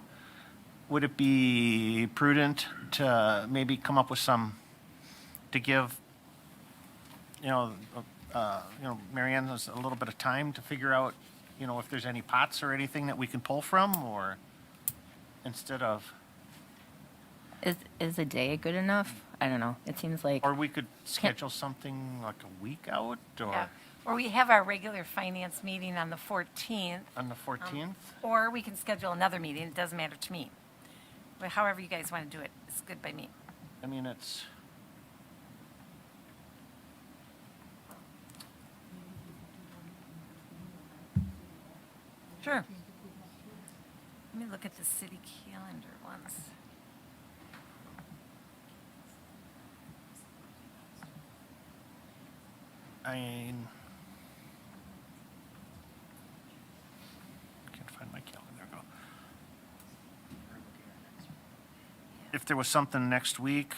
Would it be prudent to maybe come up with to give, Mary Ann has a little bit of time to figure out, if there's any pots or anything that we can pull from, or instead of, Is a day good enough? I don't know. It seems like, or we could schedule something like a week out, or Yeah. Or we have our regular finance meeting on the 14th, on the 14th? or we can schedule another meeting. It doesn't matter to me. But however you guys want to do it, it's good by me. I mean, it's, Sure. Let me look at the city calendar once. can't find my calendar. Go. If there was something next week,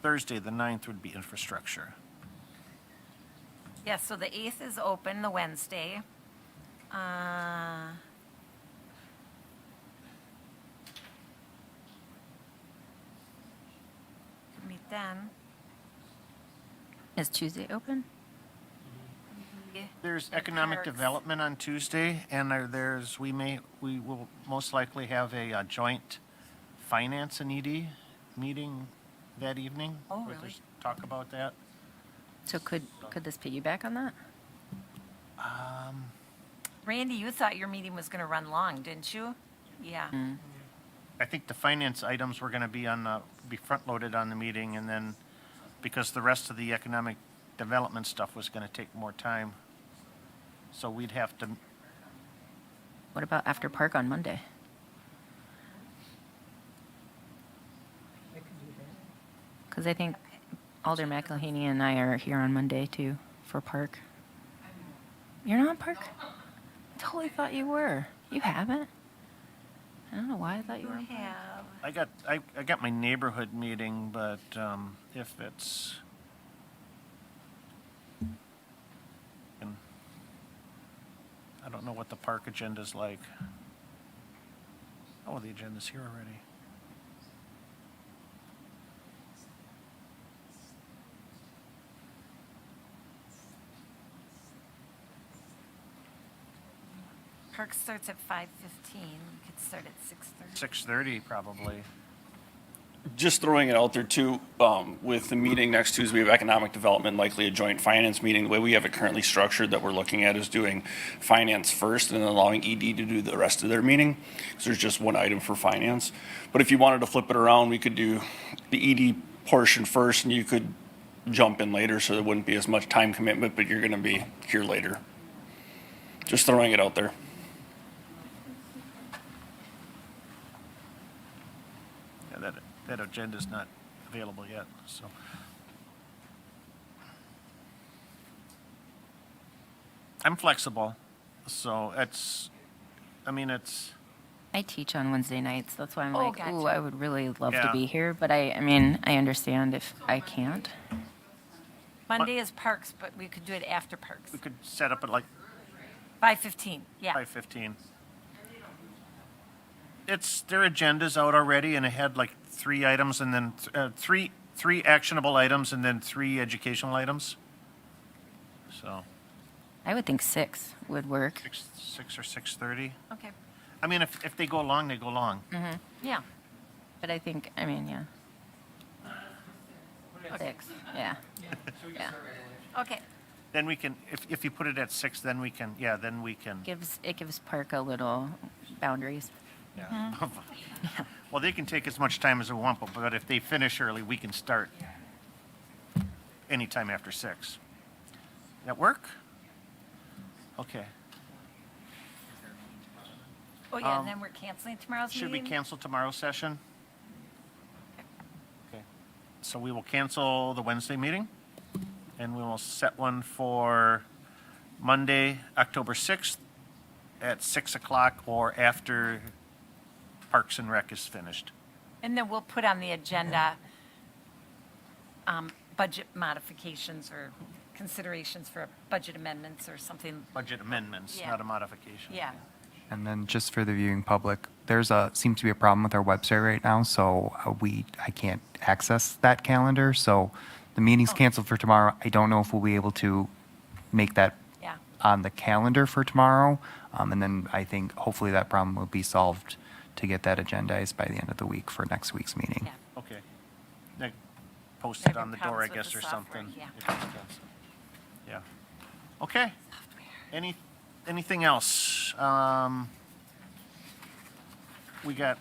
Thursday, the 9th would be infrastructure. Yes, so the 8th is open, the Wednesday. Could meet then. is Tuesday open? There's economic Parks. development on Tuesday, and we will most likely have a joint finance and ED meeting that evening. Oh, We'll really? just talk about that. So could this piggyback on that? Randy, you thought your meeting was going to run long, didn't you? Yeah. I think the finance items were going to be front-loaded on the meeting, and then, because the rest of the economic development stuff was going to take more time. So we'd have to, What about after park on Monday? Because I think Alder McElhaney and I are here on Monday too for park. You're not on park? I totally thought you were. You haven't? I don't know why I thought you were on park. I got my neighborhood meeting, but if it's, I don't know what the park agenda's like. Oh, the agenda's here already. Park starts at 5:15. We could start at 6:30. 6:30 probably. Just throwing it out there too, with the meeting next Tuesday, we have economic development, likely a joint finance meeting. The way we have it currently structured that we're looking at is doing finance first and then allowing ED to do the rest of their meeting. Because there's just one item for finance. But if you wanted to flip it around, we could do the ED portion first and you could jump in later, so there wouldn't be as much time commitment, but you're going to be here later. Just throwing it out there. Yeah, that agenda's not available yet, so. I'm flexible, so it's, I teach on Wednesday nights. That's why I'm Oh, like, ooh, gotcha. I would really love to Yeah. be here. But I mean, I understand if I can't. Monday is parks, but we could do it after parks. we could set up at like 5:15, yeah. 5:15. Their agenda's out already, and it had like 3 items, and then three actionable items, and then 3 educational items. So, I would think 6 would work. 6 or 6:30. Okay, I mean, if they go long, they go long. yeah. But I think, I mean, yeah. 6, yeah. Yeah. Okay, Then we can, if you put it at 6, then we can, then we can. It gives Park a little boundaries. Yeah. Well, they can take as much time as they want, but if they finish early, we can start anytime after 6. That work? Okay. Oh, yeah, and then we're canceling tomorrow's meeting? Should we cancel tomorrow's session? Okay. So we will cancel the Wednesday meeting, and we will set one for Monday, October 6th at 6 o'clock or after Parks and Rec is finished. And then we'll put on the agenda budget modifications or considerations for budget amendments or something. Budget amendments, Yeah. not a modification. Yeah. And then just for the viewing public, seems to be a problem with our website right now, so I can't access that calendar. So the meeting's canceled for tomorrow. I don't know if we'll be able to make that Yeah. on the calendar for tomorrow. And then I think hopefully that problem will be solved to get that agendized by the end of the week for next week's meeting. Yeah. Okay. Like, post There it have on the been door, I problems with guess, the or software, something. yeah. if it's canceled. Yeah. Okay. Anything else? We're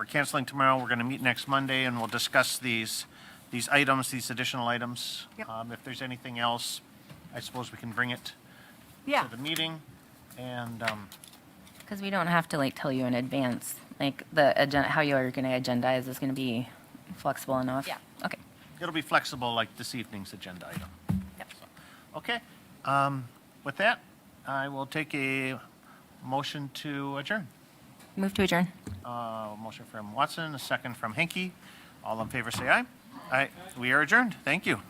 canceling tomorrow. We're going to meet next Monday, and we'll discuss these items, these additional items. Yep. If there's anything else, I suppose we can bring it Yeah. to the meeting. And Because we don't have to like tell you in advance, like the agenda, how you are going to agendize is going to be flexible enough. Yeah. Okay. it'll be flexible like this evening's agenda item. Yep. Okay. With that, I will take a motion to adjourn. Move to adjourn. Motion from Watson, a second from Henke. All in favor, say aye. Aye. We are adjourned. Thank you.